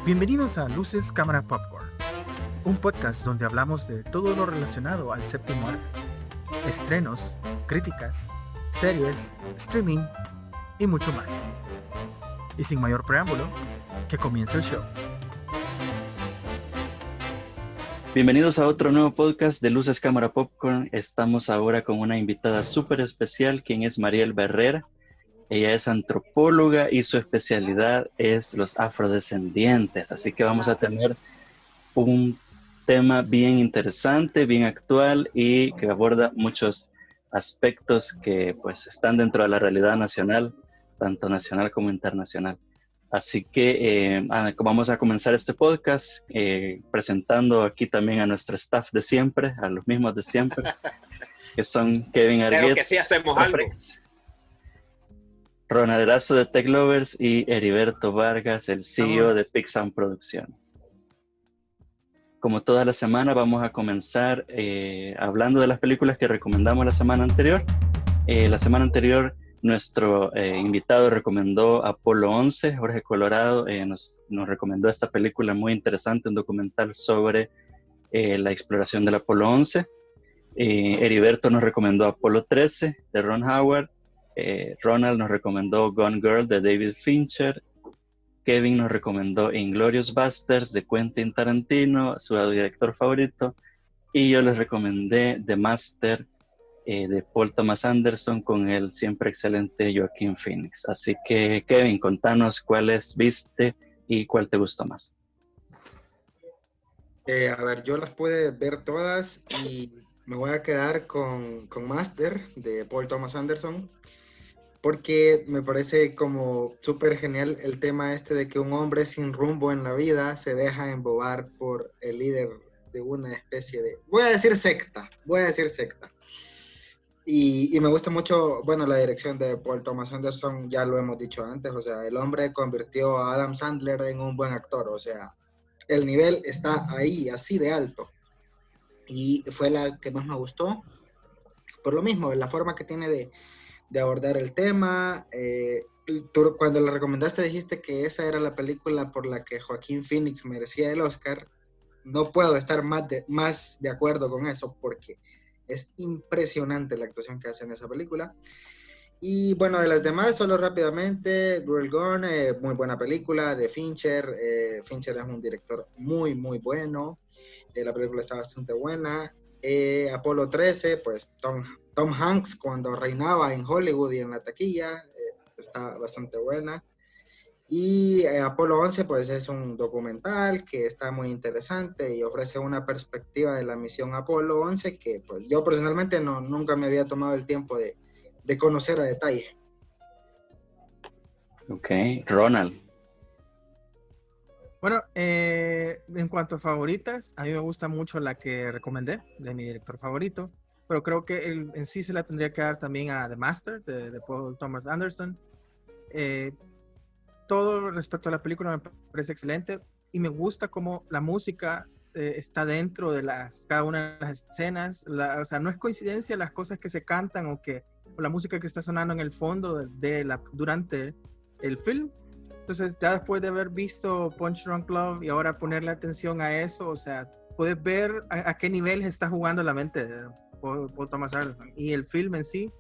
Bienvenidos a Luces, Cámara, Popcorn, un podcast donde hablamos de todo lo relacionado al séptimo arte, estrenos, críticas, series, streaming y mucho más. Y sin mayor preámbulo, que comience el show. Bienvenidos a otro nuevo podcast de Luces, Cámara, Popcorn. Estamos ahora con una invitada súper especial, quien es Mariel Barrera. Ella es antropóloga y su especialidad es los afrodescendientes. Así que vamos a tener un tema bien interesante, bien actual y que aborda muchos aspectos que pues están dentro de la realidad nacional, tanto nacional como internacional. Así que vamos a comenzar este podcast presentando aquí también a nuestro staff de siempre, a los mismos de siempre, que son Kevin Arguet, pero que sí hacemos algo. Ronald Erazo de Tech Lovers y Heriberto Vargas, el CEO de Pixar Producciones. Como toda la semana vamos a comenzar hablando de las películas que recomendamos la semana anterior. La semana anterior nuestro invitado recomendó Apolo 11, Jorge Colorado nos recomendó esta película muy interesante, un documental sobre la exploración del Apolo 11. Heriberto nos recomendó Apolo 13 de Ron Howard. Ronald nos recomendó Gone Girl de David Fincher. Kevin nos recomendó Inglourious Basterds de Quentin Tarantino, su director favorito. Y yo les recomendé The Master de Paul Thomas Anderson con el siempre excelente Joaquin Phoenix. Así que, Kevin, contanos cuáles viste y cuál te gustó más. A ver, yo las pude ver todas y me voy a quedar con Master de Paul Thomas Anderson, porque me parece como súper genial el tema este de que un hombre sin rumbo en la vida se deja embobar por el líder de una especie de, voy a decir secta. Y me gusta mucho, bueno, la dirección de Paul Thomas Anderson, ya lo hemos dicho antes, o sea, el hombre convirtió a Adam Sandler en un buen actor, o sea, el nivel está ahí, así de alto. Y fue la que más me gustó, por lo mismo, la forma que tiene de abordar el tema. Tú, cuando la recomendaste dijiste que esa era la película por la que Joaquín Phoenix merecía el Oscar. No puedo estar más de acuerdo con eso, porque es impresionante la actuación que hace en esa película. Y bueno, de las demás, solo rápidamente, Girl Gone, muy buena película de Fincher. Fincher es un director muy, muy bueno. La película está bastante buena. Apolo 13, pues Tom Hanks cuando reinaba en Hollywood y en la taquilla, está bastante buena. Y Apolo 11, pues es un documental que está muy interesante y ofrece una perspectiva de la misión Apolo 11 que pues yo personalmente nunca me había tomado el tiempo de conocer a detalle. Ok, Ronald. Bueno, en cuanto a favoritas, a mí me gusta mucho la que recomendé de mi director favorito, pero creo que en sí se la tendría que dar también a The Master de Paul Thomas Anderson. Todo respecto a la película me parece excelente y me gusta cómo la música está dentro de cada una de las escenas. O sea, no es coincidencia las cosas que se cantan o la música que está sonando en el fondo durante el film. Entonces, ya después de haber visto Punch Drunk Love y ahora ponerle atención a eso, o sea, puedes ver a qué nivel está jugando la mente de Paul Thomas Anderson. Y el film en sí,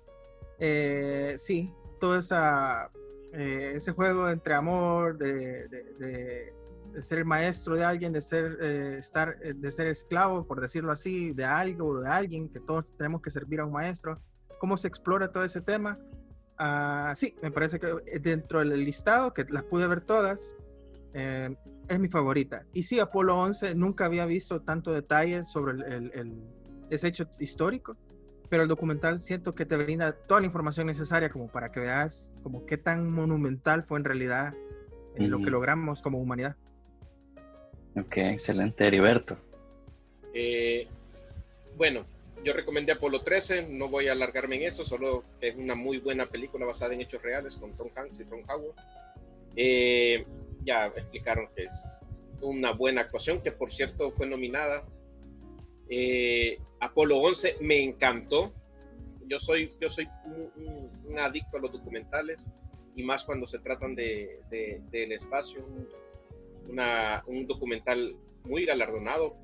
sí, toda ese juego entre amor, de ser el maestro de alguien, de ser esclavo, por decirlo así, de algo o de alguien, que todos tenemos que servir a un maestro. ¿Cómo se explora todo ese tema? Sí, me parece que dentro del listado, que las pude ver todas, es mi favorita. Y sí, Apolo 11, nunca había visto tanto detalle sobre ese hecho histórico, pero el documental siento que te brinda toda la información necesaria como para que veas como qué tan monumental fue en realidad lo que logramos como humanidad. Ok, excelente, Heriberto. Bueno, yo recomendé Apolo 13, no voy a alargarme en eso, solo es una muy buena película basada en hechos reales con Tom Hanks y Ron Howard. Ya explicaron que es una buena actuación, que por cierto fue nominada. Apolo 11 me encantó. Yo soy un adicto a los documentales y más cuando se tratan del espacio. un documental muy galardonado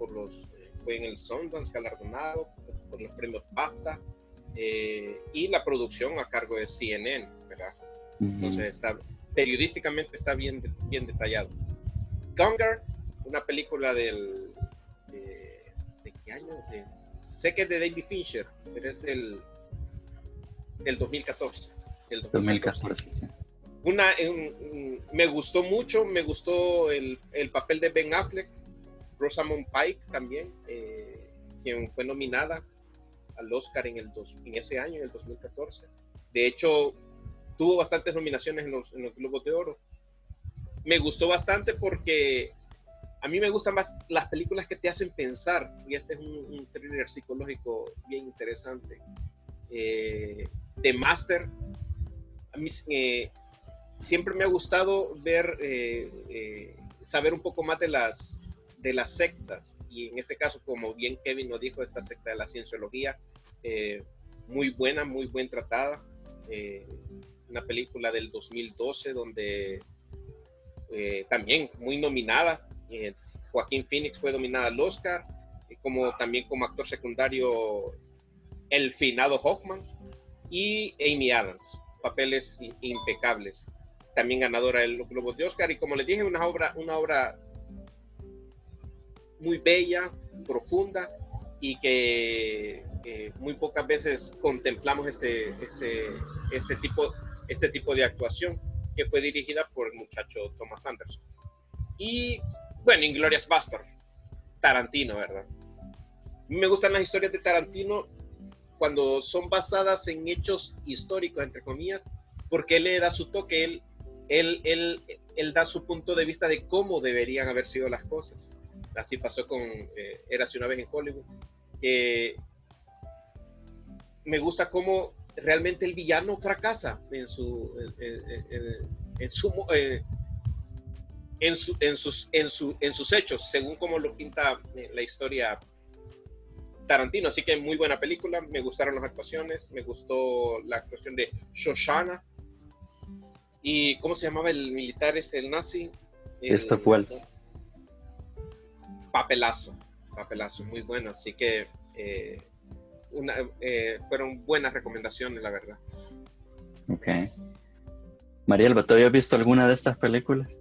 fue en el Sundance galardonado por los premios BAFTA, y la producción a cargo de CNN, ¿verdad? Entonces periodísticamente está bien detallado. Gone, una película ¿de qué año? Sé que es de David Fincher, pero es del 2014. 2014, sí. Me gustó mucho, me gustó el papel de Ben Affleck, Rosamund Pike también, quien fue nominada al Oscar en ese año, en el 2014. De hecho, tuvo bastantes nominaciones en los Globos de Oro. Me gustó bastante porque a mí me gustan más las películas que te hacen pensar, y este es un thriller psicológico bien interesante. The Master, a mí siempre me ha gustado saber un poco más de las sectas, y en este caso, como bien Kevin nos dijo, esta secta de la cienciología, muy buen tratada, una película del 2012 donde también muy nominada. Joaquín Phoenix fue nominada al Oscar, también como actor secundario el finado Hoffman, y Amy Adams, papeles impecables, también ganadora de los Globos de Oscar. Y como les dije, una obra muy bella, profunda, y que muy pocas veces contemplamos este tipo de actuación, que fue dirigida por el muchacho Thomas Anderson. Y bueno, Inglourious Basterds, Tarantino, ¿verdad? A mí me gustan las historias de Tarantino cuando son basadas en hechos históricos, entre comillas, porque él le da su toque, él da su punto de vista de cómo deberían haber sido las cosas. Así pasó con Érase una vez en Hollywood. Me gusta cómo realmente el villano fracasa en sus hechos, según como lo pinta la historia Tarantino. Así que muy buena película, me gustaron las actuaciones, me gustó la actuación de Shoshana, y ¿cómo se llamaba el militar el nazi? Christoph Waltz. Papelazo, muy bueno. Así que fueron buenas recomendaciones, la verdad. Ok. Marielba, ¿tú habías visto alguna de estas películas?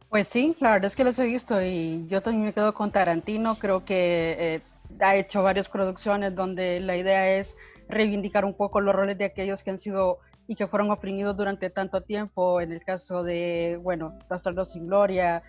Pues sí, la verdad es que las he visto, y yo también me quedo con Tarantino. Creo que ha hecho varias producciones donde la idea es reivindicar un poco los roles de aquellos que han sido y que fueron oprimidos durante tanto tiempo. En el caso de, Bastardos sin Gloria,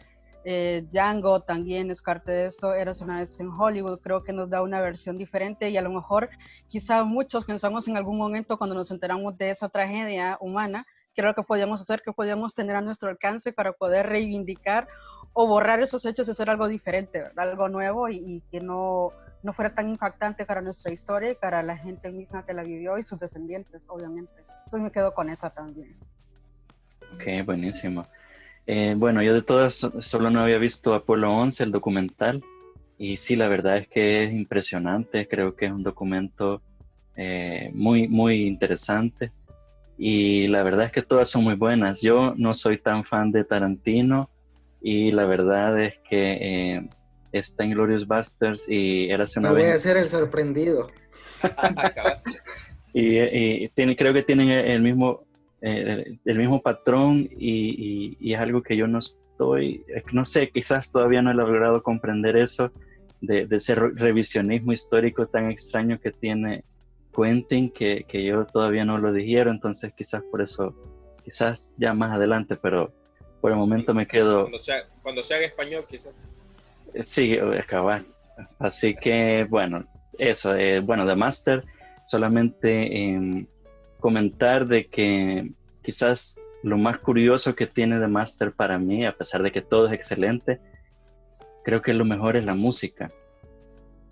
Django también es parte de eso. Érase una vez en Hollywood, creo que nos da una versión diferente, y a lo mejor quizá muchos pensamos en algún momento, cuando nos enteramos de esa tragedia humana, que era lo que podíamos hacer, que podíamos tener a nuestro alcance para poder reivindicar o borrar esos hechos y hacer algo diferente, ¿verdad? Algo nuevo, y que no fuera tan impactante para nuestra historia y para la gente misma que la vivió y sus descendientes, obviamente. Entonces me quedo con esa también. Ok, buenísimo. Bueno, yo de todas solo no había visto Apolo 11, el documental, y sí, la verdad es que es impresionante. Creo que es un documento muy, muy interesante, y la verdad es que todas son muy buenas. Yo no soy tan fan de Tarantino, y la verdad es que está Inglourious Basterds y Érase una Me voy vez. a ser el sorprendido. y creo que tienen el mismo patrón, y es algo que yo no sé, quizás todavía no he logrado comprender eso de ese revisionismo histórico tan extraño que tiene Quentin, que yo todavía no lo digiero. Entonces quizás por eso, quizás ya más adelante, pero por el momento me quedo... Cuando se haga español, quizás. Sí, es cabal. Así que bueno, eso, The Master, solamente comentar de que quizás lo más curioso que tiene The Master para mí, a pesar de que todo es excelente, creo que lo mejor es la música.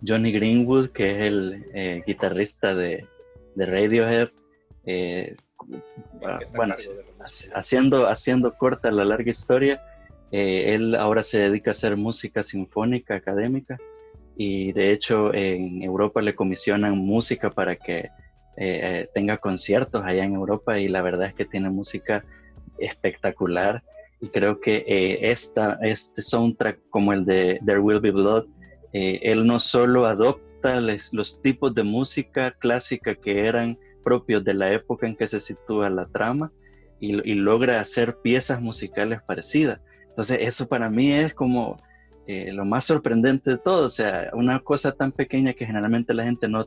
Johnny Greenwood, que es el guitarrista de Radiohead, haciendo corta la larga historia, él ahora se dedica a hacer música sinfónica académica, y de hecho en Europa le comisionan música para que tenga conciertos allá en Europa, y la verdad es que tiene música espectacular. Y creo que este soundtrack, como el de There Will Be Blood, él no solo adopta los tipos de música clásica que eran propios de la época en que se sitúa la trama, y logra hacer piezas musicales parecidas. Entonces eso para mí es como lo más sorprendente de todo. O sea, una cosa tan pequeña que generalmente la gente no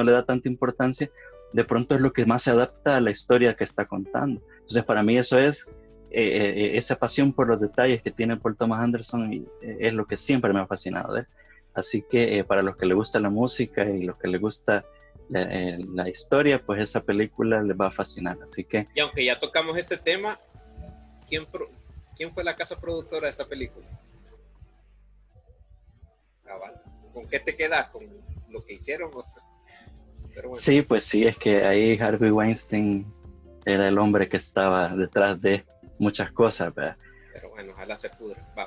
le da tanta importancia, de pronto es lo que más se adapta a la historia que está contando. Entonces para mí eso es esa pasión por los detalles que tiene Paul Thomas Anderson, y es lo que siempre me ha fascinado de él. Así que para los que les gusta la música y los que les gusta la historia, pues esa película les va a fascinar. Así que, y aunque ya tocamos este tema, ¿quién fue la casa productora de esa película? Vale. ¿Con qué te quedas? ¿Con lo que hicieron? Pero bueno. Sí, pues sí, es que ahí Harvey Weinstein era el hombre que estaba detrás de muchas cosas, ¿verdad? Pero bueno, ojalá se pudra. Va.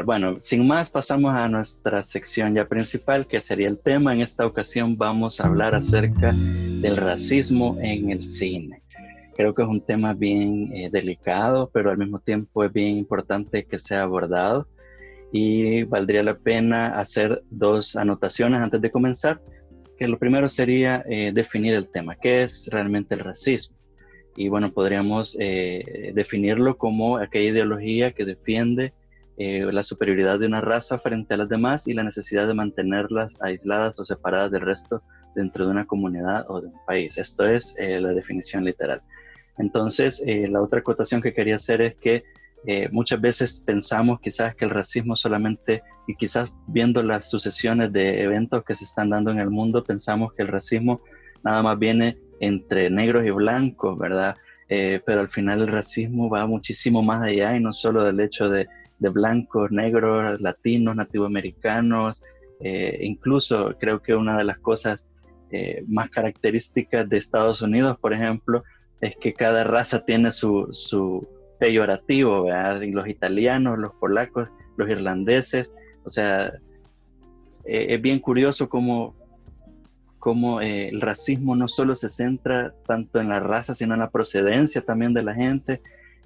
Bueno, sin más, pasamos a nuestra sección ya principal, que sería el tema. En esta ocasión vamos a hablar acerca del racismo en el cine. Creo que es un tema bien delicado, pero al mismo tiempo es bien importante que sea abordado, y valdría la pena hacer dos anotaciones antes de comenzar, que lo primero sería definir el tema. ¿Qué es realmente el racismo? Y bueno, podríamos definirlo como aquella ideología que defiende la superioridad de una raza frente a las demás y la necesidad de mantenerlas aisladas o separadas del resto dentro de una comunidad o de un país. Esto es la definición literal. Entonces, la otra acotación que quería hacer es que muchas veces pensamos quizás que el racismo solamente, y quizás viendo las sucesiones de eventos que se están dando en el mundo, pensamos que el racismo nada más viene entre negros y blancos, ¿verdad? Pero al final el racismo va muchísimo más allá, y no solo del hecho de blancos, negros, latinos, nativoamericanos. Incluso creo que una de las cosas más características de Estados Unidos, por ejemplo, es que cada raza tiene su peyorativo, ¿verdad? Los italianos, los polacos, los irlandeses. O sea, es bien curioso cómo el racismo no solo se centra tanto en la raza, sino en la procedencia también de la gente,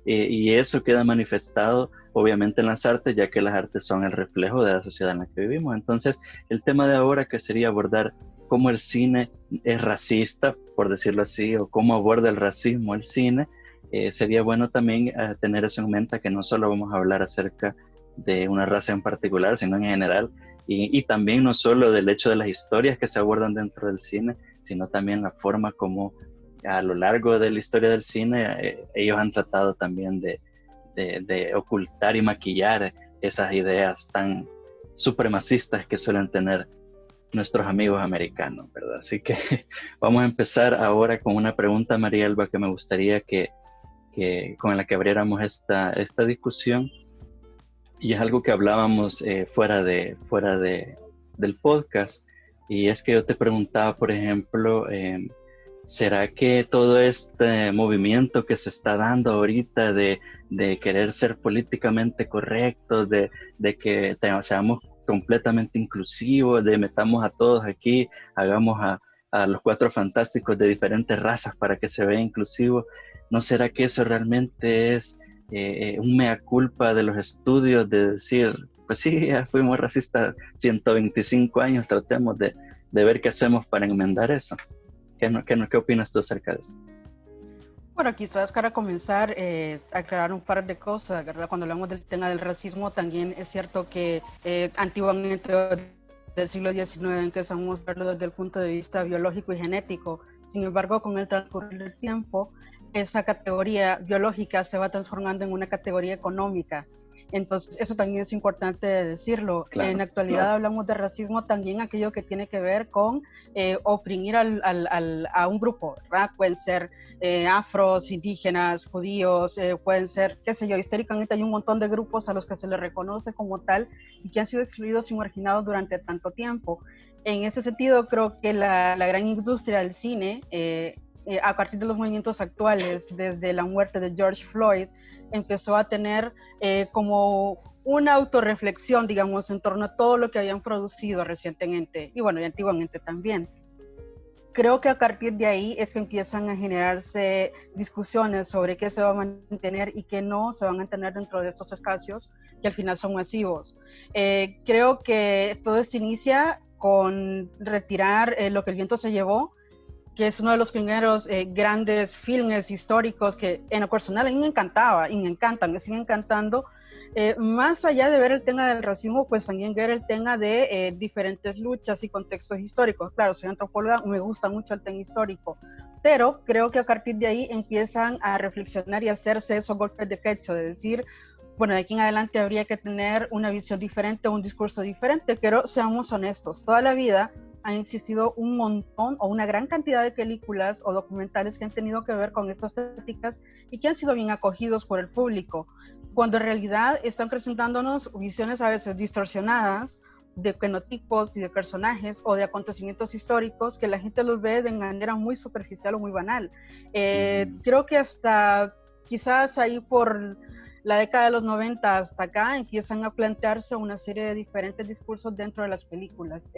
y eso queda manifestado obviamente en las artes, ya que las artes son el reflejo de la sociedad en la que vivimos. Entonces, el tema de ahora, que sería abordar cómo el cine es racista, por decirlo así, o cómo aborda el racismo el cine, sería bueno también tener eso en mente, que no solo vamos a hablar acerca de una raza en particular, sino en general, y también no solo del hecho de las historias que se abordan dentro del cine, sino también la forma como a lo largo de la historia del cine ellos han tratado también de ocultar y maquillar esas ideas tan supremacistas que suelen tener nuestros amigos americanos, ¿verdad? Así que vamos a empezar ahora con una pregunta, María Elba, que me gustaría que con la que abriéramos esta discusión, y es algo que hablábamos fuera del podcast, y es que yo te preguntaba, por ejemplo, ¿será que todo este movimiento que se está dando ahorita de querer ser políticamente correctos, de que seamos completamente inclusivos, de metamos a todos aquí, hagamos a los Cuatro Fantásticos de diferentes razas para que se vea inclusivo, ¿no será que eso realmente es un mea culpa de los estudios de decir, pues sí, ya fuimos racistas 125 años, tratemos de ver qué hacemos para enmendar eso? ¿Qué opinas tú acerca de eso? Bueno, quizás para comenzar, aclarar un par de cosas, ¿verdad? Cuando hablamos del tema del racismo, también es cierto que antiguamente del siglo XIX empezamos a verlo desde el punto de vista biológico y genético. Sin embargo, con el transcurrir del tiempo, esa categoría biológica se va transformando en una categoría económica. Entonces, eso también es importante decirlo. Claro, en la actualidad hablamos de racismo también aquello que tiene que ver con oprimir a un grupo, ¿verdad? Pueden ser afros, indígenas, judíos, pueden ser, qué sé yo, históricamente hay un montón de grupos a los que se les reconoce como tal y que han sido excluidos y marginados durante tanto tiempo. En ese sentido, creo que la gran industria del cine, a partir de los movimientos actuales, desde la muerte de George Floyd, empezó a tener como una autorreflexión, digamos, en torno a todo lo que habían producido recientemente, y bueno, y antiguamente también. creo que a partir de ahí es que empiezan a generarse discusiones sobre qué se va a mantener y qué no se van a mantener dentro de estos espacios que al final son masivos. Creo que todo esto inicia con retirar Lo que el viento se llevó, que es uno de los primeros grandes filmes históricos que en lo personal a mí me encantaba y me encantan, me siguen encantando. Más allá de ver el tema del racismo, pues también ver el tema de diferentes luchas y contextos históricos. Claro, soy antropóloga, me gusta mucho el tema histórico, pero creo que a partir de ahí empiezan a reflexionar y hacerse esos golpes de pecho, de decir, bueno, de aquí en adelante habría que tener una visión diferente, un discurso diferente, pero seamos honestos, toda la vida han existido un montón o una gran cantidad de películas o documentales que han tenido que ver con estas temáticas y que han sido bien acogidos por el público, cuando en realidad están presentándonos visiones a veces distorsionadas de fenotipos y de personajes o de acontecimientos históricos que la gente los ve de manera muy superficial o muy banal. Creo que hasta quizás ahí por la década de los 90 hasta acá empiezan a plantearse una serie de diferentes discursos dentro de las películas.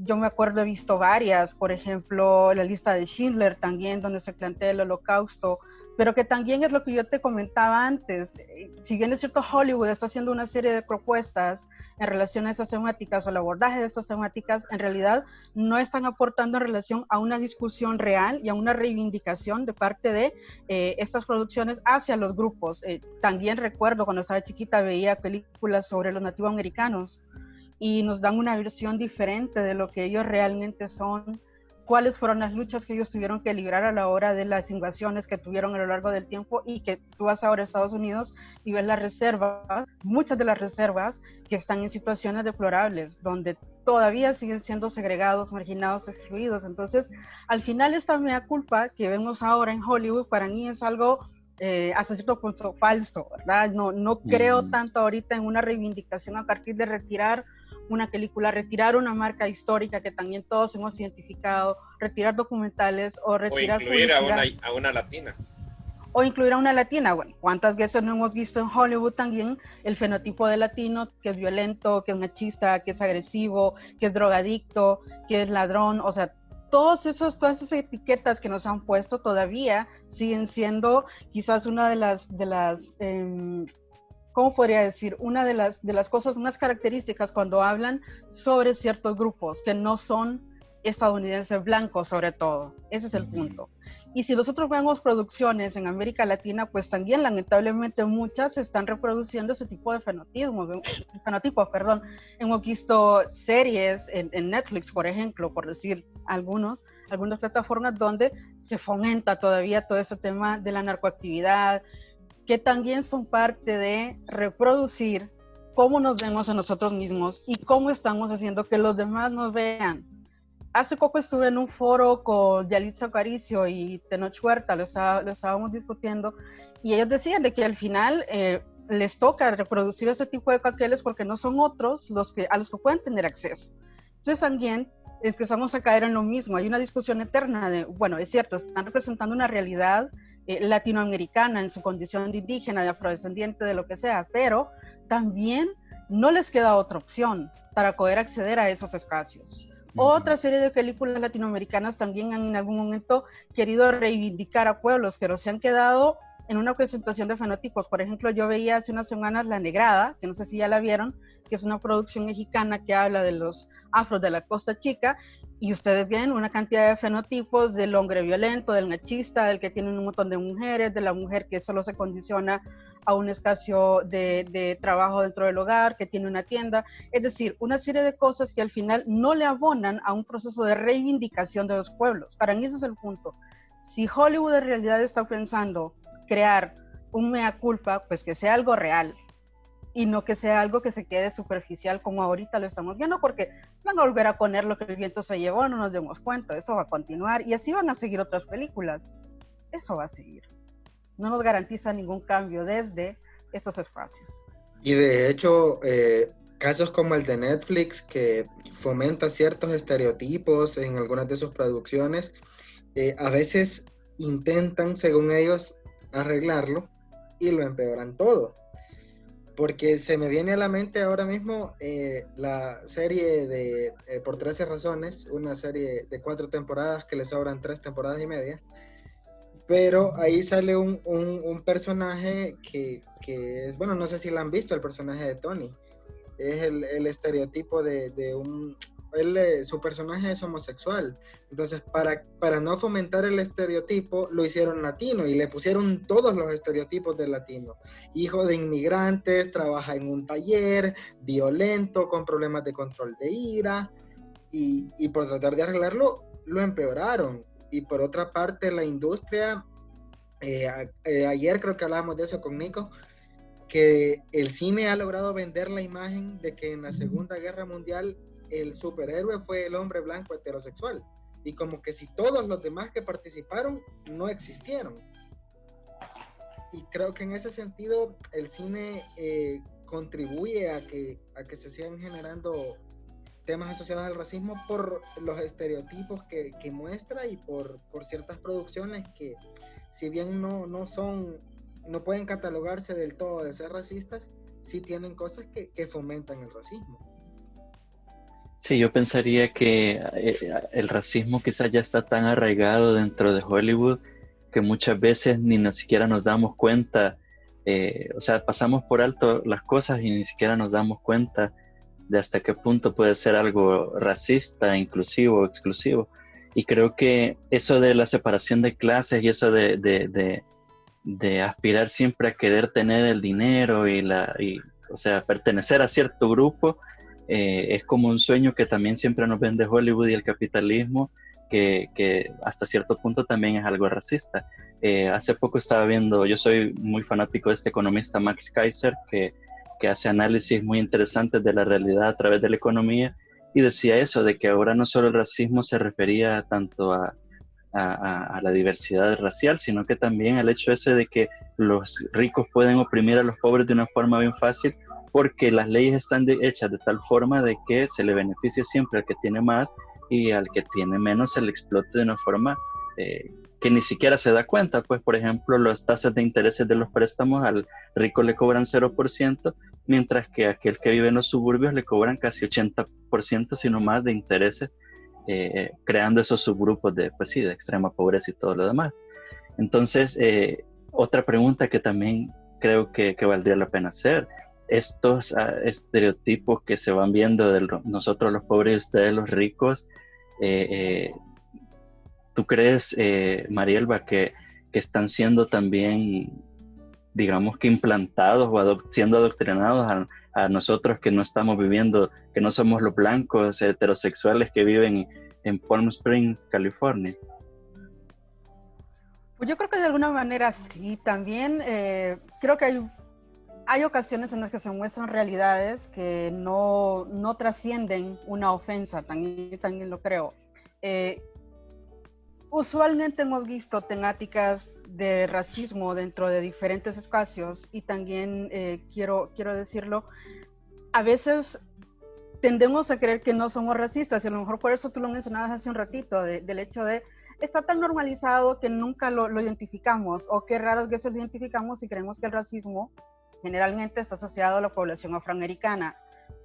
Yo me acuerdo, he visto varias, por ejemplo, la lista de Schindler también, donde se plantea el holocausto, pero que también es lo que yo te comentaba antes. Si bien es cierto, Hollywood está haciendo una serie de propuestas en relación a esas temáticas o el abordaje de estas temáticas, en realidad no están aportando en relación a una discusión real y a una reivindicación de parte de estas producciones hacia los grupos. También recuerdo cuando estaba chiquita veía películas sobre los nativos americanos y nos dan una versión diferente de lo que ellos realmente son, cuáles fueron las luchas que ellos tuvieron que librar a la hora de las invasiones que tuvieron a lo largo del tiempo, y que tú vas ahora a Estados Unidos y ves las reservas, muchas de las reservas que están en situaciones deplorables, donde todavía siguen siendo segregados, marginados, excluidos. Entonces, al final esta mea culpa que vemos ahora en Hollywood, para mí es algo hasta cierto punto falso, ¿verdad? No creo tanto ahorita en una reivindicación a partir de retirar una película, retirar una marca histórica que también todos hemos identificado, retirar documentales o retirar o incluir a una latina. O incluir a una latina. Bueno, ¿cuántas veces no hemos visto en Hollywood también el fenotipo de latino que es violento, que es machista, que es agresivo, que es drogadicto, que es ladrón? O sea, todas esas etiquetas que nos han puesto todavía siguen siendo quizás una de las ¿cómo podría decir? Una de las cosas más características cuando hablan sobre ciertos grupos que no son estadounidenses blancos, sobre todo. Ese es el punto. Y si nosotros vemos producciones en América Latina, pues también lamentablemente muchas están reproduciendo ese tipo de fenotipos. Hemos visto series en Netflix, por ejemplo, por decir algunas plataformas donde se fomenta todavía todo ese tema de la narcoactividad, que también son parte de reproducir cómo nos vemos a nosotros mismos y cómo estamos haciendo que los demás nos vean. Hace poco estuve en un foro con Yalitza Aparicio y Tenoch Huerta, lo estábamos discutiendo, y ellos decían de que al final les toca reproducir ese tipo de papeles porque no son otros a los que pueden tener acceso. Entonces también empezamos a caer en lo mismo. Hay una discusión eterna de, bueno, es cierto, están representando una realidad latinoamericana en su condición de indígena, de afrodescendiente, de lo que sea, pero también no les queda otra opción para poder acceder a esos espacios. Otra serie de películas latinoamericanas también han en algún momento querido reivindicar a pueblos, pero se han quedado en una presentación de fenotipos. Por ejemplo, yo veía hace unas semanas La Negrada, que no sé si ya la vieron, que es una producción mexicana que habla de los afros de la Costa Chica, y ustedes ven una cantidad de fenotipos del hombre violento, del machista, del que tiene un montón de mujeres, de la mujer que solo se condiciona a un espacio de trabajo dentro del hogar, que tiene una tienda. Es decir, una serie de cosas que al final no le abonan a un proceso de reivindicación de los pueblos. Para mí ese es el punto. Si Hollywood en realidad está pensando crear un mea culpa, pues que sea algo real y no que sea algo que se quede superficial como ahorita lo estamos viendo, porque van a volver a poner Lo que el viento se llevó, no nos demos cuenta, eso va a continuar y así van a seguir otras películas, eso va a seguir. No nos garantiza ningún cambio desde esos espacios. Y de hecho, casos como el de Netflix, que fomenta ciertos estereotipos en algunas de sus producciones, a veces intentan, según ellos, arreglarlo y lo empeoran todo. porque se me viene a la mente ahora mismo la serie de Por 13 razones, una serie de 4 temporadas que le sobran 3 temporadas y media, pero ahí sale un personaje que es, bueno, no sé si lo han visto, el personaje de Tony, es el estereotipo de un... su personaje es homosexual, entonces para no fomentar el estereotipo lo hicieron latino y le pusieron todos los estereotipos del latino: hijo de inmigrantes, trabaja en un taller, violento, con problemas de control de ira, y por tratar de arreglarlo lo empeoraron. Y por otra parte la industria, ayer creo que hablábamos de eso con Nico, que el cine ha logrado vender la imagen de que en la Segunda Guerra Mundial el superhéroe fue el hombre blanco heterosexual, y como que si todos los demás que participaron no existieron. Y creo que en ese sentido el cine contribuye a que se sigan generando temas asociados al racismo por los estereotipos que muestra, y por ciertas producciones que, si bien no pueden catalogarse del todo de ser racistas, sí tienen cosas que fomentan el racismo. Sí, yo pensaría que el racismo quizás ya está tan arraigado dentro de Hollywood que muchas veces ni siquiera nos damos cuenta, o sea, pasamos por alto las cosas y ni siquiera nos damos cuenta de hasta qué punto puede ser algo racista, inclusivo, exclusivo. Y creo que eso de la separación de clases y eso de aspirar siempre a querer tener el dinero o sea, pertenecer a cierto grupo, es como un sueño que también siempre nos vende Hollywood y el capitalismo, que hasta cierto punto también es algo racista. Hace poco estaba viendo, yo soy muy fanático de este economista Max Kaiser, que hace análisis muy interesantes de la realidad a través de la economía, y decía eso, de que ahora no solo el racismo se refería tanto a la diversidad racial, sino que también al hecho ese de que los ricos pueden oprimir a los pobres de una forma bien fácil, porque las leyes están hechas de tal forma de que se le beneficie siempre al que tiene más, y al que tiene menos se le explote de una forma que ni siquiera se da cuenta. Pues, por ejemplo, las tasas de intereses de los préstamos al rico le cobran 0%, mientras que a aquel que vive en los suburbios le cobran casi 80%, sino más, de intereses, creando esos subgrupos de extrema pobreza y todo lo demás. Entonces, otra pregunta que también creo que valdría la pena hacer: estos estereotipos que se van viendo de nosotros los pobres y ustedes los ricos, ¿tú crees, Marielba, que están siendo también, digamos, que implantados o siendo adoctrinados a nosotros que no estamos viviendo, que no somos los blancos heterosexuales que viven en Palm Springs, California? Pues yo creo que de alguna manera sí. También creo que hay ocasiones en las que se muestran realidades que no trascienden una ofensa, también lo creo. Usualmente hemos visto temáticas de racismo dentro de diferentes espacios, y también quiero decirlo, a veces tendemos a creer que no somos racistas, y a lo mejor por eso tú lo mencionabas hace un ratito, del hecho de está tan normalizado que nunca lo identificamos, o que raras veces lo identificamos y creemos que el racismo generalmente está asociado a la población afroamericana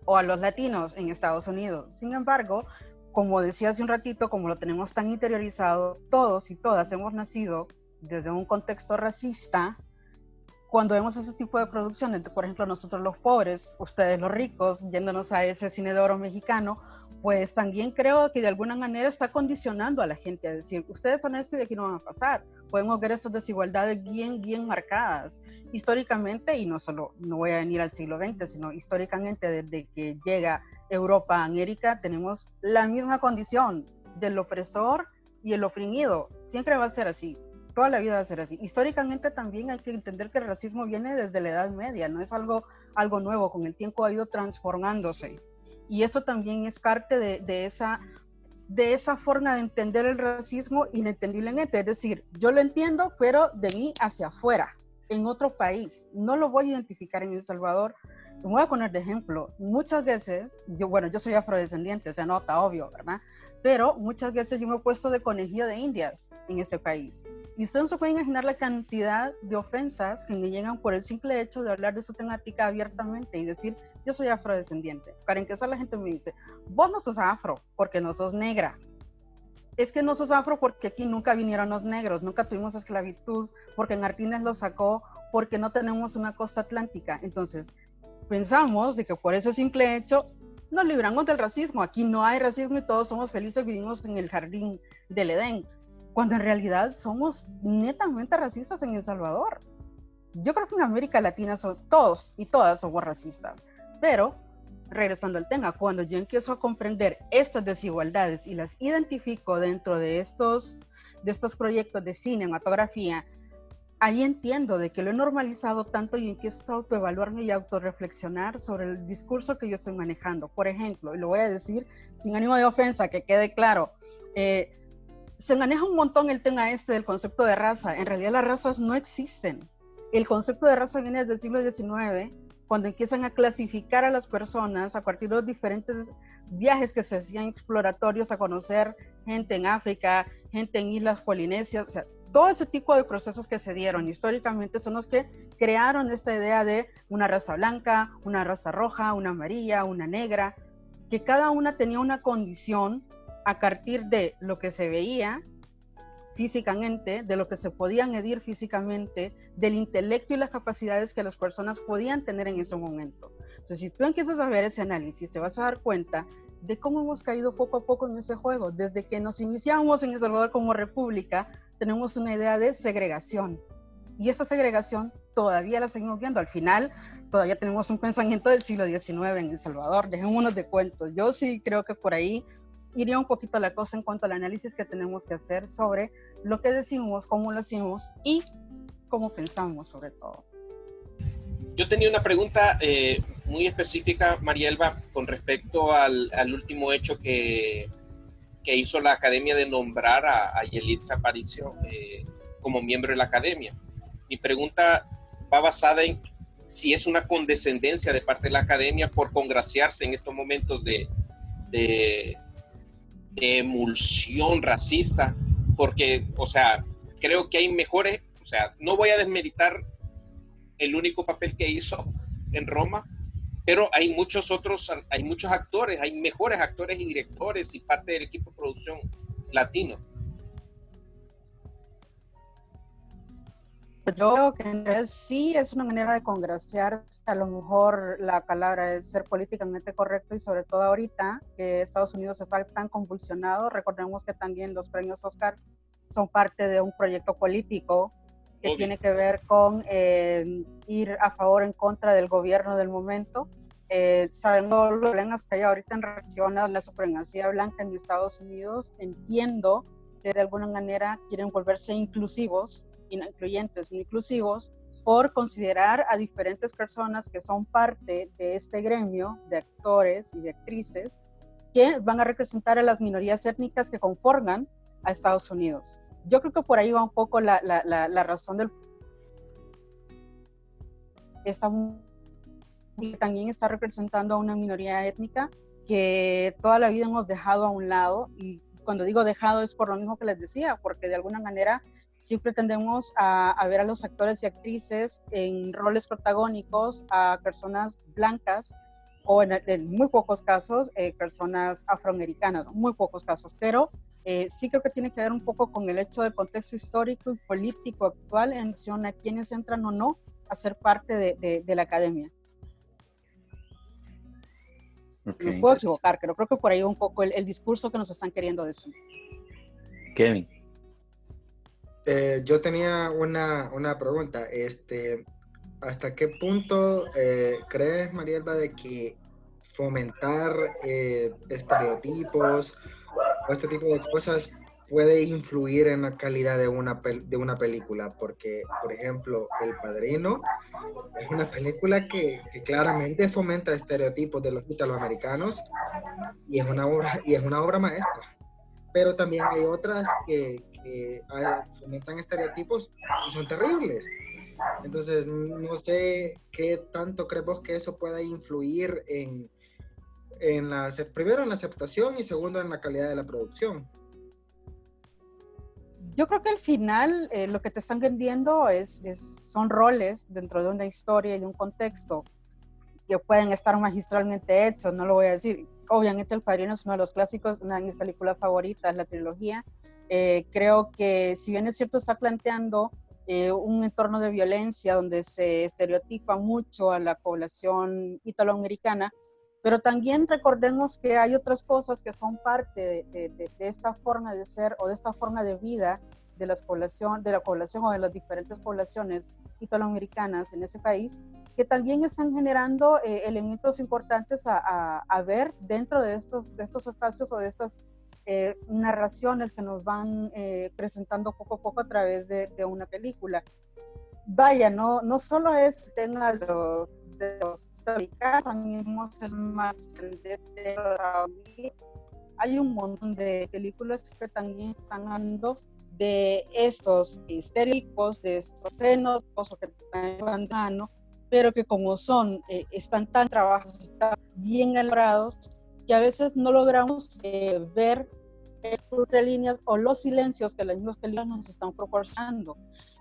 o a los latinos en Estados Unidos. Sin embargo, como decía hace un ratito, como lo tenemos tan interiorizado, todos y todas hemos nacido desde un contexto racista. Cuando vemos ese tipo de producciones, por ejemplo, nosotros los pobres, ustedes los ricos, yéndonos a ese cine de oro mexicano, pues también creo que de alguna manera está condicionando a la gente a decir, ustedes son esto y de aquí no van a pasar. Podemos ver estas desigualdades bien marcadas históricamente, y no voy a venir al siglo XX, sino históricamente desde que llega Europa a América, tenemos la misma condición del opresor y el oprimido. Siempre va a ser así. Toda la vida va a ser así. Históricamente también hay que entender que el racismo viene desde la Edad Media, no es algo nuevo, con el tiempo ha ido transformándose. Y eso también es parte de esa forma de entender el racismo inentendiblemente. Es decir, yo lo entiendo, pero de mí hacia afuera, en otro país. No lo voy a identificar en El Salvador. Me voy a poner de ejemplo. Muchas veces, yo soy afrodescendiente, se nota, obvio, ¿verdad? pero muchas veces yo me he puesto de conejillo de indias en este país. Y ustedes no se pueden imaginar la cantidad de ofensas que me llegan por el simple hecho de hablar de esta temática abiertamente y decir, yo soy afrodescendiente. Para empezar, la gente me dice, vos no sos afro porque no sos negra. Es que no sos afro porque aquí nunca vinieron los negros, nunca tuvimos esclavitud, porque Martínez lo sacó, porque no tenemos una costa atlántica. Entonces, pensamos de que por ese simple hecho nos libramos del racismo. Aquí no hay racismo y todos somos felices, vivimos en el jardín del Edén, cuando en realidad somos netamente racistas en El Salvador. Yo creo que en América Latina todos y todas somos racistas, pero regresando al tema, cuando yo empiezo a comprender estas desigualdades y las identifico dentro de estos proyectos de cinematografía, ahí entiendo de que lo he normalizado tanto y empiezo a autoevaluarme y a autorreflexionar sobre el discurso que yo estoy manejando. Por ejemplo, y lo voy a decir sin ánimo de ofensa, que quede claro, se maneja un montón el tema del concepto de raza. En realidad las razas no existen. El concepto de raza viene desde el siglo XIX, cuando empiezan a clasificar a las personas a partir de los diferentes viajes que se hacían exploratorios a conocer gente en África, gente en islas polinesias, o sea, todo ese tipo de procesos que se dieron históricamente son los que crearon esta idea de una raza blanca, una raza roja, una amarilla, una negra, que cada una tenía una condición a partir de lo que se veía físicamente, de lo que se podía medir físicamente, del intelecto y las capacidades que las personas podían tener en ese momento. Entonces, si tú empiezas a ver ese análisis, te vas a dar cuenta de cómo hemos caído poco a poco en ese juego. Desde que nos iniciamos en El Salvador como república, tenemos una idea de segregación. Y esa segregación todavía la seguimos viendo. Al final, todavía tenemos un pensamiento del siglo XIX en El Salvador. Dejémonos de cuentos. Yo sí creo que por ahí iría un poquito la cosa en cuanto al análisis que tenemos que hacer sobre lo que decimos, cómo lo decimos y cómo pensamos sobre todo. Yo tenía una pregunta muy específica, Marielba, con respecto al último hecho que hizo la Academia de nombrar a Yelitza Aparicio como miembro de la Academia. Mi pregunta va basada en si es una condescendencia de parte de la Academia por congraciarse en estos momentos de emulsión racista, porque, o sea, creo que hay mejores, o sea, no voy a desmeritar el único papel que hizo en Roma, pero hay muchos otros, hay muchos actores, hay mejores actores y directores y parte del equipo de producción latino. Yo creo que en realidad sí es una manera de congraciarse. A lo mejor la palabra es ser políticamente correcto y sobre todo ahorita que Estados Unidos está tan convulsionado. Recordemos que también los premios Oscar son parte de un proyecto político que Obvio. Tiene que ver con ir a favor o en contra del gobierno del momento. Sabemos los problemas que hay ahorita en relación a la supremacía blanca en Estados Unidos. Entiendo que de alguna manera quieren volverse inclusivos, no incluyentes ni inclusivos, por considerar a diferentes personas que son parte de este gremio de actores y de actrices que van a representar a las minorías étnicas que conforman a Estados Unidos. Yo creo que por ahí va un poco la razón del... También está representando a una minoría étnica que toda la vida hemos dejado a un lado, y cuando digo dejado es por lo mismo que les decía, porque de alguna manera siempre tendemos a ver a los actores y actrices en roles protagónicos a personas blancas o en muy pocos casos personas afroamericanas, muy pocos casos, pero sí creo que tiene que ver un poco con el hecho del contexto histórico y político actual en relación a quienes entran o no a ser parte de la academia. Okay. Me puedo equivocar, pero creo que por ahí un poco el discurso que nos están queriendo decir. Kevin. Yo tenía una pregunta. ¿Hasta qué punto crees, Marielba, de que fomentar estereotipos o este tipo de cosas puede influir en la calidad de una película? Porque, por ejemplo, El Padrino es una película que claramente fomenta estereotipos de los italoamericanos y es una obra maestra. Pero también hay otras que fomentan estereotipos y son terribles. Entonces, no sé qué tanto creemos que eso pueda influir en primero en la aceptación y segundo en la calidad de la producción. Yo creo que al final lo que te están vendiendo son roles dentro de una historia y de un contexto que pueden estar magistralmente hechos, no lo voy a decir. Obviamente El Padrino es uno de los clásicos, una de mis películas favoritas, la trilogía. Creo que si bien es cierto está planteando un entorno de violencia donde se estereotipa mucho a la población italoamericana, pero también recordemos que hay otras cosas que son parte de esta forma de ser o de esta forma de vida de la población o de las diferentes poblaciones italoamericanas en ese país, que también están generando elementos importantes a ver dentro de estos espacios o de estas narraciones que nos van presentando poco a poco a través de una película. Vaya, no solo es el tema de los americanos, también el más hay un montón de películas que también están hablando de estos estereotipos, de estos fenotipos o que están dando, pero que como están tan trabajados, están bien elaborados, que a veces no logramos ver las líneas o los silencios que las mismas películas nos están proporcionando.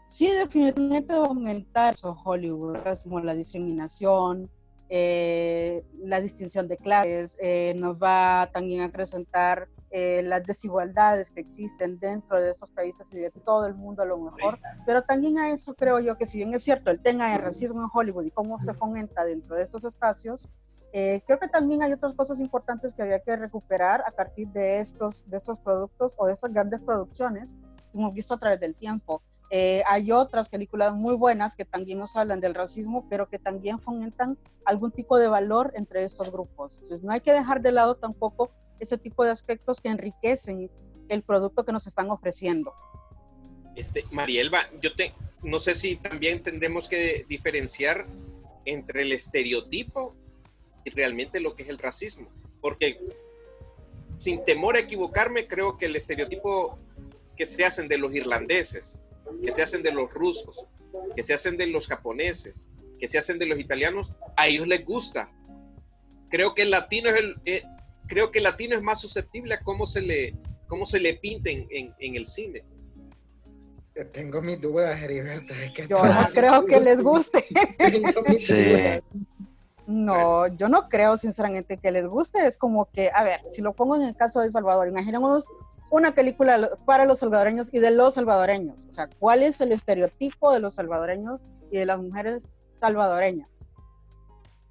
Sí, definitivamente va a aumentar eso Hollywood, como la discriminación, la distinción de clases, nos va también a acrecentar las desigualdades que existen dentro de esos países y de todo el mundo a lo mejor, pero también a eso creo yo que si bien es cierto el tema de racismo en Hollywood y cómo se fomenta dentro de estos espacios, creo que también hay otras cosas importantes que había que recuperar a partir de estos productos o de estas grandes producciones que hemos visto a través del tiempo. Hay otras películas muy buenas que también nos hablan del racismo, pero que también fomentan algún tipo de valor entre estos grupos. Entonces no hay que dejar de lado tampoco ese tipo de aspectos que enriquecen el producto que nos están ofreciendo. Marielba, no sé si también tendremos que diferenciar entre el estereotipo y realmente lo que es el racismo, porque sin temor a equivocarme, creo que el estereotipo que se hacen de los irlandeses, que se hacen de los rusos, que se hacen de los japoneses, que se hacen de los italianos, a ellos les gusta. Creo que el latino es más susceptible a cómo se le pinten en el cine. Tengo mis dudas, Heriberto. Yo no creo que les guste. Tengo mis dudas. No, yo no creo sinceramente que les guste. Es como que, a ver, si lo pongo en el caso de Salvador, imaginémonos una película para los salvadoreños y de los salvadoreños. O sea, ¿cuál es el estereotipo de los salvadoreños y de las mujeres salvadoreñas?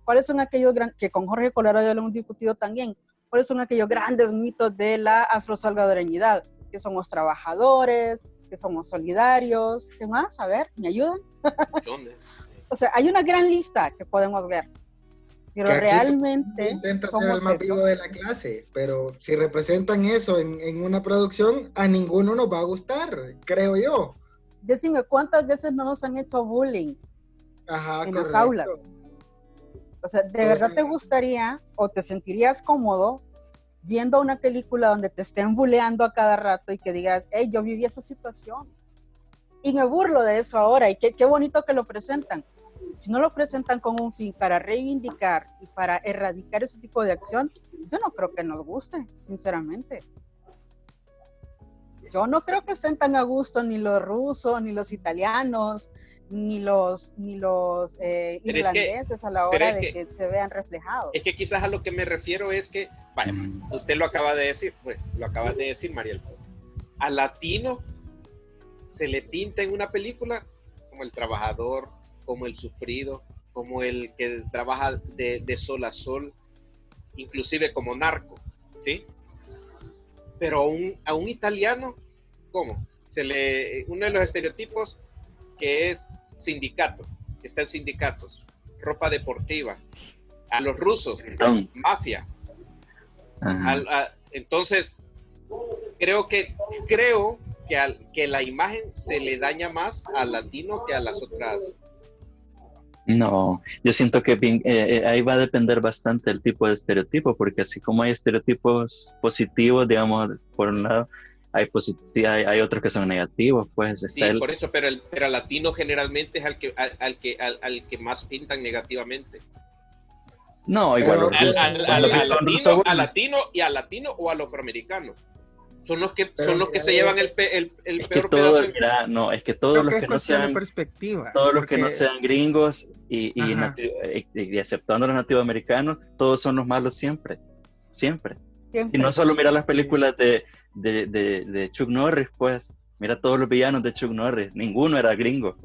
¿Cuáles son aquellos que con Jorge Colorado ya lo hemos discutido también? ¿Cuáles son aquellos grandes mitos de la afrosalvadoreñidad? Que somos trabajadores, que somos solidarios. ¿Qué más? A ver, ¿me ayudan? O sea, hay una gran lista que podemos ver. Pero realmente intenta ser el más vivo de la clase, pero si representan eso en una producción, a ninguno nos va a gustar, creo yo. Decime, ¿cuántas veces no nos han hecho bullying en las aulas? O sea, ¿de verdad te gustaría o te sentirías cómodo viendo una película donde te estén bulleando a cada rato y que digas, hey, yo viví esa situación y me burlo de eso ahora y qué bonito que lo presentan? Si no lo presentan con un fin para reivindicar y para erradicar ese tipo de acción, yo no creo que nos guste, sinceramente. Yo no creo que estén tan a gusto ni los rusos, ni los italianos, ni los irlandeses a la hora de que se vean reflejados. Es que quizás a lo que me refiero es que, vaya, usted lo acaba de decir, Mariel, al latino se le pinta en una película como el trabajador, como el sufrido, como el que trabaja de sol a sol, inclusive como narco, ¿sí? Pero a un italiano, ¿cómo? Uno de los estereotipos que es sindicato, que está en sindicatos, ropa deportiva, a los rusos, mafia. Entonces, creo que la imagen se le daña más al latino que a las otras. No, yo siento que ahí va a depender bastante el tipo de estereotipo, porque así como hay estereotipos positivos, digamos, por un lado, hay otros que son negativos, pues. Sí, por eso, pero el latino generalmente es al que más pintan negativamente. No, igual Pero- los rusos. Al latino y al latino o al afroamericano. Son los que Mira, se llevan el Es que peor todo, pedazo. mira, no, es que Creo todos los que es que no cuestión de sean, perspectiva. todos los que no porque- sean gringos y Ajá. aceptando a los nativoamericanos, todos son los malos siempre, siempre. Y Siempre. no solo mira las películas de Chuck Norris, pues, mira todos los villanos de Chuck Norris, ninguno era gringo.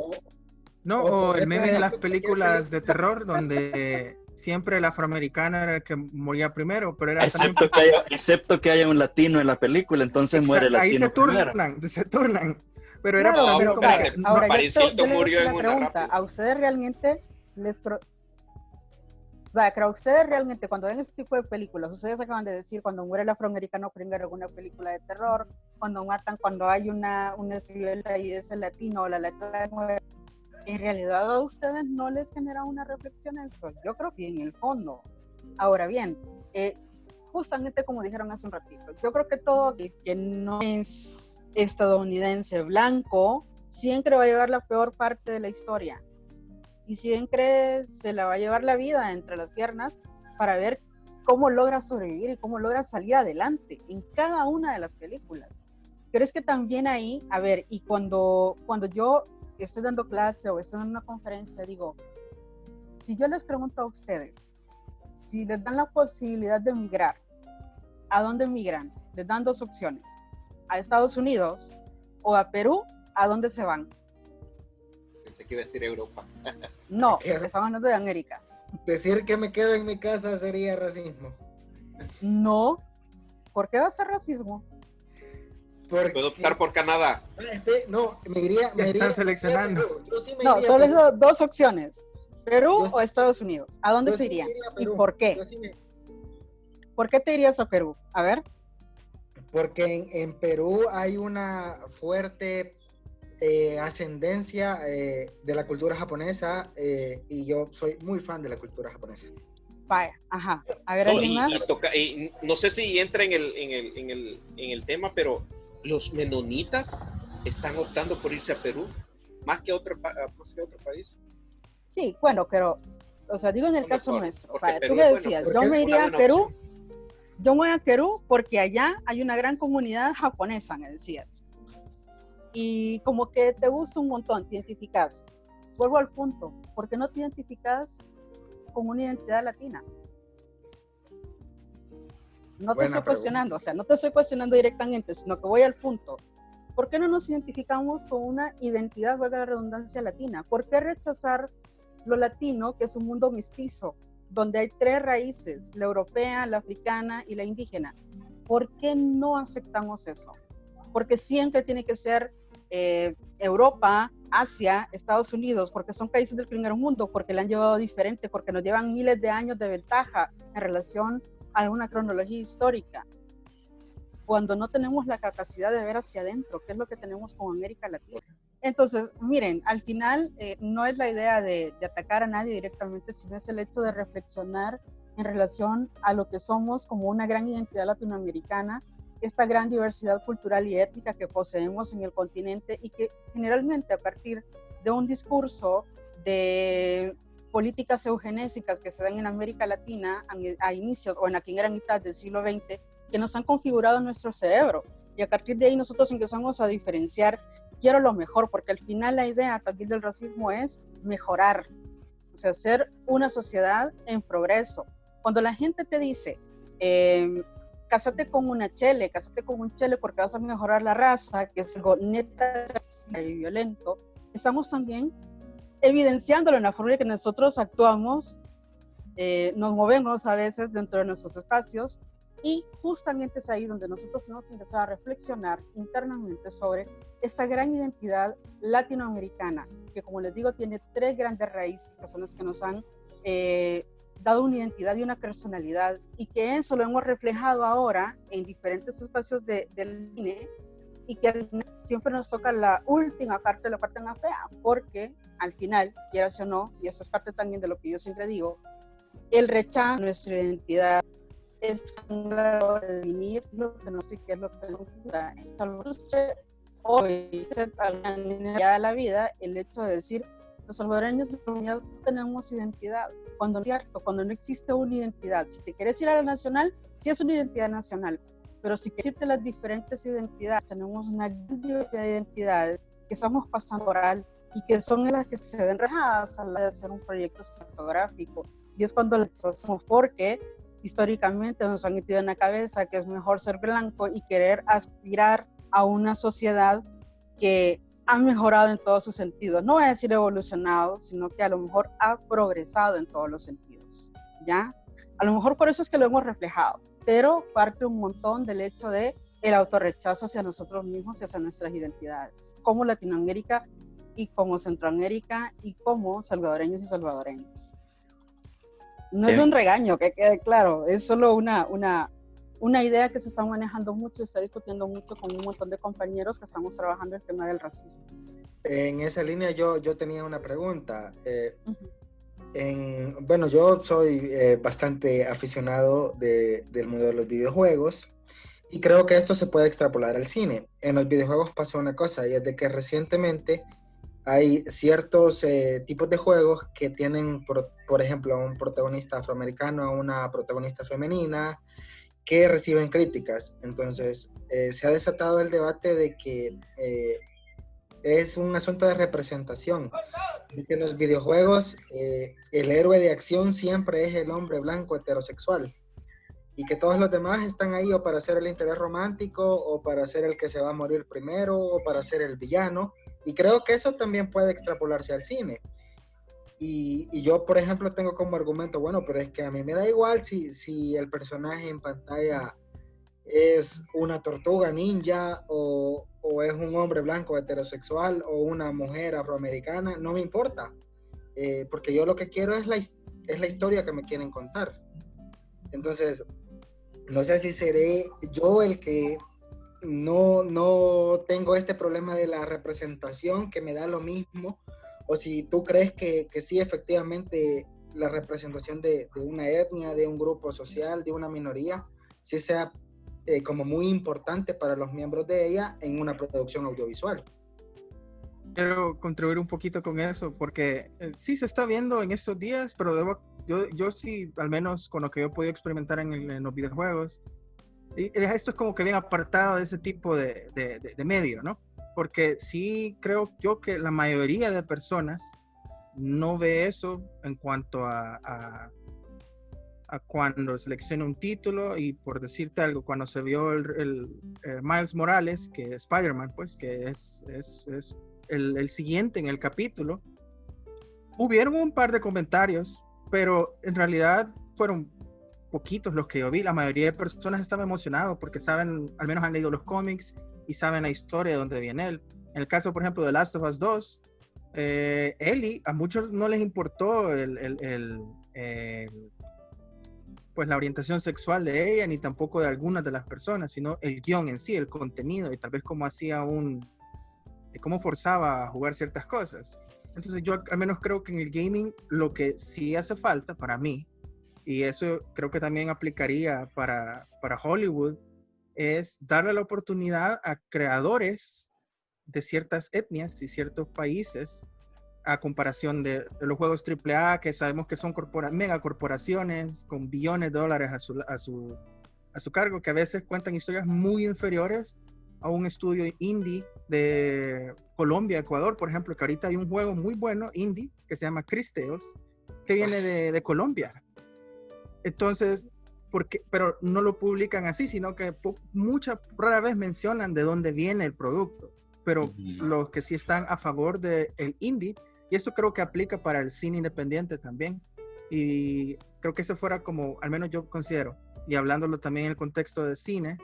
No, O o el por meme de las ejemplo, películas de terror donde siempre el afroamericano era el que moría primero, pero era también... Excepto que haya un latino en la película, entonces muere el Ahí latino primero. se turnan. Pero era Claro, también pero como vaya, que... ahora Paris yo Hilton le murió hago en la una pregunta, rápida. ¿a ustedes realmente vaya, pero a ustedes realmente cuando ven este tipo de películas, ustedes acaban de decir cuando muere el afroamericano primero en alguna película de terror, cuando matan, cuando hay una escribela y es el latino o la latina muere, en realidad a ustedes no les genera una reflexión eso. Yo creo que en el fondo. Ahora bien, justamente como dijeron hace un ratito, yo creo que todo el que no es estadounidense blanco siempre va a llevar la peor parte de la historia y siempre se la va a llevar la vida entre las piernas para ver cómo logra sobrevivir y cómo logra salir adelante en cada una de las películas. Pero es que también ahí, a ver, y cuando yo estoy dando clase o estoy en una conferencia, digo, si yo les pregunto a ustedes, si les dan la posibilidad de emigrar, ¿a dónde emigran? Les dan dos opciones, a Estados Unidos o a Perú, ¿a dónde se van? Pensé que iba a decir Europa. No, estamos hablando de América. Decir que me quedo en mi casa sería racismo. No, ¿por qué va a ser racismo? Porque... Puedo optar por Canadá. No, me iría Están seleccionando. Yo sí me No, iría solo a Perú. es dos opciones, Perú Yo sí- o Estados Unidos. ¿A dónde Yo se sí me irían? iría a ¿Y Perú. por qué? Yo sí me- ¿Por qué te irías a Perú? A ver. Porque en Perú hay una fuerte ascendencia de la cultura japonesa y yo soy muy fan de la cultura japonesa. Vaya, ajá. A ver, No, ¿alguien más? y no sé si entra en el tema, pero los menonitas están optando por irse a Perú más que otro país. Sí, bueno, pero, o sea, digo en el No, caso mejor, nuestro. porque Vaya, Perú tú me es bueno, decías, porque yo es me una iría a buena Perú, opción. yo me voy a Perú porque allá hay una gran comunidad japonesa, me decías. Y como que te gusta un montón, te identificas. Vuelvo al punto, ¿por qué no te identificas con una identidad latina? No te Buena estoy pregunta. cuestionando, o sea, no te estoy cuestionando directamente, sino que voy al punto. ¿Por qué no nos identificamos con una identidad, valga la redundancia, latina? ¿Por qué rechazar lo latino, que es un mundo mestizo, donde hay tres raíces, la europea, la africana y la indígena? ¿Por qué no aceptamos eso? Porque siempre tiene que ser Europa, Asia, Estados Unidos, porque son países del primer mundo, porque le han llevado diferente, porque nos llevan miles de años de ventaja en relación a alguna cronología histórica. Cuando no tenemos la capacidad de ver hacia adentro, ¿qué es lo que tenemos con América Latina? Entonces, miren, al final no es la idea de atacar a nadie directamente, sino es el hecho de reflexionar en relación a lo que somos como una gran identidad latinoamericana, esta gran diversidad cultural y étnica que poseemos en el continente y que generalmente a partir de un discurso de políticas eugenésicas que se dan en América Latina a inicios o en la primera mitad del siglo XX, que nos han configurado nuestro cerebro. Y a partir de ahí nosotros empezamos a diferenciar, quiero lo mejor, porque al final la idea también del racismo es mejorar, o sea, ser una sociedad en progreso. Cuando la gente te dice, cásate con una chele, cásate con un chele porque vas a mejorar la raza, que es algo neta y violento, estamos también evidenciándolo en la forma en que nosotros actuamos, nos movemos a veces dentro de nuestros espacios, y justamente es ahí donde nosotros tenemos que empezar a reflexionar internamente sobre esta gran identidad latinoamericana, que como les digo tiene tres grandes raíces que son las que nos han dado una identidad y una personalidad, y que eso lo hemos reflejado ahora en diferentes espacios del cine, y que siempre nos toca la última parte, la parte más fea, porque al final, quieras o no, y eso es parte también de lo que yo siempre digo, el rechazo a nuestra identidad es claro de definir lo que no sé qué es lo que nos gusta. Hoy ya la vida, el hecho de decir los salvadoreños de comunidad tenemos identidad, cuando no es cierto, cuando no existe una identidad. Si te quieres ir a la nacional, sí es una identidad nacional, pero si quieres irte a las diferentes identidades, tenemos una gran diversidad de identidades que estamos pasando por alto y que son las que se ven reflejadas a la hora de hacer un proyecto cinematográfico. Y es cuando les hacemos, porque históricamente nos han metido en la cabeza que es mejor ser blanco y querer aspirar a una sociedad que ha mejorado en todos sus sentidos. No voy a decir evolucionado, sino que a lo mejor ha progresado en todos los sentidos, ¿ya? A lo mejor por eso es que lo hemos reflejado, pero parte un montón del hecho de el autorrechazo hacia nosotros mismos y hacia nuestras identidades, como Latinoamérica y como Centroamérica y como salvadoreños y salvadoreñas. No es un regaño, que quede claro, es solo una idea que se está manejando mucho, se está discutiendo mucho con un montón de compañeros que estamos trabajando el tema del racismo. En esa línea yo tenía una pregunta. Bueno, yo soy bastante aficionado del mundo de los videojuegos y creo que esto se puede extrapolar al cine. En los videojuegos pasa una cosa, y es de que recientemente hay ciertos tipos de juegos que tienen, por ejemplo, a un protagonista afroamericano, a una protagonista femenina, que reciben críticas. Entonces, se ha desatado el debate de que es un asunto de representación. Que en los videojuegos el héroe de acción siempre es el hombre blanco heterosexual y que todos los demás están ahí o para ser el interés romántico o para ser el que se va a morir primero o para ser el villano, y creo que eso también puede extrapolarse al cine. Y yo, por ejemplo, tengo como argumento, bueno, pero es que a mí me da igual si el personaje en pantalla es una tortuga ninja o es un hombre blanco heterosexual o una mujer afroamericana, no me importa, porque yo lo que quiero es la historia que me quieren contar. Entonces, no sé si seré yo el que no tengo este problema de la representación, que me da lo mismo, o si tú crees que sí, efectivamente, la representación de una etnia, de un grupo social, de una minoría, sí sea como muy importante para los miembros de ella en una producción audiovisual. Quiero contribuir un poquito con eso, porque sí se está viendo en estos días, pero yo sí, al menos con lo que yo he podido experimentar en los videojuegos, y esto es como que bien apartado de ese tipo de medio, ¿no? Porque sí creo yo que la mayoría de personas no ve eso en cuanto a cuando selecciona un título, y por decirte algo, cuando se vio el Miles Morales, que es Spider-Man, pues, que es el siguiente en el capítulo, hubieron un par de comentarios, pero en realidad fueron poquitos los que yo vi. La mayoría de personas estaban emocionados porque saben, al menos han leído los cómics y saben la historia de dónde viene él. En el caso, por ejemplo, de Last of Us 2, Ellie, a muchos no les importó pues la orientación sexual de ella, ni tampoco de algunas de las personas, sino el guión en sí, el contenido, y tal vez cómo cómo forzaba a jugar ciertas cosas. Entonces yo al menos creo que en el gaming lo que sí hace falta para mí, y eso creo que también aplicaría para Hollywood, es darle la oportunidad a creadores de ciertas etnias y ciertos países, a comparación de los juegos AAA, que sabemos que son megacorporaciones con billones de dólares a su cargo, que a veces cuentan historias muy inferiores a un estudio indie de Colombia, Ecuador, por ejemplo, que ahorita hay un juego muy bueno indie que se llama Chris Tales, que viene de Colombia. Entonces, pero no lo publican así, sino que rara vez mencionan de dónde viene el producto, pero los que sí están a favor del indie, y esto creo que aplica para el cine independiente también, y creo que eso fuera como, al menos yo considero, y hablándolo también en el contexto de cine,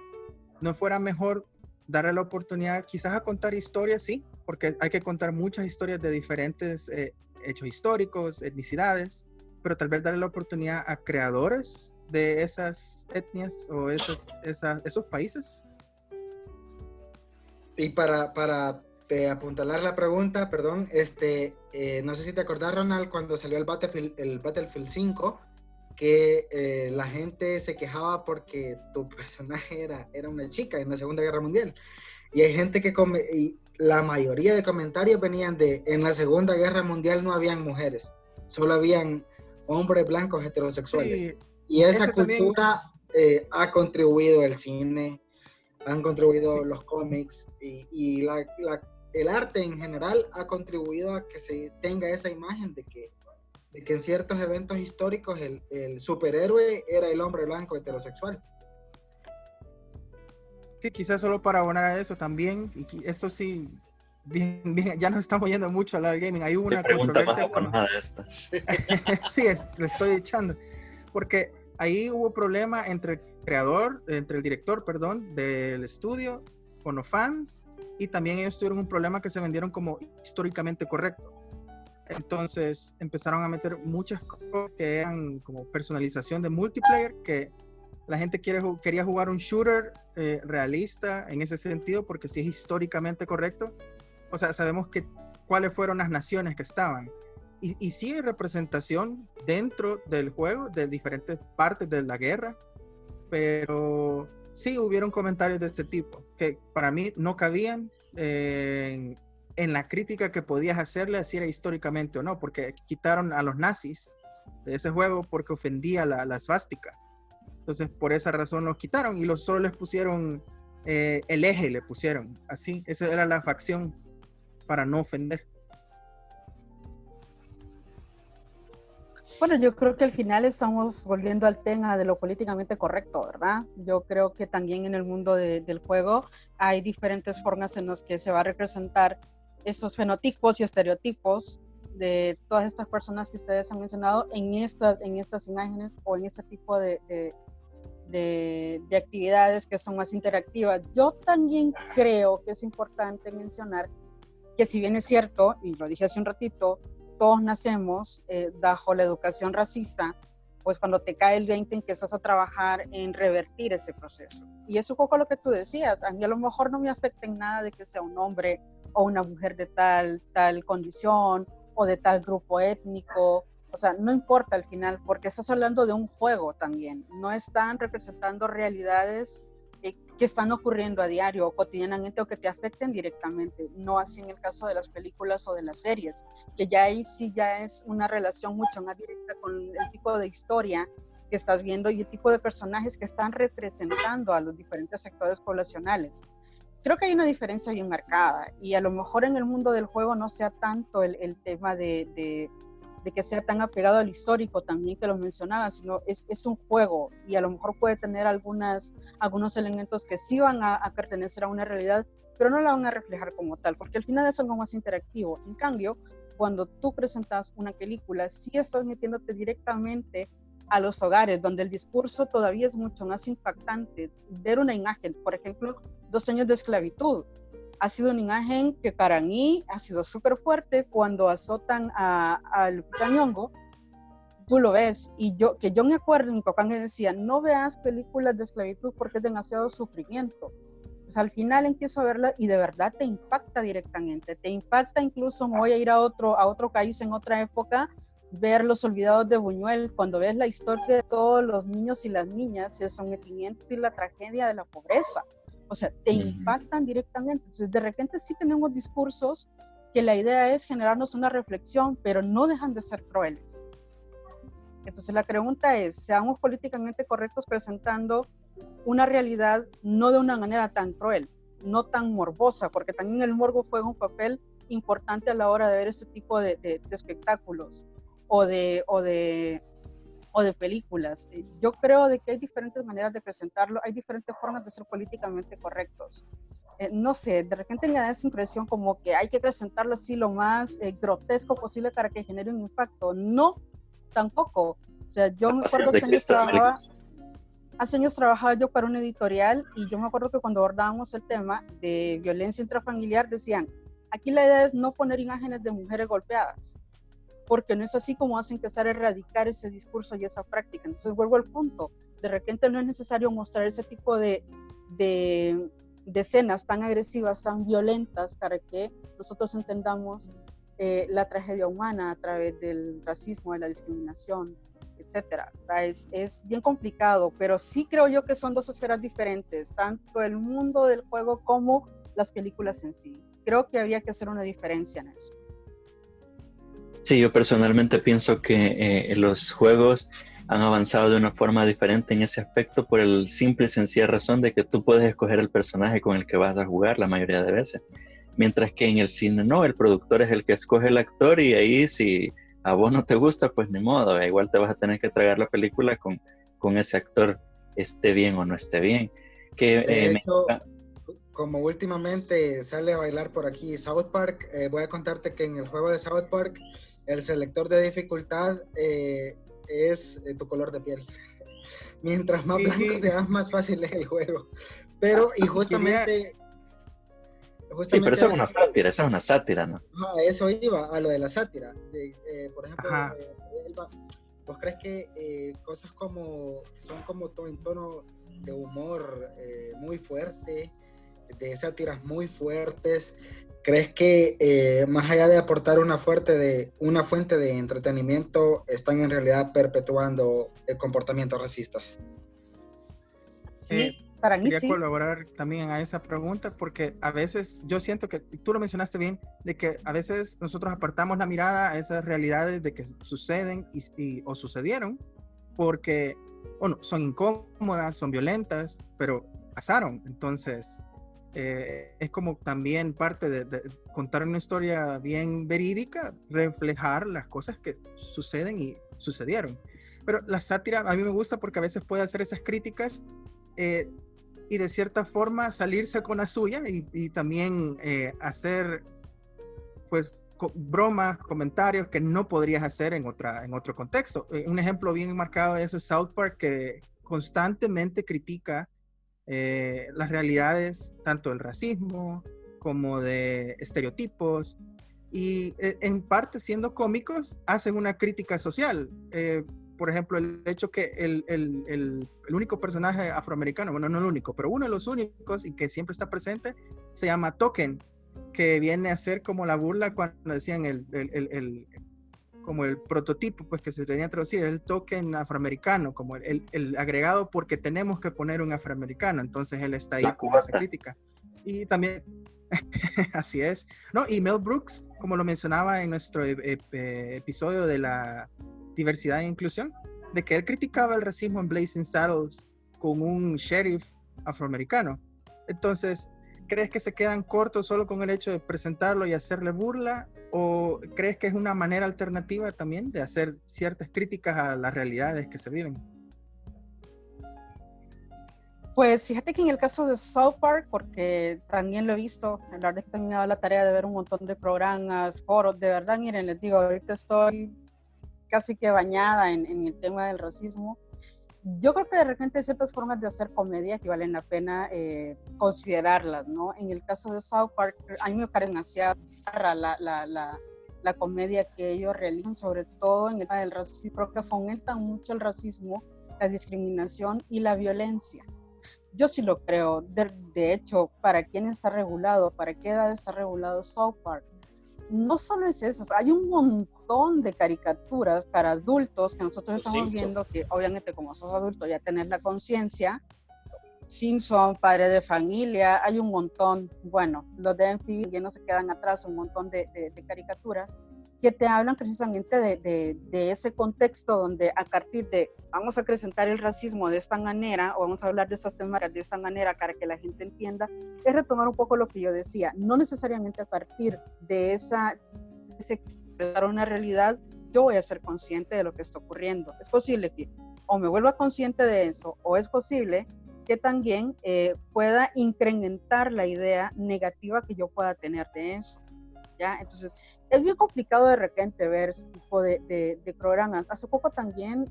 ¿no fuera mejor darle la oportunidad quizás a contar historias? Sí, porque hay que contar muchas historias de diferentes hechos históricos, etnicidades, pero tal vez darle la oportunidad a creadores de esas etnias o esos países. Y para apuntalar la pregunta, perdón, no sé si te acordás, Ronald, cuando salió el Battlefield 5, que la gente se quejaba porque tu personaje era una chica en la Segunda Guerra Mundial. Y hay gente y la mayoría de comentarios venían de, en la Segunda Guerra Mundial no habían mujeres, solo habían hombres blancos heterosexuales. Sí, Y esa eso también, cultura ha contribuido el cine, han contribuido sí, los cómics y el arte en general ha contribuido a que se tenga esa imagen de que en ciertos eventos históricos el superhéroe era el hombre blanco heterosexual. sí, quizás solo para abonar a eso también, esto sí, bien, ya nos estamos yendo mucho al lado del gaming. Hay Qué una pregunta más controversia con... abonada esta. Sí, le estoy echando. Porque ahí hubo problema entre el creador, entre el director, perdón, del estudio, con los fans, y también ellos tuvieron un problema que se vendieron como históricamente correcto. Entonces empezaron a meter muchas cosas que eran como personalización de multiplayer, que la gente quería jugar un shooter realista en ese sentido, porque si es históricamente correcto, o sea, sabemos cuáles fueron las naciones que estaban. Y sí hay representación dentro del juego de diferentes partes de la guerra, pero sí hubieron comentarios de este tipo que para mí no cabían en la crítica que podías hacerle, si era históricamente o no, porque quitaron a los nazis de ese juego porque ofendía la svástica. Entonces por esa razón los quitaron y solo les pusieron el eje, le pusieron así, esa era la facción para no ofender. Bueno, yo creo que al final estamos volviendo al tema de lo políticamente correcto, ¿verdad? Yo creo que también en el mundo del juego hay diferentes formas en las que se va a representar esos fenotipos y estereotipos de todas estas personas que ustedes han mencionado en estas imágenes o en este tipo de actividades que son más interactivas. Yo también creo que es importante mencionar que si bien es cierto, y lo dije hace un ratito, todos nacemos bajo la educación racista, pues cuando te cae el 20 empiezas a trabajar en revertir ese proceso. Y es un poco lo que tú decías, a mí a lo mejor no me afecta en nada de que sea un hombre o una mujer de tal condición o de tal grupo étnico, o sea, no importa al final, porque estás hablando de un juego también, no están representando realidades que están ocurriendo a diario o cotidianamente o que te afecten directamente, no así en el caso de las películas o de las series, que ya ahí sí ya es una relación mucho más directa con el tipo de historia que estás viendo y el tipo de personajes que están representando a los diferentes sectores poblacionales. Creo que hay una diferencia bien marcada y a lo mejor en el mundo del juego no sea tanto el tema de que sea tan apegado al histórico también que lo mencionaba, sino es un juego y a lo mejor puede tener algunos elementos que sí van a pertenecer a una realidad, pero no la van a reflejar como tal, porque al final es algo más interactivo. En cambio, cuando tú presentas una película, sí estás metiéndote directamente a los hogares, donde el discurso todavía es mucho más impactante. Ver una imagen, por ejemplo, 2 años de esclavitud, ha sido una imagen que para mí ha sido súper fuerte. Cuando azotan a Lupita Nyong'o, tú lo ves, y yo me acuerdo, mi papá me decía, no veas películas de esclavitud porque es demasiado sufrimiento. Pues al final empiezo a verla y de verdad te impacta directamente, te impacta. Incluso me voy a ir a otro país en otra época, ver Los Olvidados de Buñuel, cuando ves la historia de todos los niños y las niñas, el sometimiento y la tragedia de la pobreza. O sea, te impactan directamente. Entonces, de repente sí tenemos discursos que la idea es generarnos una reflexión, pero no dejan de ser crueles. Entonces, la pregunta es, seamos políticamente correctos presentando una realidad no de una manera tan cruel, no tan morbosa, porque también el morbo juega un papel importante a la hora de ver este tipo de espectáculos o de películas. Yo creo de que hay diferentes maneras de presentarlo, hay diferentes formas de ser políticamente correctos. No sé, de repente me da esa impresión como que hay que presentarlo así lo más grotesco posible para que genere un impacto. No, tampoco. O sea, yo me acuerdo hace años trabajaba yo para una editorial y yo me acuerdo que cuando abordábamos el tema de violencia intrafamiliar decían, aquí la idea es no poner imágenes de mujeres golpeadas, porque no es así como vas a empezar a erradicar ese discurso y esa práctica. Entonces vuelvo al punto, de repente no es necesario mostrar ese tipo de escenas tan agresivas, tan violentas, para que nosotros entendamos la tragedia humana a través del racismo, de la discriminación, etcétera. Es bien complicado, pero sí creo yo que son 2 esferas diferentes, tanto el mundo del juego como las películas en sí. creo que habría que hacer una diferencia en eso. Sí, yo personalmente pienso que los juegos han avanzado de una forma diferente en ese aspecto por el simple y sencilla razón de que tú puedes escoger el personaje con el que vas a jugar la mayoría de veces. Mientras que en el cine no, el productor es el que escoge el actor y ahí si a vos no te gusta, pues ni modo, igual te vas a tener que tragar la película con ese actor, esté bien o no esté bien. De hecho, como últimamente sale a bailar por aquí South Park, voy a contarte que en el juego de South Park el selector de dificultad es tu color de piel. Mientras más blanco seas, más fácil es el juego. Pero, y justamente... Sí, pero eso es una sátira, ¿no? A eso iba, a lo de la sátira. Por ejemplo, Elba, ¿vos crees que cosas como son como todo en tono de humor muy fuerte, de sátiras muy fuertes, crees que más allá de aportar una fuente de entretenimiento, están en realidad perpetuando comportamientos racistas? Sí, para mí quería sí. colaborar también a esa pregunta porque a veces yo siento que, tú lo mencionaste bien, de que a veces nosotros apartamos la mirada a esas realidades de que suceden o sucedieron porque, bueno, son incómodas, son violentas, pero pasaron. Entonces, es como también parte de contar una historia bien verídica, reflejar las cosas que suceden y sucedieron. Pero la sátira a mí me gusta porque a veces puede hacer esas críticas y de cierta forma salirse con la suya y también hacer pues bromas, comentarios que no podrías hacer en otro contexto. Un ejemplo bien marcado de eso es South Park, que constantemente critica las realidades tanto del racismo como de estereotipos y en parte siendo cómicos hacen una crítica social. Por ejemplo, el hecho que el único personaje afroamericano, bueno, no el único, pero uno de los únicos y que siempre está presente, se llama Token, que viene a ser como la burla cuando decían como el prototipo, pues que se tenía que traducir, el token afroamericano, como el agregado porque tenemos que poner un afroamericano, entonces él está ahí con esa crítica. Y también, así es, ¿no? Y Mel Brooks, como lo mencionaba en nuestro episodio de la diversidad e inclusión, de que él criticaba el racismo en Blazing Saddles con un sheriff afroamericano. Entonces, ¿crees que se quedan cortos solo con el hecho de presentarlo y hacerle burla? ¿O crees que es una manera alternativa también de hacer ciertas críticas a las realidades que se viven? Pues fíjate que en el caso de South Park, porque también lo he visto, la verdad es que también me ha dado la tarea de ver un montón de programas, foros, de verdad, miren, les digo, ahorita estoy casi que bañada en el tema del racismo. Yo creo que de repente hay ciertas formas de hacer comedia que valen la pena considerarlas, ¿no? En el caso de South Park, a mí me parece demasiado bizarra la comedia que ellos realizan, sobre todo en el tema del racismo. Creo que fomentan mucho el racismo, la discriminación y la violencia. Yo sí lo creo. De hecho, ¿para quién está regulado? ¿Para qué edad está regulado South Park? No solo es eso, hay un montón de caricaturas para adultos que nosotros estamos viendo, que obviamente como sos adulto ya tenés la conciencia. Simpson, Padre de Familia, hay un montón, bueno, los de MTV ya no se quedan atrás, un montón de caricaturas que te hablan precisamente de ese contexto donde a partir de vamos a presentar el racismo de esta manera o vamos a hablar de estas temáticas de esta manera para que la gente entienda, es retomar un poco lo que yo decía, no necesariamente a partir de ese expresar una realidad, yo voy a ser consciente de lo que está ocurriendo. Es posible que o me vuelva consciente de eso o es posible que también pueda incrementar la idea negativa que yo pueda tener de eso. ¿Ya? Entonces, es bien complicado de repente ver ese tipo de programas. Hace poco también,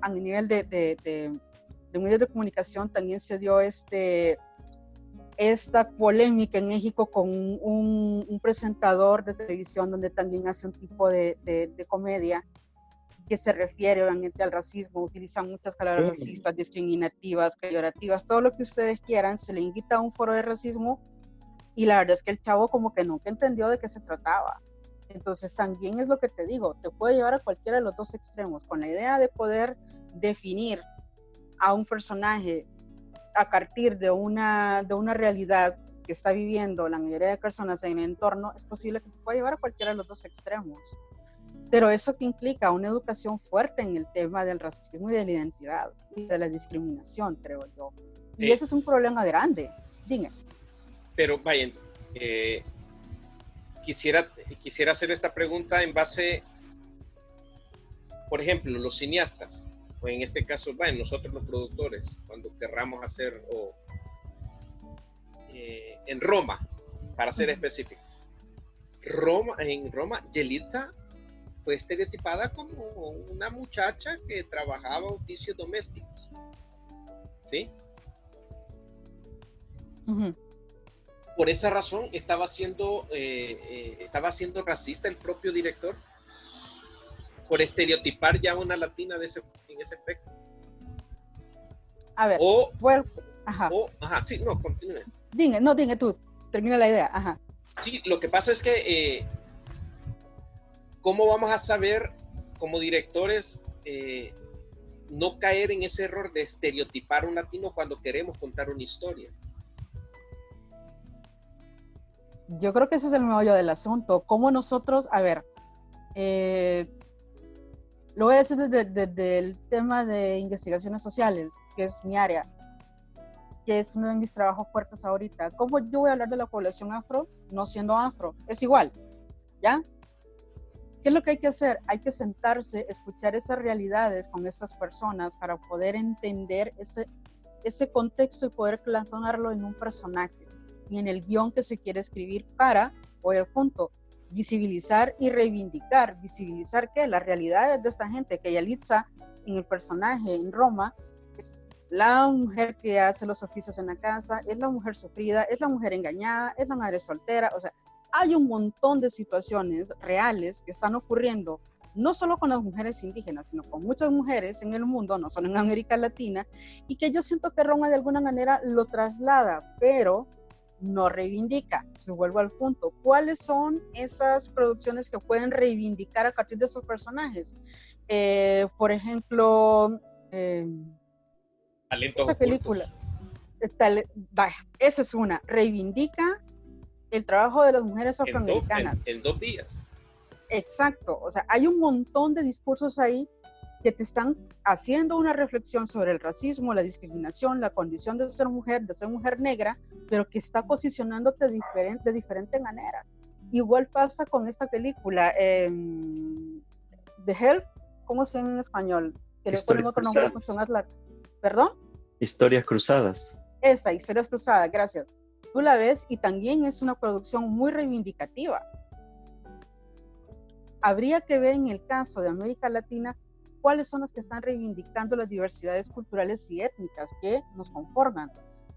a nivel de medios de comunicación, también se dio esta polémica en México con un presentador de televisión donde también hace un tipo de comedia que se refiere obviamente al racismo, utiliza muchas palabras racistas, discriminativas, peyorativas, todo lo que ustedes quieran, se le invita a un foro de racismo y la verdad es que el chavo como que nunca entendió de qué se trataba. Entonces también es lo que te digo, te puede llevar a cualquiera de los dos extremos, con la idea de poder definir a un personaje a partir de una realidad que está viviendo la mayoría de personas en el entorno, es posible que te pueda llevar a cualquiera de los dos extremos. Pero eso que implica una educación fuerte en el tema del racismo y de la identidad y de la discriminación, creo yo. Y ese es un problema grande. Dime. Pero vayan, quisiera hacer esta pregunta en base, por ejemplo, los cineastas, o en este caso, bueno, nosotros los productores, cuando querramos hacer, en Roma, para ser específico. En Roma, Yelitza fue estereotipada como una muchacha que trabajaba oficios domésticos. ¿Sí? Uh-huh. Por esa razón estaba siendo racista el propio director por estereotipar ya una latina en ese aspecto. A ver, sí, no, continúe. Dime tú, termina la idea, ajá. Sí, lo que pasa es que ¿cómo vamos a saber como directores no caer en ese error de estereotipar a un latino cuando queremos contar una historia? Yo creo que ese es el meollo del asunto. Cómo nosotros, a ver, lo voy a decir desde el tema de investigaciones sociales, que es mi área, que es uno de mis trabajos fuertes ahorita. ¿Cómo yo voy a hablar de la población afro no siendo afro? Es igual, ¿ya? ¿Qué es lo que hay que hacer? Hay que sentarse, escuchar esas realidades con esas personas para poder entender ese contexto y poder plasmarlo en un personaje y en el guión que se quiere escribir para, voy al punto, visibilizar y reivindicar. ¿Visibilizar qué? Las realidades de esta gente, que Yalitza, en el personaje en Roma, es la mujer que hace los oficios en la casa, es la mujer sufrida, es la mujer engañada, es la madre soltera, o sea, hay un montón de situaciones reales que están ocurriendo, no solo con las mujeres indígenas, sino con muchas mujeres en el mundo, no solo en América Latina, y que yo siento que Roma de alguna manera lo traslada, pero no reivindica. Se vuelvo al punto. ¿Cuáles son esas producciones que pueden reivindicar a partir de esos personajes? Por ejemplo, esa película, esa es una, reivindica el trabajo de las mujeres afroamericanas. En 2 días. Exacto, o sea, hay un montón de discursos ahí que te están haciendo una reflexión sobre el racismo, la discriminación, la condición de ser mujer negra, pero que está posicionándote de diferente manera. Igual pasa con esta película, The Help, ¿cómo se llama en español? Que le ponen otro nombre mucho más largo. ¿Perdón? Historias Cruzadas. Esa, Historias Cruzadas, gracias. Tú la ves y también es una producción muy reivindicativa. Habría que ver en el caso de América Latina cuáles son los que están reivindicando las diversidades culturales y étnicas que nos conforman.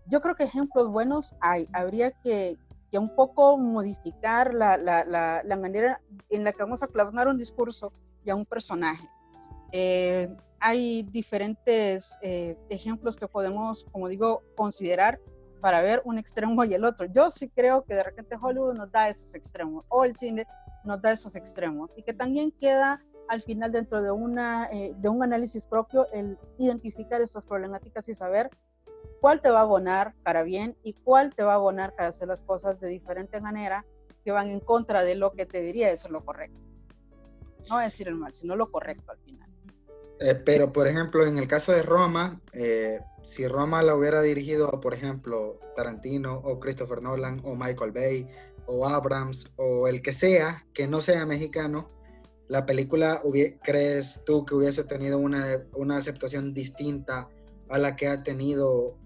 Yo creo que ejemplos buenos hay. Habría que un poco modificar la manera en la que vamos a plasmar un discurso y a un personaje. Hay diferentes ejemplos que podemos, como digo, considerar para ver un extremo y el otro. Yo sí creo que de repente Hollywood nos da esos extremos, o el cine nos da esos extremos, y que también queda al final dentro de un análisis propio el identificar estas problemáticas y saber cuál te va a abonar para bien y cuál te va a abonar para hacer las cosas de diferente manera que van en contra de lo que te diría es lo correcto. No decir el mal, sino lo correcto al final. Pero, por ejemplo, en el caso de Roma, si Roma la hubiera dirigido, por ejemplo, Tarantino o Christopher Nolan o Michael Bay o Abrams o el que no sea mexicano, la película, ¿crees tú que hubiese tenido una aceptación distinta a la que ha tenido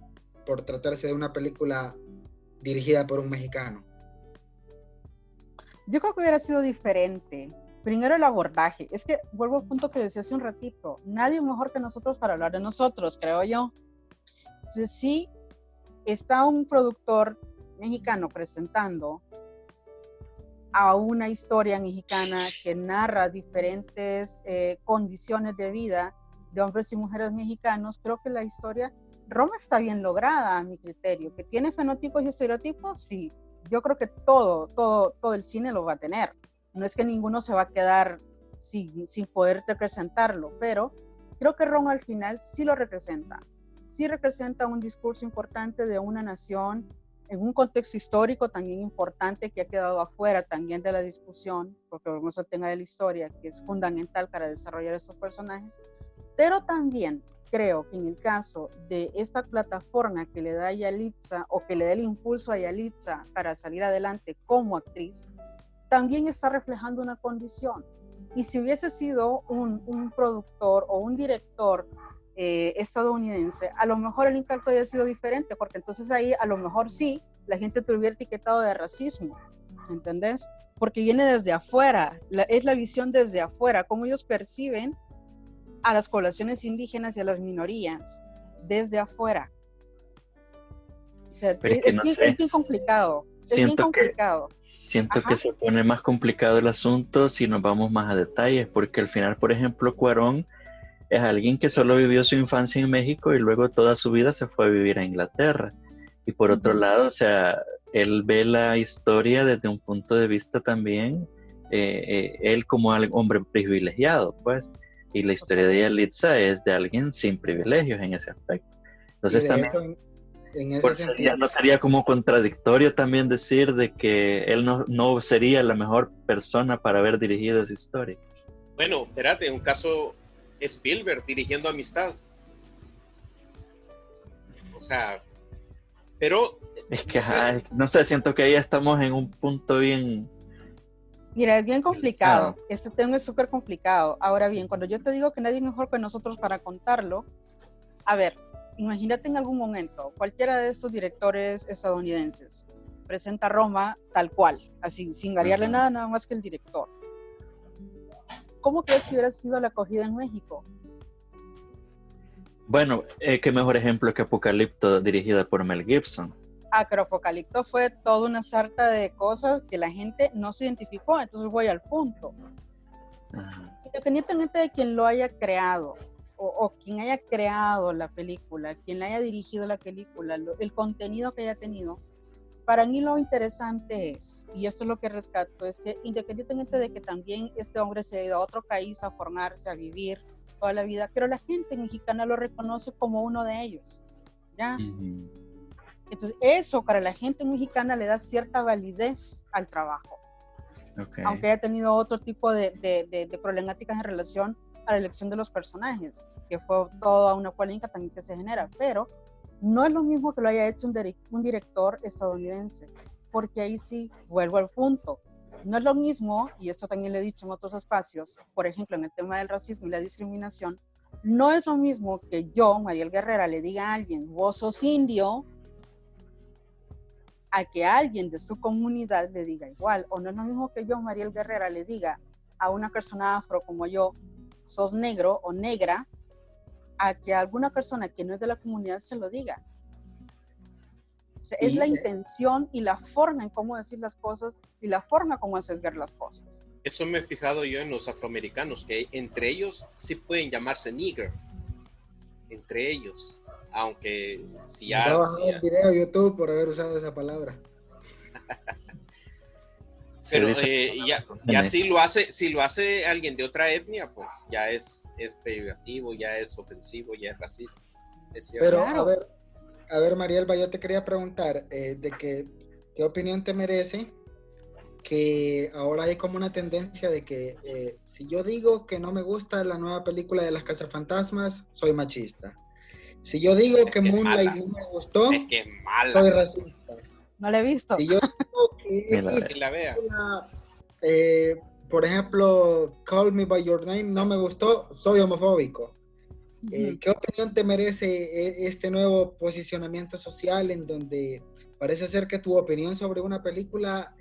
por tratarse de una película dirigida por un mexicano? Yo creo que hubiera sido diferente. Primero el abordaje. Es que vuelvo al punto que decía hace un ratito. Nadie mejor que nosotros para hablar de nosotros, creo yo. Entonces, sí, está un productor mexicano presentando a una historia mexicana que narra diferentes condiciones de vida de hombres y mujeres mexicanos. Creo que la historia, Roma está bien lograda a mi criterio. ¿Que tiene fenotipos y estereotipos? Sí. Yo creo que todo el cine lo va a tener. No es que ninguno se va a quedar sin poder representarlo, pero creo que Roma al final sí lo representa. Sí representa un discurso importante de una nación en un contexto histórico también importante que ha quedado afuera también de la discusión, porque vemos el tema de la historia, que es fundamental para desarrollar estos personajes, pero también creo que en el caso de esta plataforma que le da a Yalitza, o que le da el impulso a Yalitza para salir adelante como actriz, también está reflejando una condición. Y si hubiese sido un productor o un director estadounidense, a lo mejor el impacto había sido diferente, porque entonces ahí a lo mejor sí, la gente te hubiera etiquetado de racismo, ¿entendés? Porque viene desde afuera, es la visión desde afuera, cómo ellos perciben a las poblaciones indígenas y a las minorías, desde afuera. O sea, es bien complicado. Siento Ajá. que se pone más complicado el asunto si nos vamos más a detalles, porque al final, por ejemplo, Cuarón es alguien que solo vivió su infancia en México y luego toda su vida se fue a vivir a Inglaterra. Y por otro lado, o sea, él ve la historia desde un punto de vista también, él como hombre privilegiado, pues, y la historia de Yalitza es de alguien sin privilegios en ese aspecto. Entonces también... En ese sentido, ¿No sería como contradictorio también decir de que él no sería la mejor persona para haber dirigido esa historia? Bueno, espérate, un caso Spielberg dirigiendo Amistad. O sea, pero... Es que, no sé, siento que ahí estamos en un punto bien... Mira, es bien complicado. Este tema es súper complicado. Ahora bien, cuando yo te digo que nadie es mejor que nosotros para contarlo, a ver, imagínate en algún momento, cualquiera de estos directores estadounidenses presenta Roma tal cual, así, sin variarle nada más que el director. ¿Cómo crees que hubiera sido la acogida en México? Bueno, qué mejor ejemplo que Apocalipto, dirigida por Mel Gibson. Pero Apocalipto fue toda una sarta de cosas que la gente no se identificó, entonces voy al punto. Independientemente de quien lo haya creado, o quien haya creado la película, quien la haya dirigido la película, el contenido que haya tenido, para mí lo interesante es, y esto es lo que rescato, es que independientemente de que también este hombre se ha ido a otro país a formarse, a vivir toda la vida, pero la gente mexicana lo reconoce como uno de ellos, ¿ya? Entonces eso para la gente mexicana le da cierta validez al trabajo, aunque haya tenido otro tipo de problemáticas en relación a la elección de los personajes, que fue toda una polémica también que se genera, pero no es lo mismo que lo haya hecho un director estadounidense, porque ahí sí vuelvo al punto. No es lo mismo, y esto también lo he dicho en otros espacios, por ejemplo, en el tema del racismo y la discriminación, no es lo mismo que yo, Mariel Guerrera, le diga a alguien, vos sos indio, a que alguien de su comunidad le diga igual, o no es lo mismo que yo, Mariel Guerrera, le diga a una persona afro como yo, sos negro o negra, a que alguna persona que no es de la comunidad se lo diga. O sea, es la intención y la forma en cómo decir las cosas y la forma como haces ver las cosas. Eso me he fijado yo en los afroamericanos, que entre ellos sí pueden llamarse nigger, entre ellos, aunque si ya... Me bajado el video de YouTube por haber usado esa palabra. Pero ya si lo hace alguien de otra etnia, pues ya es peyorativo, ya es ofensivo, ya es racista. Es cierto. Pero Claro. a ver, Marielba, yo te quería preguntar de qué opinión te merece que ahora hay como una tendencia de que si yo digo que no me gusta la nueva película de las Cazafantasmas, soy machista. Si yo digo que Moonlight no me gustó, es que es mala. soy racista. No la he visto. Si yo digo que la vea. Por ejemplo, Call Me By Your Name no me gustó, soy homofóbico. ¿Qué opinión te merece este nuevo posicionamiento social en donde parece ser que tu opinión sobre una película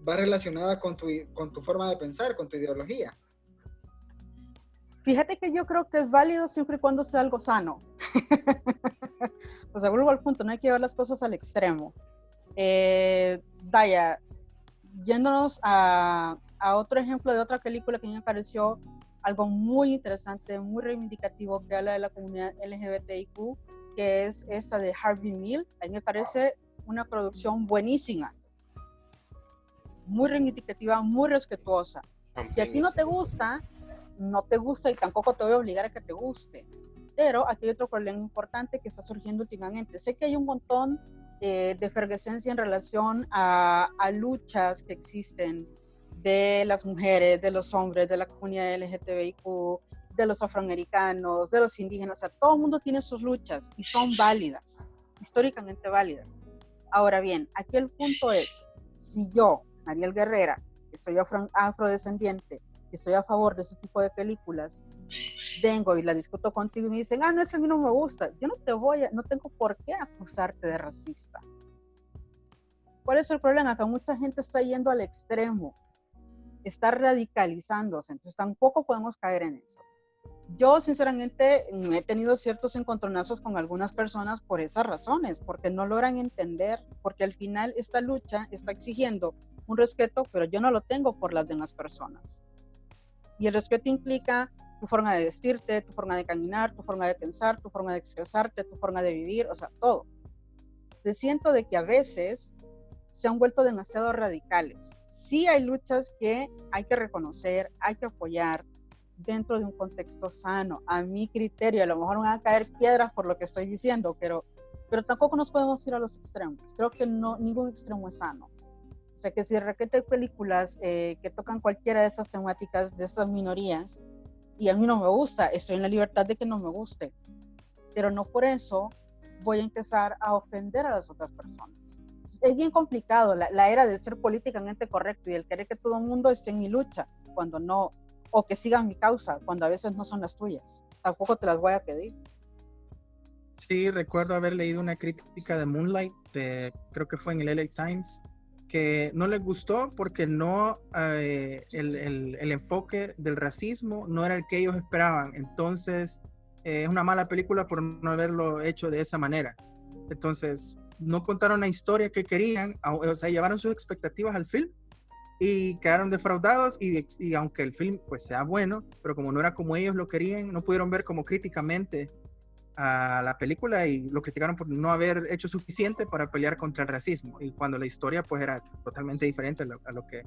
va relacionada con tu forma de pensar, con tu ideología? Fíjate que yo creo que es válido siempre y cuando sea algo sano. O sea, vuelvo al punto, no hay que llevar las cosas al extremo. Daya, yéndonos a otro ejemplo de otra película que a mí me pareció algo muy interesante, muy reivindicativo, que habla de la comunidad LGBTIQ, que es esta de Harvey Milk. A mí me parece una producción buenísima, muy reivindicativa, muy respetuosa. Si a ti no te gusta, no te gusta y tampoco te voy a obligar a que te guste. Pero aquí hay otro problema importante que está surgiendo últimamente. Sé que hay un montón de efervescencia en relación a luchas que existen de las mujeres, de los hombres, de la comunidad LGTBIQ, de los afroamericanos, de los indígenas. O sea, todo el mundo tiene sus luchas y son válidas, históricamente válidas. Ahora bien, aquí el punto es, si yo, Mariel Guerrera, que soy afrodescendiente, que estoy a favor de este tipo de películas, vengo y la discuto contigo y me dicen, no, es que a mí no me gusta, yo no tengo por qué acusarte de racista. ¿Cuál es el problema? Que mucha gente está yendo al extremo, está radicalizándose, entonces tampoco podemos caer en eso. Yo sinceramente he tenido ciertos encontronazos con algunas personas por esas razones, porque no logran entender, porque al final esta lucha está exigiendo un respeto, pero yo no lo tengo por las demás personas. Y el respeto implica tu forma de vestirte, tu forma de caminar, tu forma de pensar, tu forma de expresarte, tu forma de vivir, o sea, todo. Entonces siento de que a veces se han vuelto demasiado radicales. Sí hay luchas que hay que reconocer, hay que apoyar, dentro de un contexto sano, a mi criterio. A lo mejor van a caer piedras por lo que estoy diciendo, pero tampoco nos podemos ir a los extremos. Creo que ningún extremo es sano. O sea, que si de repente hay películas que tocan cualquiera de esas temáticas de estas minorías y a mí no me gusta, estoy en la libertad de que no me guste, pero no por eso voy a empezar a ofender a las otras personas. Es bien complicado la era de ser políticamente correcto y el querer que todo el mundo esté en mi lucha, cuando no, o que sigan mi causa, cuando a veces no son las tuyas. Tampoco te las voy a pedir. Sí, recuerdo haber leído una crítica de Moonlight, creo que fue en el LA Times, que no les gustó porque no el enfoque del racismo no era el que ellos esperaban. Entonces, es una mala película por no haberlo hecho de esa manera. Entonces, no contaron la historia que querían, o sea, llevaron sus expectativas al film y quedaron defraudados y aunque el film pues sea bueno, pero como no era como ellos lo querían, no pudieron ver como críticamente a la película y lo criticaron por no haber hecho suficiente para pelear contra el racismo, y cuando la historia pues era totalmente diferente a lo que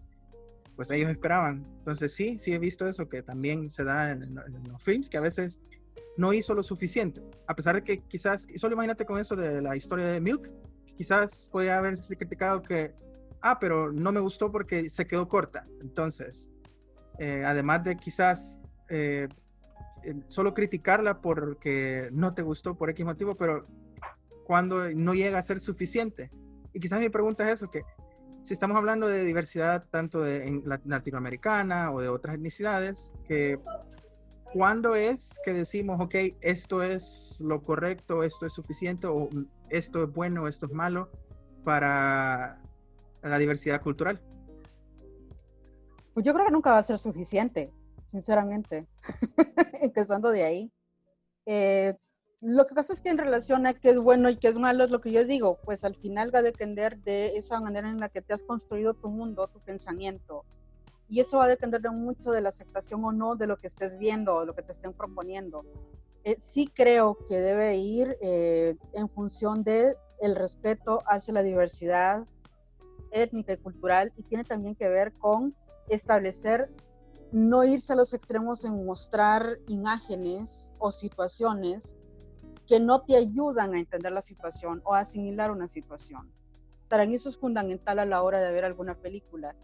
pues ellos esperaban. Entonces sí he visto eso, que también se da en los films, que a veces no hizo lo suficiente, a pesar de que quizás, solo imagínate con eso de la historia de Milk, quizás podría haberse criticado que pero no me gustó porque se quedó corta. Entonces, además de quizás solo criticarla porque no te gustó por X motivo, pero cuando no llega a ser suficiente. Y quizás mi pregunta es eso, que si estamos hablando de diversidad tanto en latinoamericana o de otras etnicidades, que ¿cuándo es que decimos, ok, esto es lo correcto, esto es suficiente, o esto es bueno, esto es malo para la diversidad cultural? Pues yo creo que nunca va a ser suficiente, sinceramente, empezando de ahí. Lo que pasa es que en relación a qué es bueno y qué es malo, es lo que yo digo, pues al final va a depender de esa manera en la que te has construido tu mundo, tu pensamiento. Y eso va a depender de mucho de la aceptación o no de lo que estés viendo o lo que te estén proponiendo. Sí creo que debe ir en función de el respeto hacia la diversidad étnica y cultural, y tiene también que ver con establecer, no irse a los extremos en mostrar imágenes o situaciones que no te ayudan a entender la situación o a asimilar una situación. Para mí eso es fundamental a la hora de ver alguna película.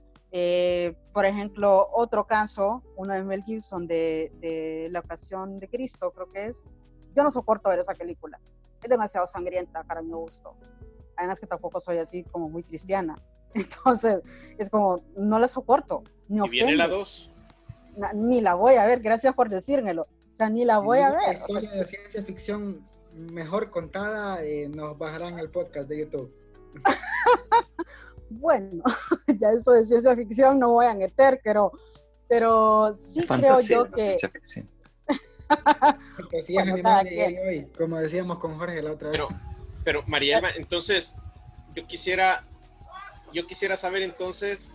Por ejemplo, otro caso, uno de Mel Gibson de La Pasión de Cristo, creo que es. Yo no soporto ver esa película. Es demasiado sangrienta para mi gusto. Además que tampoco soy así como muy cristiana. Entonces, es como, no la soporto. Me ofende. ¿Y viene la 2? Ni la voy a ver, gracias por decírmelo. O sea, ni la voy a ver. La historia de ciencia ficción mejor contada, nos bajarán el podcast de YouTube. Bueno, ya eso de ciencia ficción no voy a meter, pero sí fantasía, creo yo que... Fantasía bueno, animal de hoy, como decíamos con Jorge la otra vez. Pero Marielma, entonces, yo quisiera saber entonces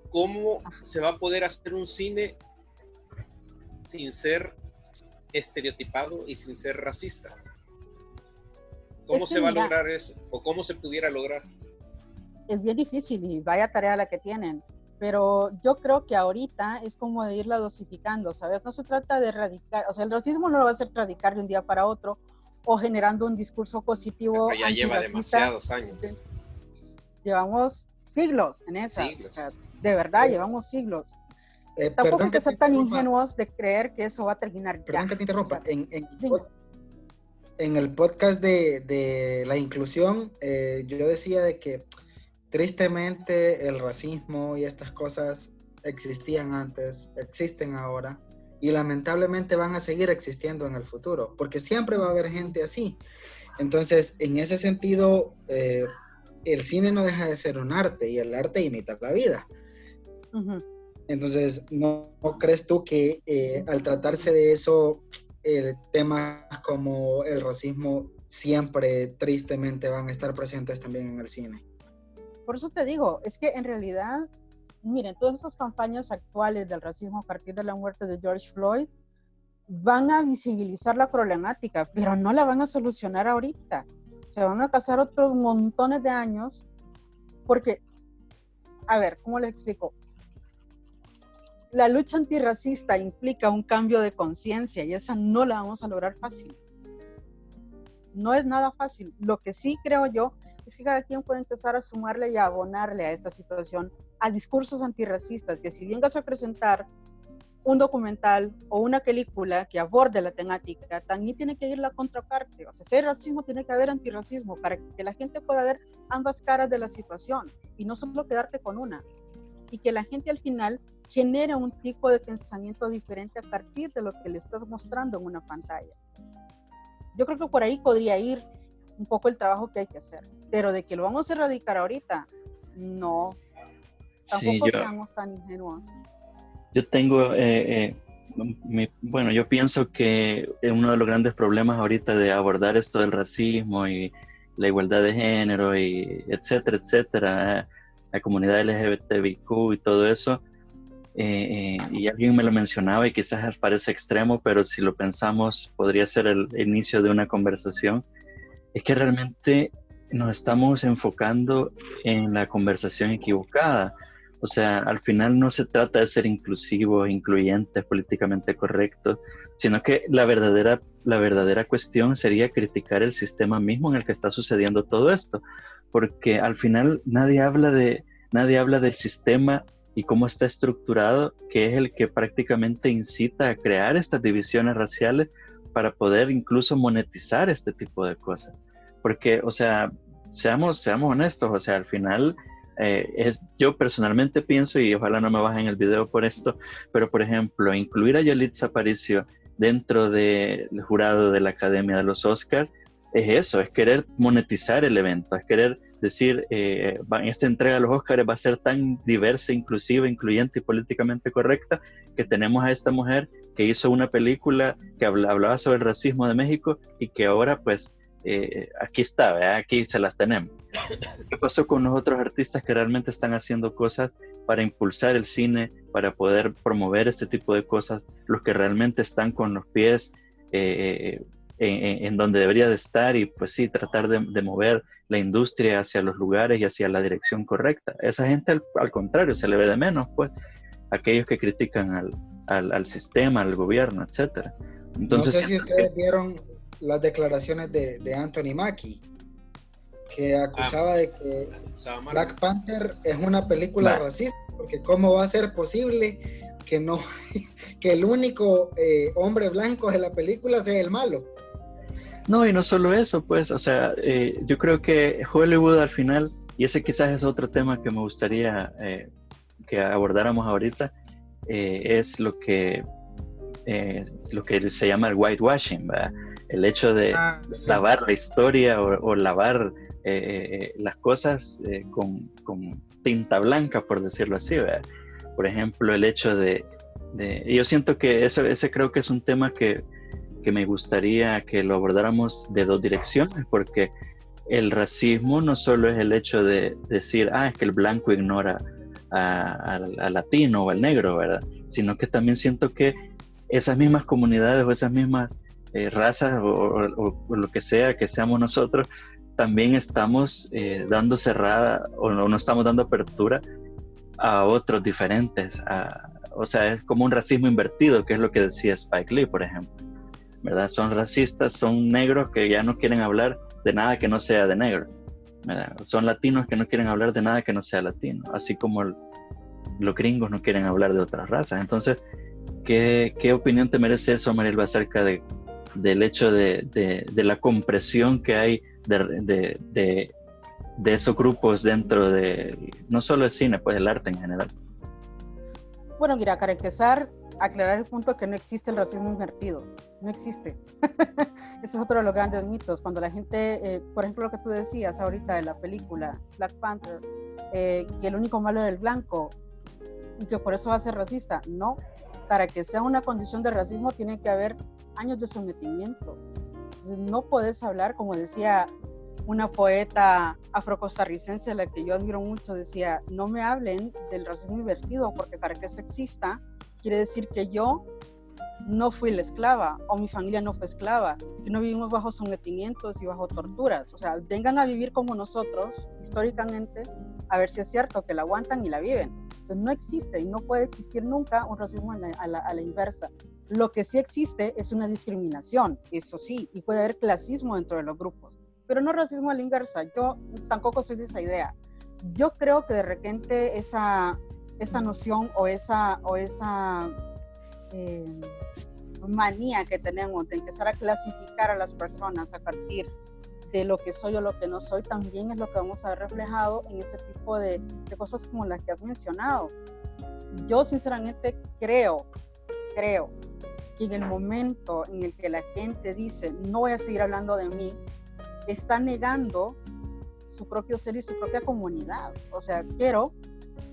cómo se va a poder hacer un cine sin ser estereotipado y sin ser racista. ¿Cómo se va a lograr eso? ¿O cómo se pudiera lograr? Es bien difícil y vaya tarea la que tienen, pero yo creo que ahorita es como de irla dosificando, ¿sabes? No se trata de erradicar, o sea, el racismo no lo va a hacer erradicar de un día para otro, o generando un discurso positivo ya lleva demasiados años. Llevamos siglos en esas. Siglos. O sea, de verdad, llevamos siglos. Tampoco hay que ser tan ingenuos de creer que eso va a terminar ya. Perdón que te interrumpa. O sea, en el podcast de la inclusión, yo decía de que tristemente el racismo y estas cosas existían antes, existen ahora, y lamentablemente van a seguir existiendo en el futuro, porque siempre va a haber gente así. Entonces, en ese sentido, el cine no deja de ser un arte, y el arte imita la vida. uh-huh. Entonces, ¿no crees tú que al tratarse de eso, temas como el racismo siempre, tristemente, van a estar presentes también en el cine? Por eso te digo, es que en realidad, miren, todas estas campañas actuales del racismo a partir de la muerte de George Floyd van a visibilizar la problemática, pero no la van a solucionar ahorita. Se van a pasar otros montones de años, porque, a ver, ¿cómo les explico? La lucha antirracista implica un cambio de conciencia y esa no la vamos a lograr fácil. No es nada fácil. Lo que sí creo yo es que cada quien puede empezar a sumarle y a abonarle a esta situación a discursos antirracistas, que si vengas a presentar un documental o una película que aborde la temática, también tiene que ir la contraparte. O sea, si hay racismo, tiene que haber antirracismo para que la gente pueda ver ambas caras de la situación y no solo quedarte con una. Y que la gente al final genere un tipo de pensamiento diferente a partir de lo que le estás mostrando en una pantalla. Yo creo que por ahí podría ir un poco el trabajo que hay que hacer, pero de que lo vamos a erradicar ahorita, no. Tampoco seamos tan ingenuos. Yo tengo, bueno, yo pienso que uno de los grandes problemas ahorita de abordar esto del racismo y la igualdad de género y etcétera, la comunidad LGBTQ y todo eso, y alguien me lo mencionaba y quizás parece extremo, pero si lo pensamos podría ser el inicio de una conversación, es que realmente nos estamos enfocando en la conversación equivocada. O sea, al final no se trata de ser inclusivos, incluyentes, políticamente correctos, sino que la verdadera cuestión sería criticar el sistema mismo en el que está sucediendo todo esto, porque al final nadie habla del sistema y cómo está estructurado, que es el que prácticamente incita a crear estas divisiones raciales para poder incluso monetizar este tipo de cosas. Porque, o sea, seamos honestos, o sea, al final yo personalmente pienso, y ojalá no me bajen el video por esto, pero por ejemplo, incluir a Yalitza Aparicio dentro del jurado de la Academia de los Oscars, es eso, es querer monetizar el evento, es querer decir, esta entrega de los Oscars va a ser tan diversa, inclusiva, incluyente y políticamente correcta, que tenemos a esta mujer que hizo una película que hablaba sobre el racismo de México y que ahora pues aquí está, ¿verdad? Aquí se las tenemos. ¿Qué pasó con los otros artistas que realmente están haciendo cosas para impulsar el cine, para poder promover este tipo de cosas, los que realmente están con los pies en donde debería de estar y pues sí, tratar de mover la industria hacia los lugares y hacia la dirección correcta? Esa gente al contrario se le ve de menos, pues, aquellos que critican al sistema, al gobierno, etcétera. Entonces, no sé si ustedes vieron las declaraciones de Anthony Mackie, que acusaba de que Black Panther es una película racista, porque cómo va a ser posible que el único hombre blanco de la película sea el malo. No, y no solo eso, pues, o sea, yo creo que Hollywood al final, y ese quizás es otro tema que me gustaría que abordáramos ahorita, es lo que se llama el whitewashing, ¿verdad? El hecho de lavar la historia o lavar las cosas con tinta blanca, por decirlo así, ¿verdad? Por ejemplo, el hecho yo siento que ese creo que es un tema que me gustaría que lo abordáramos de dos direcciones, porque el racismo no solo es el hecho de decir, es que el blanco ignora al latino o al negro, ¿verdad? Sino que también siento que esas mismas comunidades o esas mismas razas o lo que sea que seamos nosotros, también estamos dando cerrada o no estamos dando apertura a otros diferentes. O sea, es como un racismo invertido, que es lo que decía Spike Lee, por ejemplo. ¿verdad? Son racistas, son negros que ya no quieren hablar de nada que no sea de negro, ¿verdad? Son latinos que no quieren hablar de nada que no sea latino, así como los gringos no quieren hablar de otras razas. Entonces, ¿qué opinión te merece eso, Marielba, acerca del hecho de la compresión que hay de esos grupos dentro de, no solo el cine, pues el arte en general? Bueno, mira, para empezar, aclarar el punto que no existe el racismo invertido. No existe. Ese es otro de los grandes mitos. Cuando la gente, por ejemplo, lo que tú decías ahorita de la película Black Panther, que el único malo es el blanco y que por eso va a ser racista. No, para que sea una condición de racismo tiene que haber años de sometimiento. Entonces, no puedes hablar, como decía una poeta afrocostarricense a la que yo admiro mucho, decía, no me hablen del racismo invertido, porque para que eso exista, quiere decir que yo no fui la esclava, o mi familia no fue esclava, que no vivimos bajo sometimientos y bajo torturas. O sea, vengan a vivir como nosotros, históricamente, a ver si es cierto que la aguantan y la viven. Entonces, no existe y no puede existir nunca un racismo a la inversa. Lo que sí existe es una discriminación, eso sí, y puede haber clasismo dentro de los grupos, pero no racismo a la inversa. Yo tampoco soy de esa idea. Yo creo que de repente esa noción o esa manía que tenemos de empezar a clasificar a las personas a partir de lo que soy o lo que no soy, también es lo que vamos a ver reflejado en este tipo de cosas como las que has mencionado. Yo sinceramente creo que en el momento en el que la gente dice no voy a seguir hablando de mí, está negando su propio ser y su propia comunidad. O sea, pero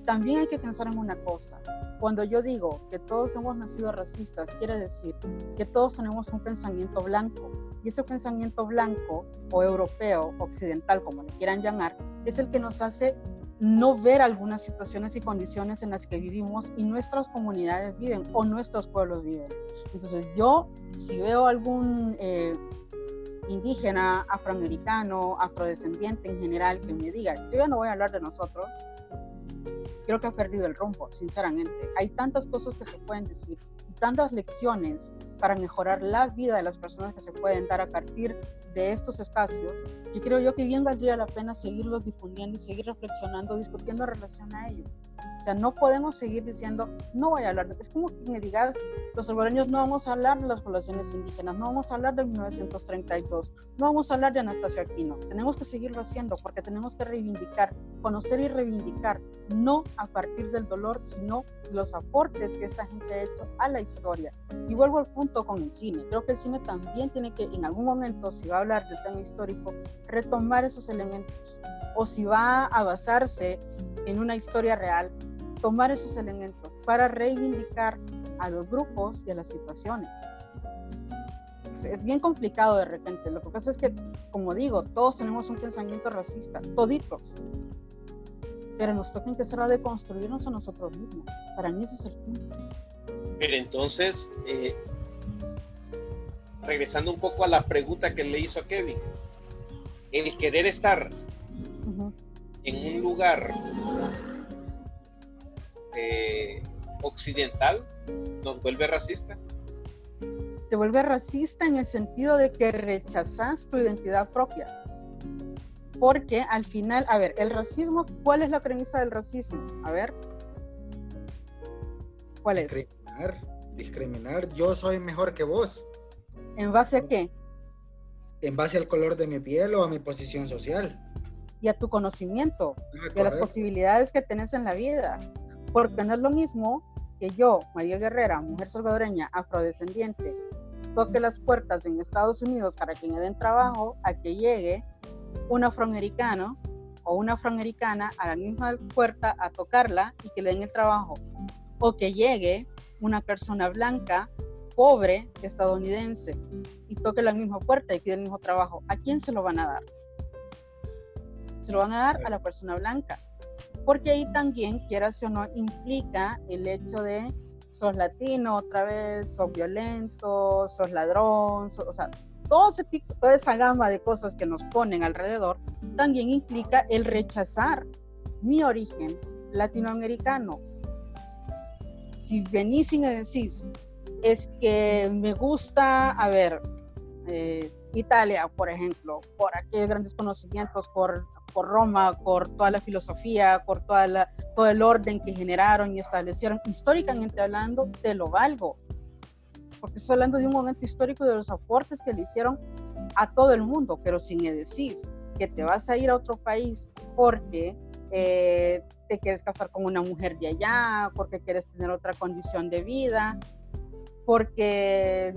también hay que pensar en una cosa. Cuando yo digo que todos hemos nacido racistas, quiere decir que todos tenemos un pensamiento blanco. Y ese pensamiento blanco o europeo, occidental, como le quieran llamar, es el que nos hace no ver algunas situaciones y condiciones en las que vivimos y nuestras comunidades viven o nuestros pueblos viven. Entonces yo, si veo algún indígena, afroamericano, afrodescendiente en general que me diga, yo ya no voy a hablar de nosotros, creo que ha perdido el rumbo, sinceramente. Hay tantas cosas que se pueden decir y tantas lecciones para mejorar la vida de las personas que se pueden dar a partir de estos espacios, que creo yo que bien valdría la pena seguirlos difundiendo y seguir reflexionando, discutiendo en relación a ello. O sea, no podemos seguir diciendo, no voy a hablar. Es como que me digas, los salvadoreños no vamos a hablar de las poblaciones indígenas, no vamos a hablar de 1932, no vamos a hablar de Anastasio Aquino. Tenemos que seguirlo haciendo porque tenemos que reivindicar, conocer y reivindicar, no a partir del dolor, sino los aportes que esta gente ha hecho a la historia. Y vuelvo al punto con el cine. Creo que el cine también tiene que, en algún momento, si va a hablar del tema histórico, retomar esos elementos. O si va a basarse en una historia real, tomar esos elementos para reivindicar a los grupos y a las situaciones. Es bien complicado de repente. Lo que pasa es que, como digo, todos tenemos un pensamiento racista, toditos. Pero nos toca empezar a deconstruirnos a nosotros mismos. Para mí ese es el punto. Pero entonces, regresando un poco a la pregunta que le hizo a Kevin, el querer estar en un lugar occidental nos vuelve racista. Te vuelve racista en el sentido de que rechazas tu identidad propia. Porque al final, a ver, el racismo, ¿cuál es la premisa del racismo? A ver, ¿cuál es? Discriminar, yo soy mejor que vos. ¿En base a qué? En base al color de mi piel o a mi posición social. Y a tu conocimiento, y a las posibilidades que tenés en la vida. Porque no es lo mismo que yo, María Guerrera, mujer salvadoreña, afrodescendiente, toque las puertas en Estados Unidos para que me den trabajo, a que llegue un afroamericano o una afroamericana a la misma puerta a tocarla y que le den el trabajo. O que llegue una persona blanca, pobre, estadounidense, y toque la misma puerta y que dé el mismo trabajo. ¿A quién se lo van a dar? Se lo van a dar a la persona blanca. Porque ahí también, quieras o no, implica el hecho de sos latino otra vez, sos violento, sos ladrón, o sea, todo ese tipo, toda esa gama de cosas que nos ponen alrededor, también implica el rechazar mi origen latinoamericano. Si venís y me decís, es que me gusta, a ver, Italia, por ejemplo, por aquellos grandes conocimientos, por Roma, por toda la filosofía, por todo el orden que generaron y establecieron, históricamente hablando, te lo valgo, porque estoy hablando de un momento histórico y de los aportes que le hicieron a todo el mundo. Pero si me decís que te vas a ir a otro país porque te quieres casar con una mujer de allá, porque quieres tener otra condición de vida, porque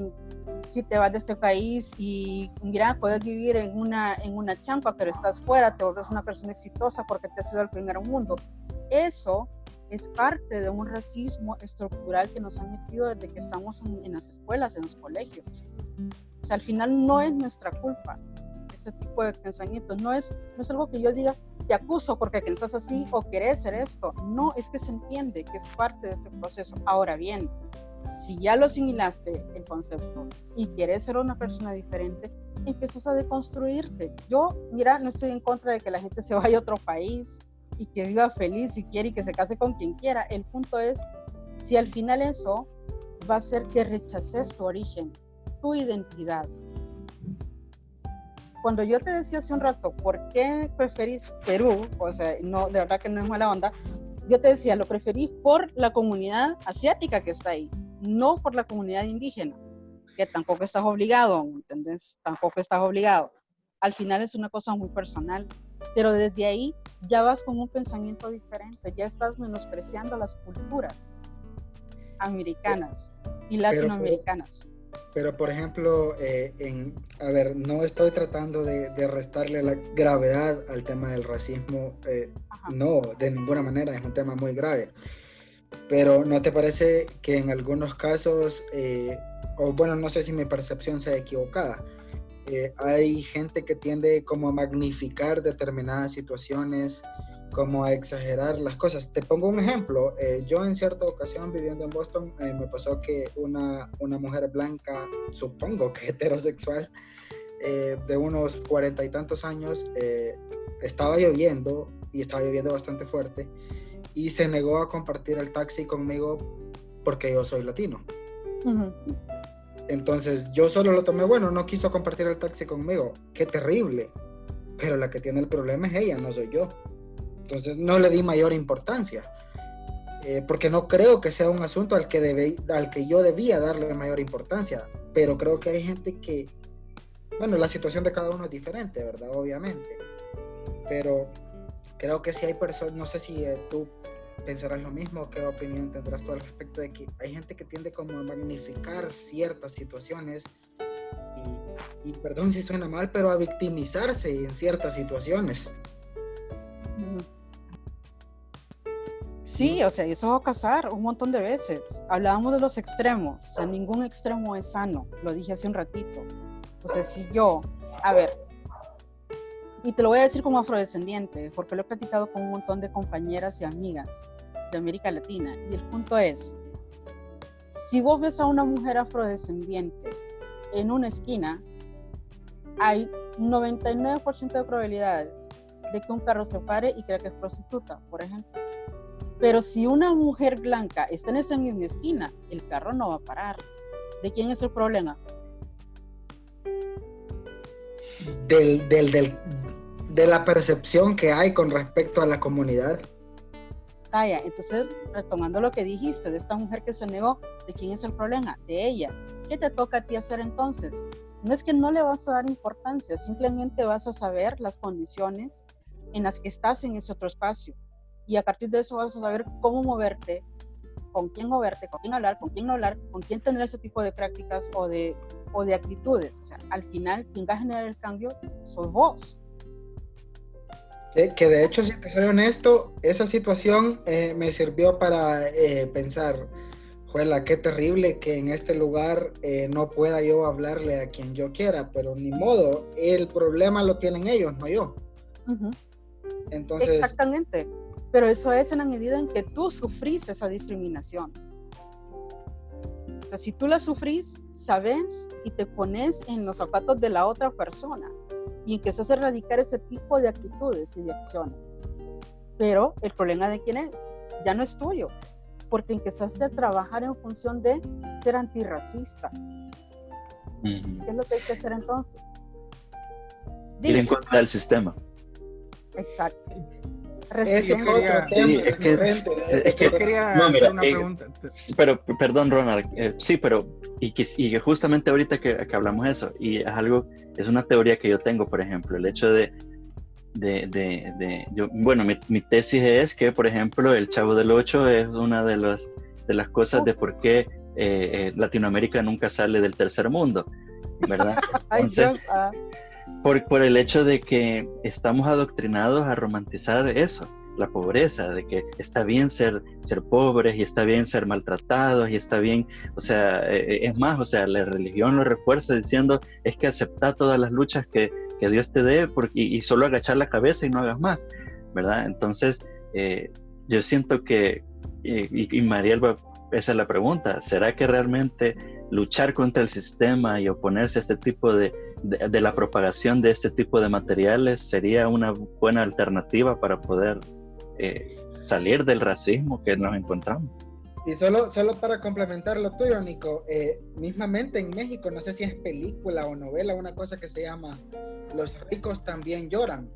si te vas de este país y mira, puedes vivir en una champa, pero estás fuera, te vuelves una persona exitosa porque te has ido al primer mundo. Eso es parte de un racismo estructural que nos han metido desde que estamos en las escuelas, en los colegios. O sea, al final no es nuestra culpa este tipo de pensamientos. No es algo que yo diga, te acuso porque pensás así o querés ser esto. No, es que se entiende que es parte de este proceso. Ahora bien, si ya lo asimilaste el concepto y quieres ser una persona diferente, empiezas a deconstruirte. Yo, mira, no estoy en contra de que la gente se vaya a otro país y que viva feliz si quiere y que se case con quien quiera. El punto es, si al final eso va a hacer que rechaces tu origen, tu identidad. Cuando yo te decía hace un rato, ¿por qué preferís Perú? O sea, no, de verdad que no es mala onda. Yo te decía, lo preferís por la comunidad asiática que está ahí, no por la comunidad indígena, que tampoco estás obligado, ¿entendés? Tampoco estás obligado. Al final es una cosa muy personal, pero desde ahí ya vas con un pensamiento diferente, ya estás menospreciando las culturas americanas y latinoamericanas. Pero por ejemplo, a ver, no estoy tratando de restarle la gravedad al tema del racismo, no, de ninguna manera, es un tema muy grave. Pero ¿no te parece que en algunos casos, o bueno, no sé si mi percepción sea equivocada, hay gente que tiende como a magnificar determinadas situaciones, como a exagerar las cosas? Te pongo un ejemplo. Yo en cierta ocasión viviendo en Boston me pasó que una mujer blanca, supongo que heterosexual, de unos 40 y tantos años, estaba lloviendo y estaba lloviendo bastante fuerte y se negó a compartir el taxi conmigo porque yo soy latino. Uh-huh. Entonces yo solo lo tomé, bueno, no quiso compartir el taxi conmigo. Qué terrible. Pero la que tiene el problema es ella, no soy yo. Entonces no le di mayor importancia, porque no creo que sea un asunto al que yo debía darle mayor importancia, pero creo que hay gente que, bueno, la situación de cada uno es diferente, ¿verdad? Obviamente, pero creo que si hay personas, no sé si tú pensarás lo mismo, qué opinión tendrás tú al respecto de que hay gente que tiende como a magnificar ciertas situaciones y perdón si suena mal, pero a victimizarse en ciertas situaciones. Sí, o sea, eso va a pasar un montón de veces. Hablábamos de los extremos, o sea, ningún extremo es sano, lo dije hace un ratito. O sea, si yo, a ver, y te lo voy a decir como afrodescendiente, porque lo he platicado con un montón de compañeras y amigas de América Latina, y el punto es, si vos ves a una mujer afrodescendiente en una esquina, hay 99% de probabilidades de que un carro se pare y crea que es prostituta, por ejemplo. Pero si una mujer blanca está en esa misma esquina, el carro no va a parar. ¿De quién es el problema? De la percepción que hay con respecto a la comunidad. Entonces, retomando lo que dijiste de esta mujer que se negó, ¿de quién es el problema? De ella. ¿Qué te toca a ti hacer entonces? No es que no le vas a dar importancia, simplemente vas a saber las condiciones en las que estás en ese otro espacio. Y a partir de eso vas a saber cómo moverte, con quién hablar, con quién no hablar, con quién tener ese tipo de prácticas o de actitudes. O sea, al final, quien va a generar el cambio sos vos. Que de hecho, si te soy honesto, esa situación me sirvió para pensar, juela, qué terrible que en este lugar no pueda yo hablarle a quien yo quiera, pero ni modo, el problema lo tienen ellos, no yo. Uh-huh. Entonces, exactamente. Pero eso es en la medida en que tú sufrís esa discriminación. O sea, si tú la sufrís, sabes y te pones en los zapatos de la otra persona y empiezas a erradicar ese tipo de actitudes y de acciones. Pero el problema de quién es, ya no es tuyo. porque empezaste a trabajar en función de ser antirracista. ¿Qué es lo que hay que hacer entonces? Ir en contra del sistema. Exacto. Ese es otro tema sí, recurrente. es que Yo quería no, mira, hacer una pregunta. pero, perdón, Ronald, sí, pero, y que justamente ahorita que hablamos de eso, y es algo, es una teoría que yo tengo, por ejemplo, el hecho bueno, mi tesis es que, por ejemplo, el Chavo del Ocho es una de las cosas de por qué Latinoamérica nunca sale del tercer mundo, ¿verdad? Entonces, por el hecho de que estamos adoctrinados a romantizar eso, la pobreza, de que está bien ser pobres y está bien ser maltratados y está bien, o sea, es más, o sea, la religión lo refuerza diciendo es que acepta todas las luchas que Dios te dé y solo agachar la cabeza y no hagas más, ¿verdad? Entonces, yo siento que, y Mariel, esa es la pregunta, ¿será que realmente luchar contra el sistema y oponerse a este tipo de la propagación de este tipo de materiales sería una buena alternativa para poder salir del racismo que nos encontramos? Y solo para complementar lo tuyo, Nico, mismamente en México, no sé si es película o novela, una cosa que se llama Los ricos también lloran,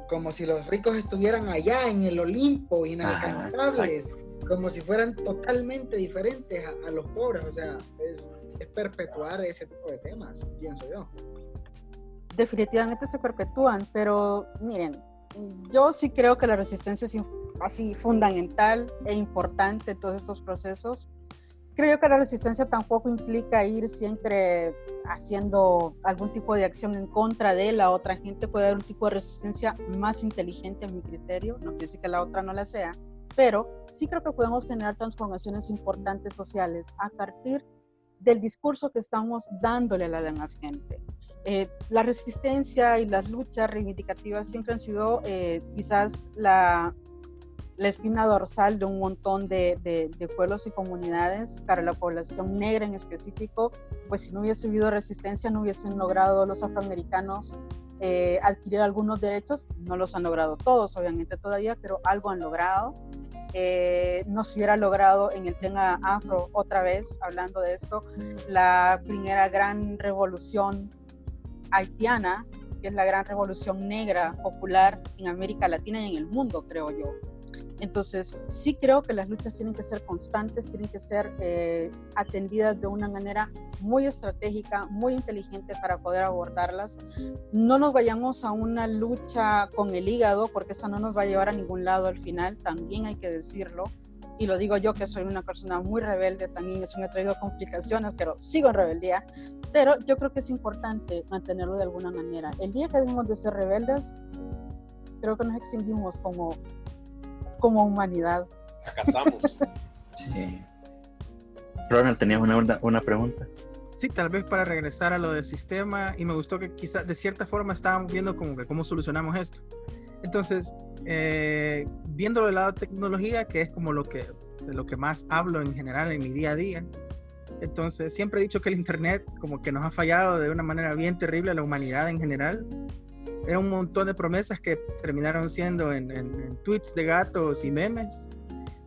como si los ricos estuvieran allá en el Olimpo, inalcanzables, como si fueran totalmente diferentes a los pobres, o sea, es perpetuar ese tipo de temas, pienso yo. Definitivamente se perpetúan, pero miren, yo sí creo que la resistencia es así fundamental e importante en todos estos procesos. Creo que la resistencia tampoco implica ir siempre haciendo algún tipo de acción en contra de la otra gente. Puede haber un tipo de resistencia más inteligente, en mi criterio, no quiere decir que la otra no la sea, pero sí creo que podemos generar transformaciones importantes sociales a partir del discurso que estamos dándole a la demás gente. La resistencia y las luchas reivindicativas siempre han sido quizás la espina dorsal de un montón de pueblos y comunidades. Para la población negra en específico, pues si no hubiese habido resistencia, no hubiesen logrado los afroamericanos adquirir algunos derechos. No los han logrado todos, obviamente todavía, pero algo han logrado. No se hubiera logrado en el tema afro, otra vez hablando de esto, la primera gran revolución haitiana, que es la gran revolución negra popular en América Latina y en el mundo, creo yo. Entonces, sí creo que las luchas tienen que ser constantes, tienen que ser atendidas de una manera muy estratégica, muy inteligente para poder abordarlas. No nos vayamos a una lucha con el hígado, porque esa no nos va a llevar a ningún lado al final, también hay que decirlo. Y lo digo yo, que soy una persona muy rebelde, también eso me ha traído complicaciones, pero sigo en rebeldía. Pero yo creo que es importante mantenerlo de alguna manera. El día que dejemos de ser rebeldes, creo que nos extinguimos como humanidad. Fracasamos. Sí. Ronald, ¿tenías una pregunta? Sí, tal vez para regresar a lo del sistema, y me gustó que quizás de cierta forma estábamos viendo como que cómo solucionamos esto. Entonces, viéndolo del lado de tecnología, que es como de lo que más hablo en general en mi día a día, entonces siempre he dicho que el internet como que nos ha fallado de una manera bien terrible a la humanidad en general. Era un montón de promesas que terminaron siendo en tweets de gatos y memes.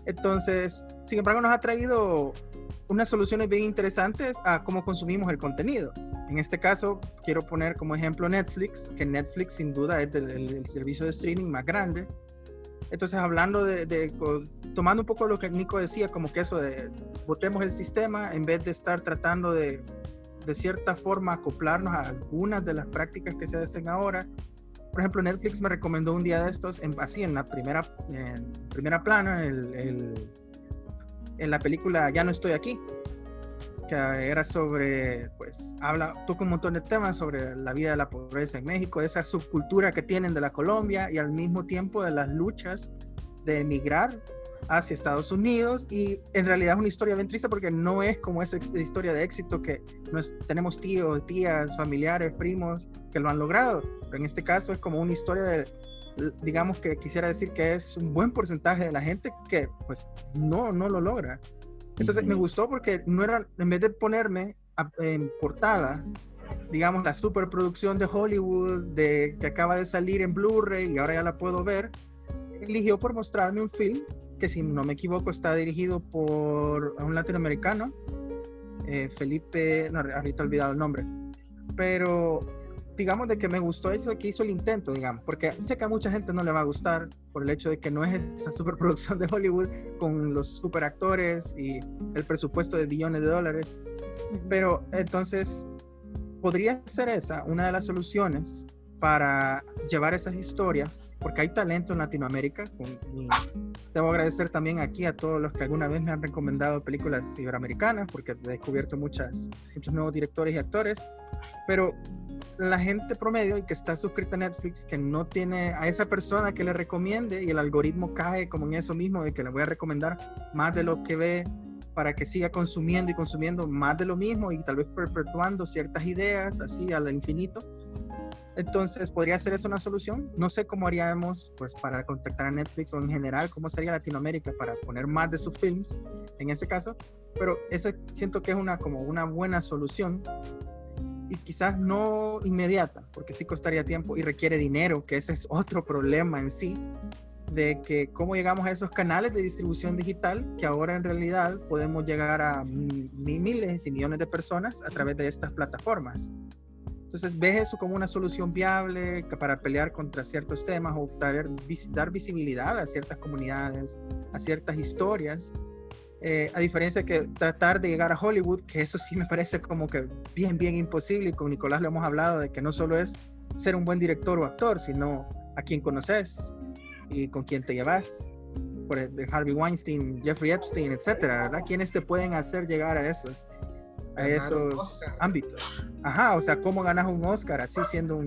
Entonces, sin embargo, nos ha traído unas soluciones bien interesantes a cómo consumimos el contenido. En este caso, quiero poner como ejemplo Netflix, que Netflix sin duda es el servicio de streaming más grande. Entonces, hablando tomando un poco lo que Nico decía, como que eso de votemos el sistema en vez de estar tratando de cierta forma acoplarnos a algunas de las prácticas que se hacen ahora. Por ejemplo, Netflix me recomendó un día de estos, en la primera plana, en la película Ya no estoy aquí, que era sobre, pues, toca un montón de temas sobre la vida de la pobreza en México, esa subcultura que tienen de la Colombia y al mismo tiempo de las luchas de emigrar hacia Estados Unidos. Y en realidad es una historia bien triste porque no es como esa historia de éxito que tenemos tíos, tías, familiares, primos que lo han logrado, pero en este caso es como una historia digamos que quisiera decir que es un buen porcentaje de la gente que pues no lo logra. Entonces me gustó porque no era, en vez de ponerme en portada, digamos, la superproducción de Hollywood que acaba de salir en Blu-ray y ahora ya la puedo ver, eligió por mostrarme un film que si no me equivoco está dirigido por un latinoamericano, Felipe, no, ahorita he olvidado el nombre, pero digamos de que me gustó eso, que hizo el intento, digamos, porque sé que a mucha gente no le va a gustar por el hecho de que no es esa superproducción de Hollywood con los superactores y el presupuesto de billones de dólares, pero entonces podría ser esa una de las soluciones para llevar esas historias, porque hay talento en Latinoamérica. Y debo agradecer también aquí a todos los que alguna vez me han recomendado películas iberoamericanas, porque he descubierto muchos nuevos directores y actores, pero la gente promedio y que está suscrita a Netflix, que no tiene a esa persona que le recomiende, y el algoritmo cae como en eso mismo, de que le voy a recomendar más de lo que ve para que siga consumiendo y consumiendo más de lo mismo y tal vez perpetuando ciertas ideas así al infinito. Entonces, ¿podría ser eso una solución? No sé cómo haríamos pues, para contactar a Netflix, o en general, cómo sería Latinoamérica para poner más de sus films en ese caso, pero ese siento que es como una buena solución, y quizás no inmediata, porque sí costaría tiempo y requiere dinero, que ese es otro problema en sí, de que cómo llegamos a esos canales de distribución digital, que ahora en realidad podemos llegar a miles y millones de personas a través de estas plataformas. Entonces, ¿ves eso como una solución viable para pelear contra ciertos temas o dar visibilidad a ciertas comunidades, a ciertas historias? A diferencia de que tratar de llegar a Hollywood, que eso sí me parece como que bien imposible, y con Nicolás lo hemos hablado, de que no solo es ser un buen director o actor, sino a quién conoces y con quién te llevas. Por de Harvey Weinstein, Jeffrey Epstein, etcétera, ¿verdad? ¿Quiénes te pueden hacer llegar a esos ámbitos? Ajá, o sea, ¿cómo ganas un Oscar así siendo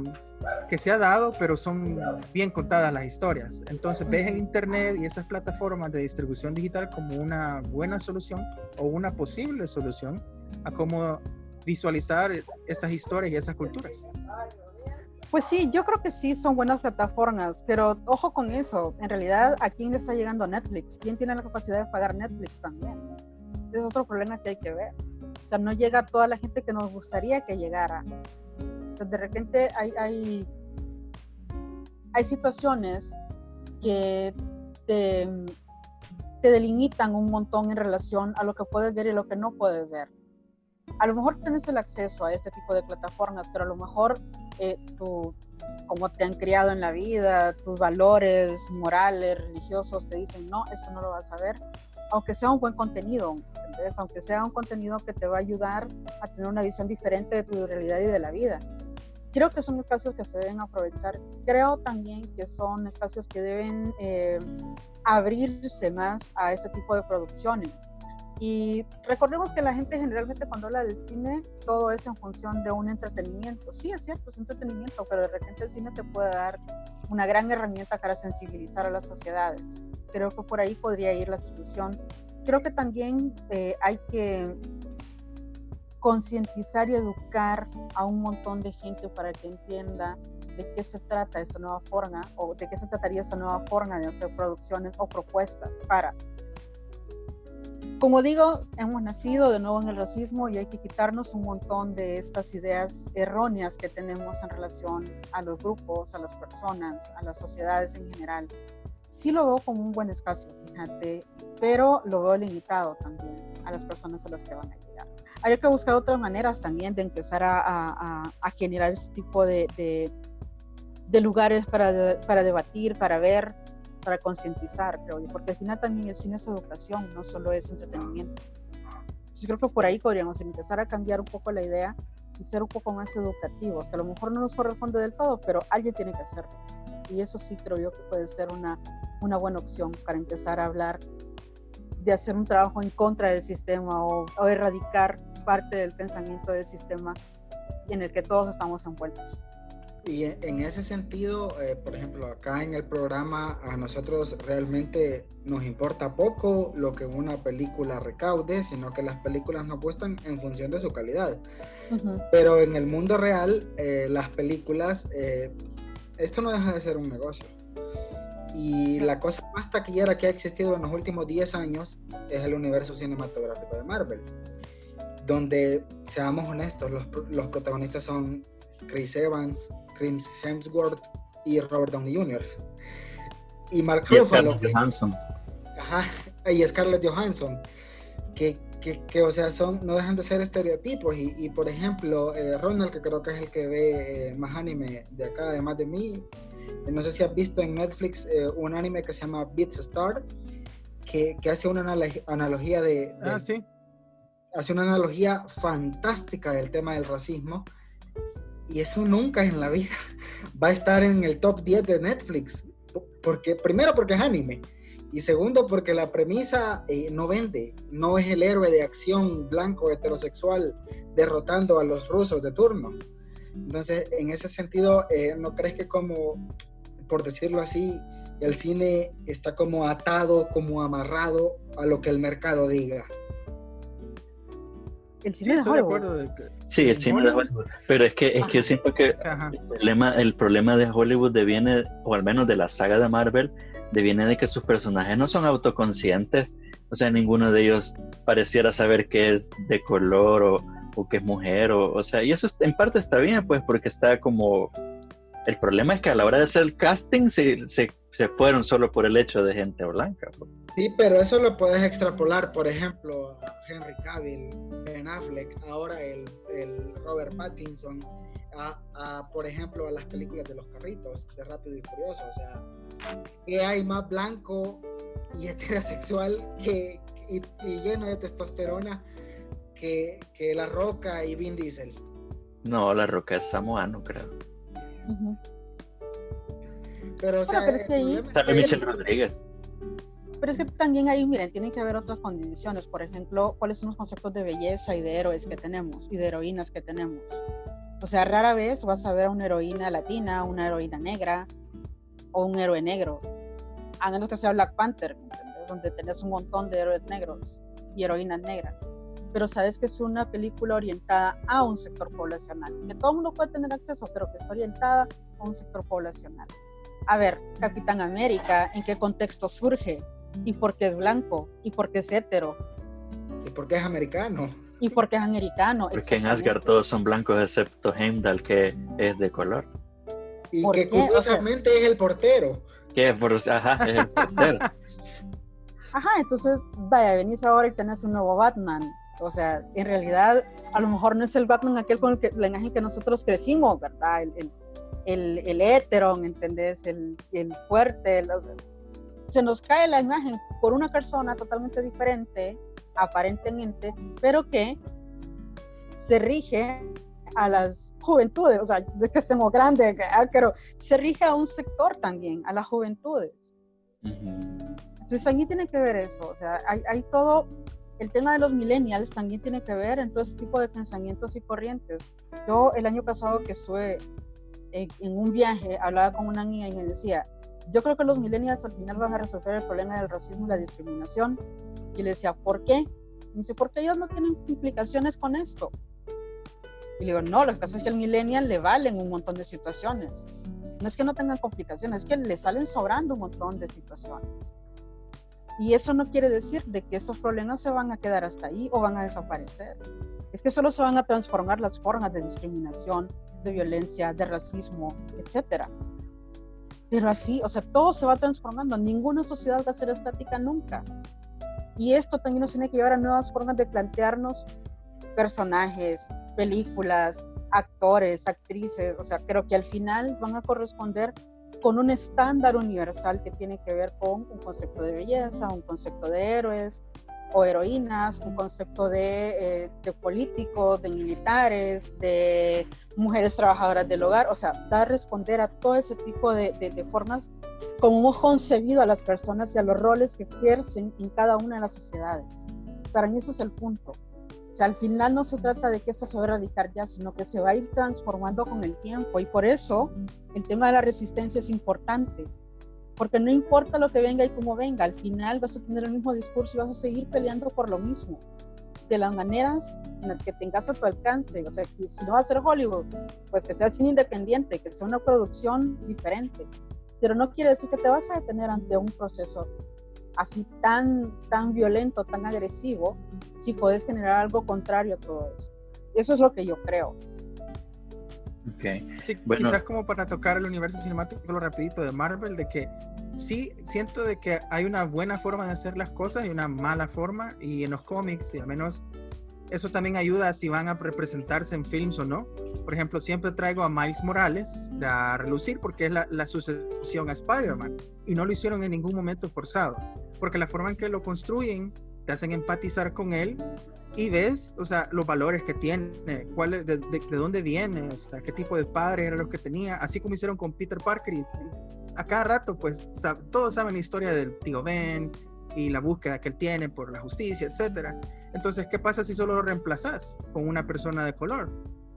que se ha dado, pero son bien contadas las historias? Entonces, ves el internet y esas plataformas de distribución digital como una buena solución o una posible solución a cómo visualizar esas historias y esas culturas. Pues sí, yo creo que sí son buenas plataformas, pero ojo con eso. En realidad, ¿a quién le está llegando Netflix? ¿Quién tiene la capacidad de pagar Netflix también? Es otro problema que hay que ver. O sea, no llega a toda la gente que nos gustaría que llegara. O sea, de repente hay situaciones que te delimitan un montón en relación a lo que puedes ver y lo que no puedes ver. A lo mejor tienes el acceso a este tipo de plataformas, pero a lo mejor como te han criado en la vida, tus valores morales, religiosos, te dicen, no, eso no lo vas a ver, aunque sea un buen contenido, ¿entendés? Aunque sea un contenido que te va a ayudar a tener una visión diferente de tu realidad y de la vida. Creo que son espacios que se deben aprovechar. Creo también que son espacios que deben abrirse más a ese tipo de producciones. Y recordemos que la gente generalmente cuando habla del cine, todo es en función de un entretenimiento. Sí, es cierto, es entretenimiento, pero de repente el cine te puede dar una gran herramienta para sensibilizar a las sociedades. Creo que por ahí podría ir la solución. Creo que también hay que concientizar y educar a un montón de gente para que entienda de qué se trata esta nueva forma, o de qué se trataría esta nueva forma de hacer producciones o propuestas para... Como digo, hemos nacido de nuevo en el racismo y hay que quitarnos un montón de estas ideas erróneas que tenemos en relación a los grupos, a las personas, a las sociedades en general. Sí lo veo como un buen espacio, fíjate, pero lo veo limitado también a las personas a las que van a llegar. Hay que buscar otras maneras también de empezar a generar este tipo de lugares para debatir, para ver, para concientizar, creo yo, porque al final también el cine es educación, no solo es entretenimiento. Entonces creo que por ahí podríamos empezar a cambiar un poco la idea y ser un poco más educativos, que a lo mejor no nos corresponde del todo, pero alguien tiene que hacerlo. Y eso sí creo yo que puede ser una buena opción para empezar a hablar de hacer un trabajo en contra del sistema o erradicar parte del pensamiento del sistema en el que todos estamos envueltos. Y en ese sentido, por ejemplo, acá en el programa a nosotros realmente nos importa poco lo que una película recaude, sino que las películas nos gustan en función de su calidad. Uh-huh. Pero en el mundo real, las películas, esto no deja de ser un negocio. Y la cosa más taquillera que ha existido en los últimos 10 años es el universo cinematográfico de Marvel, donde, seamos honestos, los protagonistas son Chris Evans, Chris Hemsworth y Robert Downey Jr. Y Mark Ruffalo. Ajá, y Scarlett Johansson, que o sea, no dejan de ser estereotipos, y por ejemplo, Ronald, que creo que es el que ve más anime de acá, además de mí, no sé si has visto en Netflix un anime que se llama Beatstar, que hace una analogía sí. Hace una analogía fantástica del tema del racismo, y eso nunca en la vida va a estar en el top 10 de Netflix, primero porque es anime, y segundo porque la premisa no vende, no es el héroe de acción blanco heterosexual derrotando a los rusos de turno. Entonces, en ese sentido, ¿no crees que, como, por decirlo así, el cine está como atado, como amarrado a lo que el mercado diga? El cine de Hollywood. Sí, el cine de Hollywood. Pero es que yo siento que el problema de Hollywood deviene, o al menos de la saga de Marvel, deviene de que sus personajes no son autoconscientes. O sea, ninguno de ellos pareciera saber que es de color o que es mujer. O sea, y eso en parte está bien, pues, porque está como... El problema es que a la hora de hacer el casting se fueron solo por el hecho de gente blanca, pues. Sí, pero eso lo puedes extrapolar, por ejemplo, a Henry Cavill, Ben Affleck, ahora el Robert Pattinson, por ejemplo, a las películas de los carritos, de Rápido y Furioso. O sea, ¿qué hay más blanco y heterosexual y lleno de testosterona que La Roca y Vin Diesel? No, La Roca es samoano, creo. Uh-huh. Pero, o sea, pero es que ahí... Sale Michelle Rodríguez. Pero es que también ahí, miren, tienen que haber otras condiciones. Por ejemplo, ¿cuáles son los conceptos de belleza y de héroes que tenemos y de heroínas que tenemos? O sea, rara vez vas a ver a una heroína latina, una heroína negra o un héroe negro. A menos que sea Black Panther, ¿entendés? Donde tenés un montón de héroes negros y heroínas negras. Pero sabes que es una película orientada a un sector poblacional, que todo el mundo puede tener acceso, pero que está orientada a un sector poblacional. A ver, Capitán América, ¿en qué contexto surge? ¿Y por qué es blanco? ¿Y por qué es hetero? ¿Y por qué es americano? ¿Y por qué es americano? Porque en Asgard todos son blancos excepto Heimdall, que es de color. Y que curiosamente es el portero. Ajá, es el portero. Ajá, entonces, vaya, venís ahora y tenés un nuevo Batman. O sea, en realidad, a lo mejor no es el Batman aquel con la imagen que nosotros crecimos, ¿verdad? El hétero, ¿me entendés? El fuerte. Se nos cae la imagen por una persona totalmente diferente, aparentemente, pero que se rige a las juventudes, o sea, de que estemos grandes, pero se rige a un sector también, a las juventudes. Uh-huh. Entonces, ahí tiene que ver eso, o sea, hay todo, el tema de los millennials también tiene que ver en todo ese tipo de pensamientos y corrientes. Yo el año pasado que estuve en un viaje, hablaba con una niña y me decía, yo creo que los millennials al final van a resolver el problema del racismo y la discriminación. Y le decía, ¿por qué? Y dice, porque ellos no tienen implicaciones con esto. Y le digo, no, lo que pasa es que al millennial le valen un montón de situaciones. No es que no tengan complicaciones, es que le salen sobrando un montón de situaciones. Y eso no quiere decir de que esos problemas se van a quedar hasta ahí o van a desaparecer. Es que solo se van a transformar las formas de discriminación, de violencia, de racismo, etcétera. Pero así, o sea, todo se va transformando. Ninguna sociedad va a ser estática nunca. Y esto también nos tiene que llevar a nuevas formas de plantearnos personajes, películas, actores, actrices. O sea, creo que al final van a corresponder con un estándar universal que tiene que ver con un concepto de belleza, un concepto de héroes o heroínas, un concepto de políticos, de militares, de mujeres trabajadoras del hogar. O sea, va a responder a todo ese tipo de formas como hemos concebido a las personas y a los roles que ejercen en cada una de las sociedades. Para mí ese es el punto. O sea, al final no se trata de que esto se va a erradicar ya, sino que se va a ir transformando con el tiempo. Y por eso el tema de la resistencia es importante. Porque no importa lo que venga y cómo venga, al final vas a tener el mismo discurso y vas a seguir peleando por lo mismo, de las maneras en las que tengas a tu alcance. O sea, que si no va a ser Hollywood, pues que sea cine independiente, que sea una producción diferente. Pero no quiere decir que te vas a detener ante un proceso así tan violento, tan agresivo, si puedes generar algo contrario a todo eso. Eso es lo que yo creo. Okay. Sí, Bueno, quizás como para tocar el universo cinemático lo rapidito de Marvel, de que sí siento de que hay una buena forma de hacer las cosas y una mala forma, y en los cómics, y al menos eso también ayuda a si van a representarse en films o no. Por ejemplo, siempre traigo a Miles Morales a relucir porque es la sucesión a Spider-Man, y no lo hicieron en ningún momento forzado, porque la forma en que lo construyen te hacen empatizar con él y ves, o sea, los valores que tiene, de dónde viene, o sea, qué tipo de padres eran los que tenía, así como hicieron con Peter Parker, y a cada rato, pues, todos saben la historia del tío Ben y la búsqueda que él tiene por la justicia, etcétera. Entonces, ¿qué pasa si solo lo reemplazas con una persona de color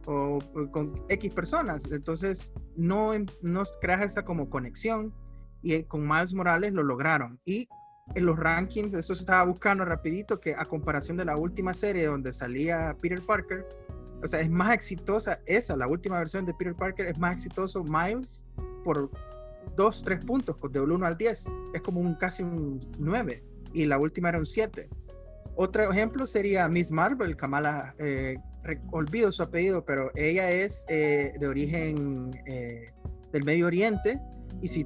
o con X personas? Entonces, no creas esa como conexión, y con Miles Morales lo lograron. Y en los rankings, esto se estaba buscando rapidito, que a comparación de la última serie donde salía Peter Parker, o sea, es más exitosa la última versión de Peter Parker, es más exitoso Miles por 2-3 puntos, del 1 al 10, es como casi un 9, y la última era un 7. Otro ejemplo sería Miss Marvel, Kamala, olvido su apellido, pero ella es de origen del Medio Oriente, y si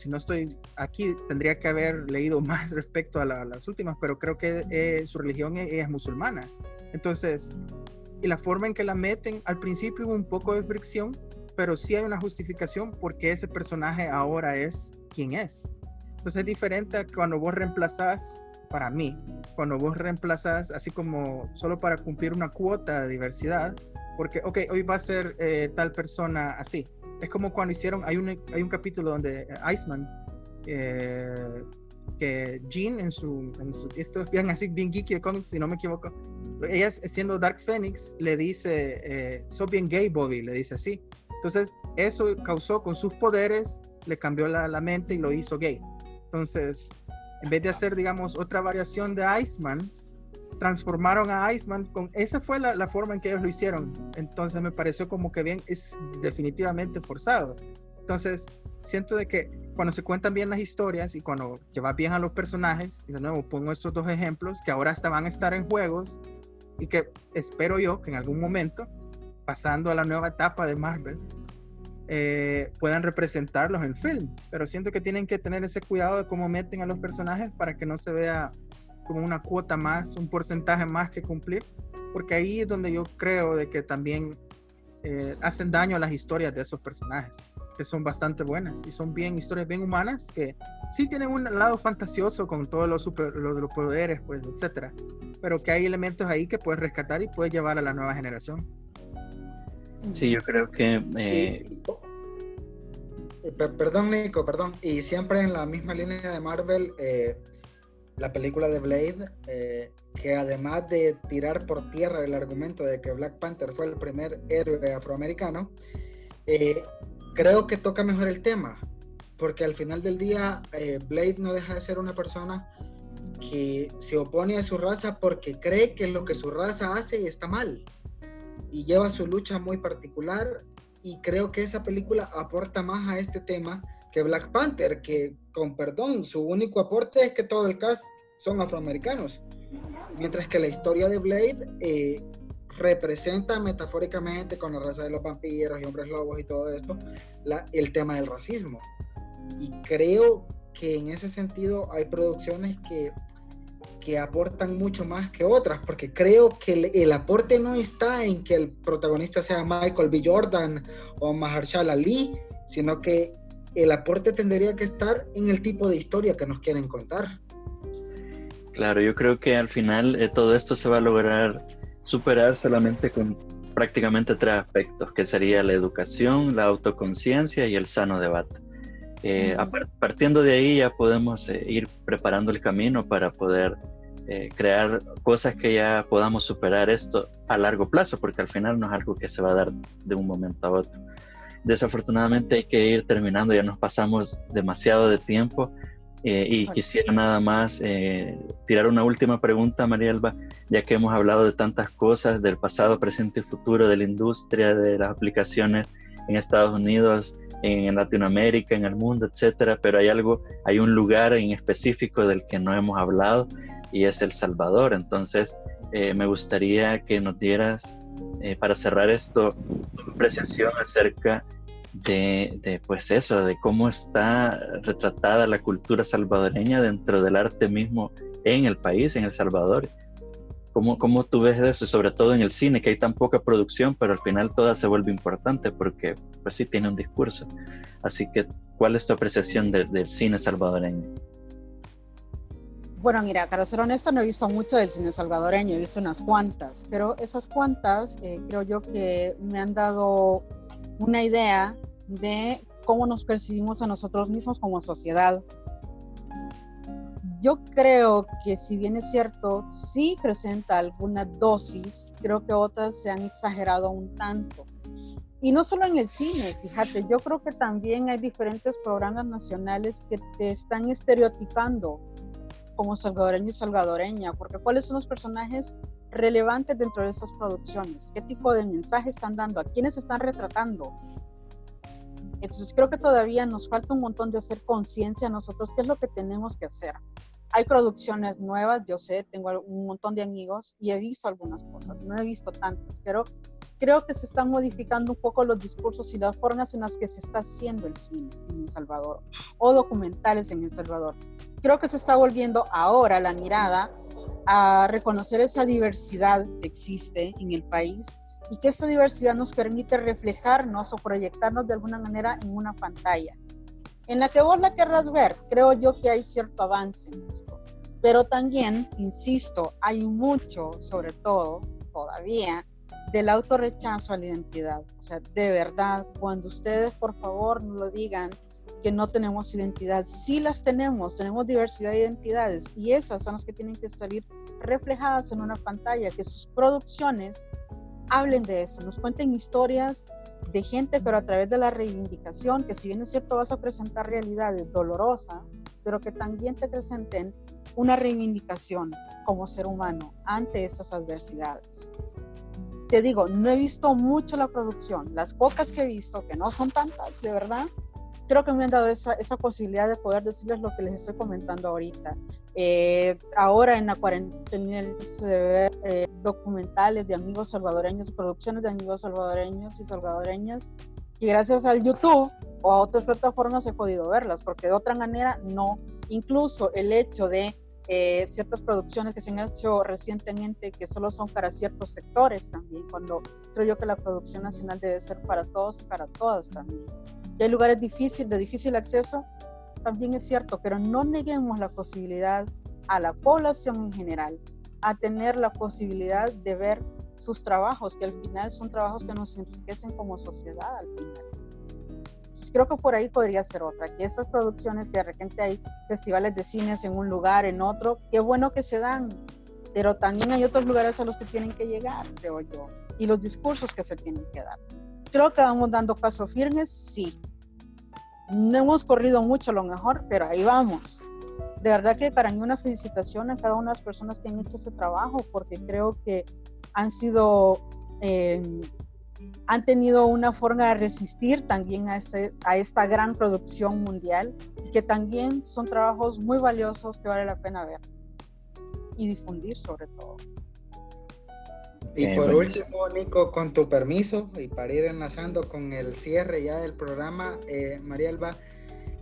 no estoy aquí, tendría que haber leído más respecto a las últimas, pero creo que su religión es musulmana. Entonces, y la forma en que la meten, al principio hubo un poco de fricción, pero sí hay una justificación porque ese personaje ahora es quien es. Entonces es diferente a cuando vos reemplazás, para mí, cuando vos reemplazás así como solo para cumplir una cuota de diversidad, porque, ok, hoy va a ser tal persona así. Es como cuando hicieron, hay un capítulo donde Iceman, que Jean esto es bien así, bien geeky de cómics, si no me equivoco, ella siendo Dark Phoenix le dice, sos bien gay, Bobby, le dice así. Entonces eso causó, con sus poderes, le cambió la mente y lo hizo gay. Entonces, en vez de hacer, digamos, otra variación de Iceman, transformaron a Iceman esa fue la forma en que ellos lo hicieron. Entonces me pareció como que bien, es definitivamente forzado. Entonces siento de que cuando se cuentan bien las historias y cuando llevas bien a los personajes, y de nuevo pongo estos dos ejemplos que ahora hasta van a estar en juegos, y que espero yo que en algún momento, pasando a la nueva etapa de Marvel, puedan representarlos en film, pero siento que tienen que tener ese cuidado de cómo meten a los personajes para que no se vea como una cuota más, un porcentaje más que cumplir, porque ahí es donde yo creo de que también hacen daño a las historias de esos personajes, que son bastante buenas y son historias bien humanas, que sí tienen un lado fantasioso con todos los poderes, pues, etcétera, pero que hay elementos ahí que puedes rescatar y puedes llevar a la nueva generación. Sí, yo creo que... Perdón, Nico, perdón. Y siempre en la misma línea de Marvel, la película de Blade, que además de tirar por tierra el argumento de que Black Panther fue el primer héroe afroamericano, creo que toca mejor el tema, porque al final del día Blade no deja de ser una persona que se opone a su raza porque cree que lo que su raza hace está mal, y lleva su lucha muy particular, y creo que esa película aporta más a este tema que Black Panther, que, con perdón, su único aporte es que todo el cast son afroamericanos, mientras que la historia de Blade representa metafóricamente, con la raza de los vampiros y hombres lobos y todo esto, el tema del racismo. Y creo que en ese sentido hay producciones que aportan mucho más que otras, porque creo que el aporte no está en que el protagonista sea Michael B. Jordan o Mahershala Ali, sino que el aporte tendría que estar en el tipo de historia que nos quieren contar. Claro, yo creo que al final todo esto se va a lograr superar solamente con prácticamente 3 aspectos, que sería la educación, la autoconciencia y el sano debate. Partiendo de ahí ya podemos ir preparando el camino para poder crear cosas que ya podamos superar esto a largo plazo, porque al final no es algo que se va a dar de un momento a otro. Desafortunadamente hay que ir terminando, ya nos pasamos demasiado de tiempo, y quisiera nada más tirar una última pregunta, Marielba, ya que hemos hablado de tantas cosas, del pasado, presente y futuro, de la industria, de las aplicaciones en Estados Unidos, en Latinoamérica, en el mundo, etcétera, pero hay un lugar en específico del que no hemos hablado, y es El Salvador. Entonces me gustaría que nos dieras para cerrar esto, tu apreciación acerca pues eso, de cómo está retratada la cultura salvadoreña dentro del arte mismo en el país, en El Salvador. ¿Cómo tú ves eso? Sobre todo en el cine, que hay tan poca producción, pero al final toda se vuelve importante porque pues sí tiene un discurso. Así que, ¿cuál es tu apreciación del cine salvadoreño? Bueno, mira, para ser honesta, no he visto mucho del cine salvadoreño, he visto unas cuantas, pero esas cuantas creo yo que me han dado una idea de cómo nos percibimos a nosotros mismos como sociedad. Yo creo que si bien es cierto, sí presenta alguna dosis, creo que otras se han exagerado un tanto. Y no solo en el cine, fíjate, yo creo que también hay diferentes programas nacionales que te están estereotipando como salvadoreño y salvadoreña, porque ¿cuáles son los personajes relevantes dentro de estas producciones? ¿Qué tipo de mensaje están dando? ¿A quiénes están retratando? Entonces creo que todavía nos falta un montón de hacer conciencia a nosotros, qué es lo que tenemos que hacer. Hay producciones nuevas, yo sé, tengo un montón de amigos y he visto algunas cosas, no he visto tantas, pero creo que se están modificando un poco los discursos y las formas en las que se está haciendo el cine en El Salvador, o documentales en El Salvador. Creo que se está volviendo ahora la mirada a reconocer esa diversidad que existe en el país y que esta diversidad nos permite reflejarnos o proyectarnos de alguna manera en una pantalla. En la que vos la querrás ver, creo yo que hay cierto avance en esto. Pero también, insisto, hay mucho, sobre todo, todavía, del autorrechazo a la identidad. O sea, de verdad, cuando ustedes, por favor, no lo digan, que no tenemos identidad, sí las tenemos diversidad de identidades y esas son las que tienen que salir reflejadas en una pantalla, que sus producciones hablen de eso, nos cuenten historias de gente, pero a través de la reivindicación, que si bien es cierto vas a presentar realidades dolorosas, pero que también te presenten una reivindicación como ser humano ante estas adversidades. Te digo, no he visto mucho la producción, las pocas que he visto, que no son tantas, de verdad, creo que me han dado esa posibilidad de poder decirles lo que les estoy comentando ahorita. Ahora en la cuarentena se debe ver documentales de amigos salvadoreños, producciones de amigos salvadoreños y salvadoreñas, y gracias al YouTube o a otras plataformas he podido verlas, porque de otra manera no. Incluso el hecho de ciertas producciones que se han hecho recientemente que solo son para ciertos sectores también, cuando creo yo que la producción nacional debe ser para todos y para todas también. Y hay lugares de difícil acceso, también es cierto, pero no neguemos la posibilidad a la población en general a tener la posibilidad de ver sus trabajos, que al final son trabajos que nos enriquecen como sociedad al final. Entonces, creo que por ahí podría ser otra, que esas producciones que de repente hay festivales de cines en un lugar, en otro, qué bueno que se dan, pero también hay otros lugares a los que tienen que llegar, creo yo, y los discursos que se tienen que dar. Creo que vamos dando pasos firmes, sí. No hemos corrido mucho a lo mejor, pero ahí vamos. De verdad que para mí una felicitación a cada una de las personas que han hecho ese trabajo, porque creo que han tenido una forma de resistir también a esta gran producción mundial, y que también son trabajos muy valiosos que vale la pena ver y difundir sobre todo. Y por último, Nico, con tu permiso, y para ir enlazando con el cierre ya del programa, Marielba,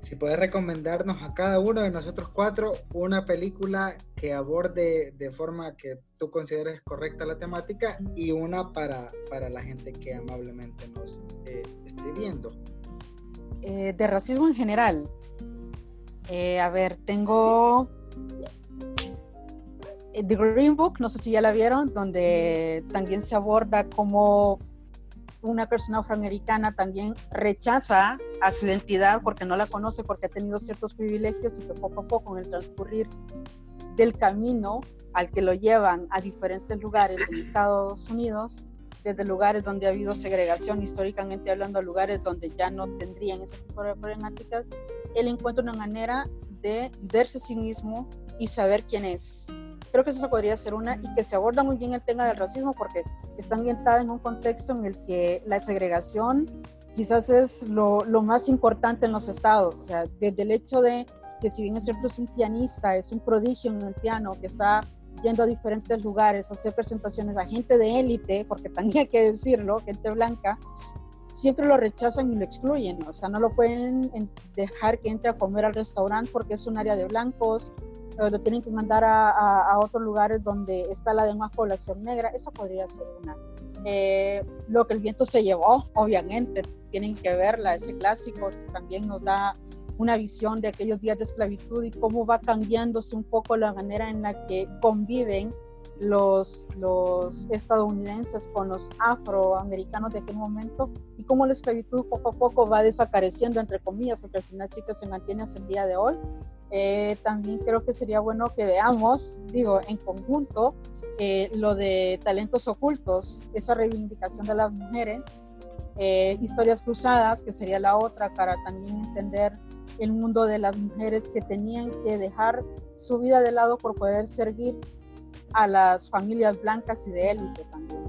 si puedes recomendarnos a cada uno de nosotros cuatro una película que aborde de forma que tú consideres correcta la temática, y una para la gente que amablemente nos esté viendo. De racismo en general. A ver, tengo The Green Book, no sé si ya la vieron, donde también se aborda cómo una persona afroamericana también rechaza a su identidad porque no la conoce, porque ha tenido ciertos privilegios, y que poco a poco, en el transcurrir del camino al que lo llevan a diferentes lugares en Estados Unidos, desde lugares donde ha habido segregación históricamente hablando, a lugares donde ya no tendrían ese tipo de problemáticas, él encuentra una manera de verse a sí mismo y saber quién es. Creo que eso podría ser una, y que se aborda muy bien el tema del racismo porque está ambientada en un contexto en el que la segregación quizás es lo más importante en los estados. O sea, desde el hecho de que, si bien es cierto, es un pianista, es un prodigio en el piano, que está yendo a diferentes lugares, a hacer presentaciones a gente de élite, porque también hay que decirlo, gente blanca, siempre lo rechazan y lo excluyen, o sea, no lo pueden dejar que entre a comer al restaurante porque es un área de blancos, lo tienen que mandar a otros lugares donde está la demás población negra. Esa podría ser una. Lo que el viento se llevó, obviamente, tienen que verla, ese clásico que también nos da una visión de aquellos días de esclavitud y cómo va cambiándose un poco la manera en la que conviven los estadounidenses con los afroamericanos de aquel momento, y cómo la esclavitud poco a poco va desapareciendo, entre comillas, porque al final sí que se mantiene hasta el día de hoy. También creo que sería bueno que veamos, digo, en conjunto, lo de talentos ocultos, esa reivindicación de las mujeres, historias cruzadas, que sería la otra, para también entender el mundo de las mujeres que tenían que dejar su vida de lado por poder servir a las familias blancas y de élite también.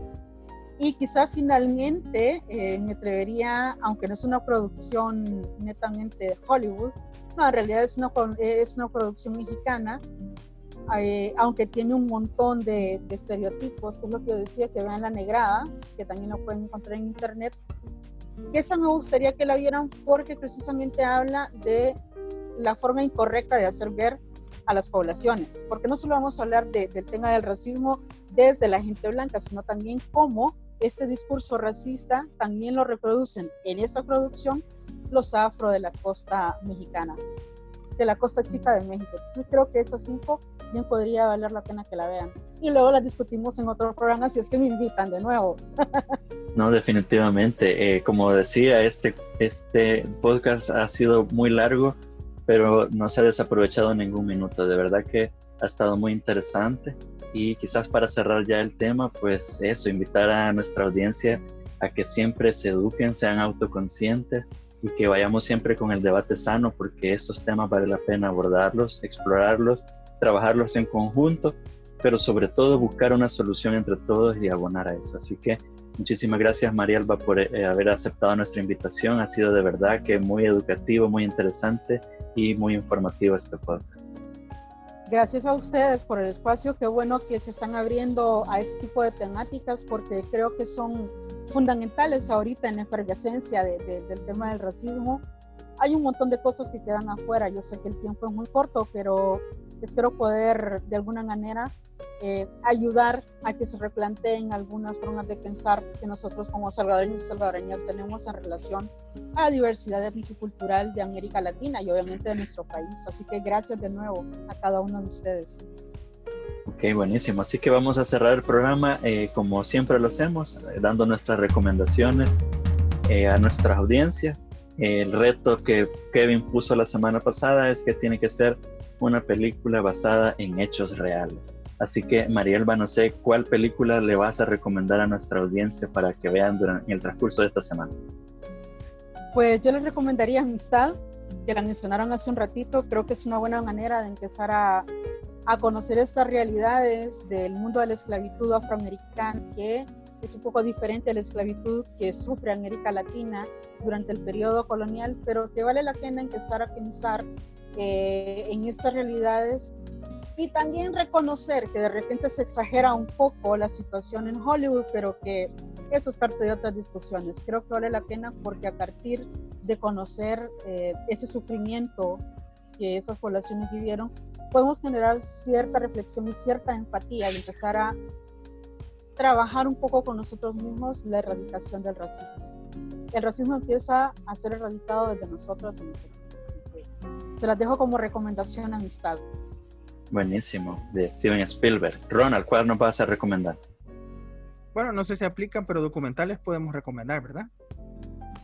Y quizá finalmente me atrevería, aunque no es una producción netamente de Hollywood, no, en realidad es una producción mexicana, aunque tiene un montón de estereotipos, que es lo que yo decía, que vean La Negrada, que también lo pueden encontrar en internet. Que esa me gustaría que la vieran porque precisamente habla de la forma incorrecta de hacer ver a las poblaciones, porque no solo vamos a hablar del tema del racismo desde la gente blanca, sino también cómo este discurso racista también lo reproducen en esta producción los afro de la costa mexicana, de la costa chica de México. Entonces creo que esas 5 bien podría valer la pena que la vean. Y luego las discutimos en otro programa si es que me invitan de nuevo. No, definitivamente. Como decía, este podcast ha sido muy largo, pero no se ha desaprovechado ningún minuto. De verdad que ha estado muy interesante. Y quizás para cerrar ya el tema, pues eso, invitar a nuestra audiencia a que siempre se eduquen, sean autoconscientes y que vayamos siempre con el debate sano, porque estos temas vale la pena abordarlos, explorarlos, trabajarlos en conjunto, pero sobre todo buscar una solución entre todos y abonar a eso. Así que muchísimas gracias, Marielba, por haber aceptado nuestra invitación. Ha sido de verdad que muy educativo, muy interesante y muy informativo este podcast. Gracias a ustedes por el espacio. Qué bueno que se están abriendo a este tipo de temáticas, porque creo que son fundamentales ahorita en la efervescencia del tema del racismo. Hay un montón de cosas que quedan afuera. Yo sé que el tiempo es muy corto, pero espero poder de alguna manera ayudar a que se replanteen algunas formas de pensar que nosotros como salvadoreños y salvadoreñas tenemos en relación a la diversidad étnico-cultural de América Latina y obviamente de nuestro país. Así que gracias de nuevo a cada uno de ustedes. Ok, buenísimo. Así que vamos a cerrar el programa como siempre lo hacemos, dando nuestras recomendaciones a nuestra audiencia. El reto que Kevin puso la semana pasada es que tiene que ser una película basada en hechos reales. Así que, Marielba, no sé cuál película le vas a recomendar a nuestra audiencia para que vean durante el transcurso de esta semana. Pues yo les recomendaría Amistad, que la mencionaron hace un ratito. Creo que es una buena manera de empezar a conocer estas realidades del mundo de la esclavitud afroamericana, que es un poco diferente a la esclavitud que sufre América Latina durante el periodo colonial, pero que vale la pena empezar a pensar en estas realidades y también reconocer que de repente se exagera un poco la situación en Hollywood, pero que eso es parte de otras discusiones. Creo que vale la pena porque a partir de conocer ese sufrimiento que esas poblaciones vivieron, podemos generar cierta reflexión y cierta empatía y empezar a trabajar un poco con nosotros mismos la erradicación del racismo. El racismo empieza a ser erradicado desde nosotros y nosotros. Se las dejo como recomendación, Amistad. Buenísimo, de Steven Spielberg. Ronald, ¿cuál nos vas a recomendar? Bueno, no sé si aplican, pero documentales podemos recomendar, ¿verdad?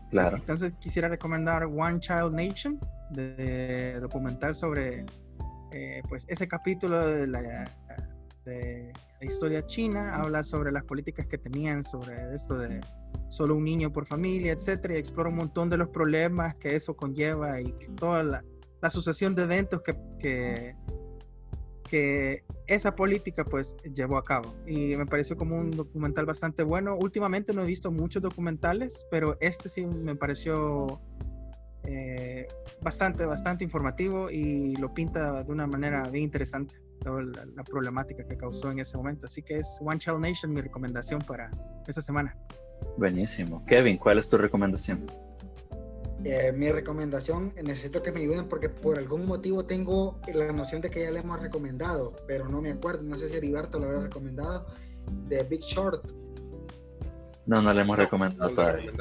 Claro. Sí, entonces quisiera recomendar One Child Nation, de documental sobre pues ese capítulo de la historia china. Habla sobre las políticas que tenían sobre esto de solo un niño por familia, etcétera, y explora un montón de los problemas que eso conlleva y que toda la sucesión de eventos que esa política pues llevó a cabo, y me pareció como un documental bastante bueno. Últimamente no he visto muchos documentales, pero este sí me pareció bastante informativo y lo pinta de una manera bien interesante. toda la problemática que causó en ese momento. Así que es One Child Nation mi recomendación para esta semana. Buenísimo. Kevin, ¿cuál es tu recomendación? Mi recomendación, necesito que me ayuden porque por algún motivo tengo la noción de que ya le hemos recomendado, pero no me acuerdo, no sé si Heriberto lo habrá recomendado, The Big Short. No le hemos recomendado todavía.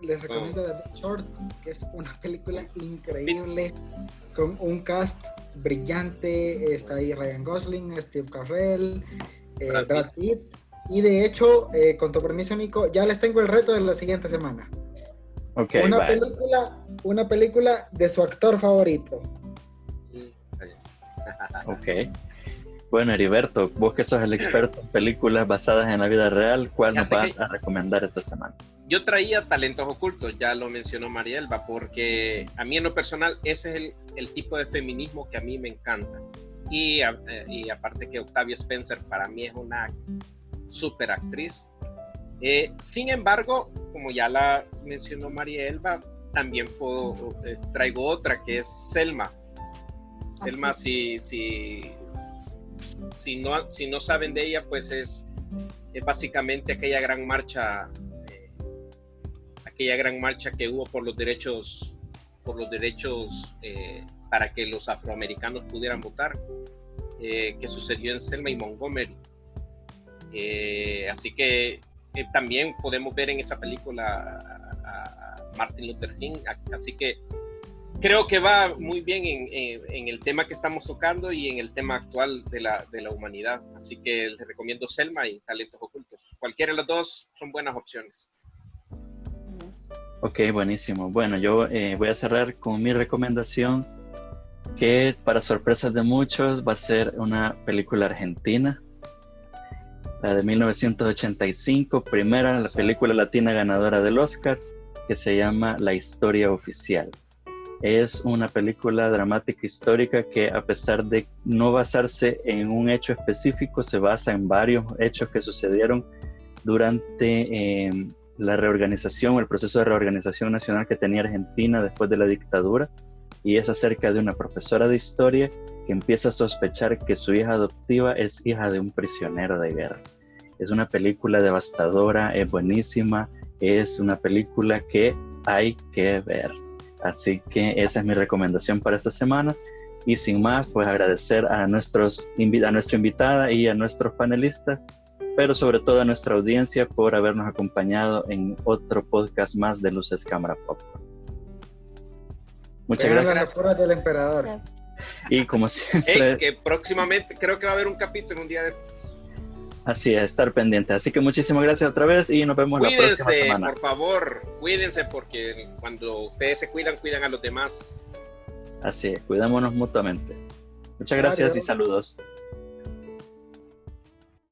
Les recomiendo The Big Short, que es una película increíble, con un cast brillante. Está ahí Ryan Gosling, Steve Carell, Brad Pitt, y de hecho, con tu permiso, Nico, ya les tengo el reto de la siguiente semana. Okay, una película de su actor favorito. Ok. Bueno, Heriberto, vos que sos el experto en películas basadas en la vida real, ¿cuál nos vas a recomendar esta semana? Yo traía Talentos Ocultos, ya lo mencionó Marielba, porque a mí en lo personal ese es el tipo de feminismo que a mí me encanta. Y aparte que Octavia Spencer para mí es una super actriz. Sin embargo, como ya la mencionó Marielba, también traigo otra que es Selma. Selma, si no saben de ella, pues es básicamente aquella gran marcha que hubo por los derechos para que los afroamericanos pudieran votar, que sucedió en Selma y Montgomery. Así que también podemos ver en esa película a Martin Luther King, así que creo que va muy bien en el tema que estamos tocando y en el tema actual de la humanidad, así que les recomiendo Selma y Talentos Ocultos. Cualquiera de los dos son buenas opciones. Ok, buenísimo. Bueno, yo voy a cerrar con mi recomendación, que para sorpresas de muchos va a ser una película argentina, la de 1985, la película latina ganadora del Oscar, que se llama La Historia Oficial. Es una película dramática histórica que, a pesar de no basarse en un hecho específico, se basa en varios hechos que sucedieron durante la reorganización o el proceso de reorganización nacional que tenía Argentina después de la dictadura, y es acerca de una profesora de historia que empieza a sospechar que su hija adoptiva es hija de un prisionero de guerra. Es una película devastadora, es buenísima, es una película que hay que ver. Así que esa es mi recomendación para esta semana. Y sin más, pues agradecer a nuestra invitada y a nuestros panelistas, pero sobre todo a nuestra audiencia por habernos acompañado en otro podcast más de Luces Cámara Popcorn. Muchas gracias. Las locuras del emperador. Y como siempre, que próximamente creo que va a haber un capítulo un día de estos. Así es, estar pendiente. Así que muchísimas gracias otra vez y nos vemos la próxima semana. Por favor, cuídense, porque cuando ustedes se cuidan a los demás. Así es, cuidémonos mutuamente. Muchas gracias y saludos.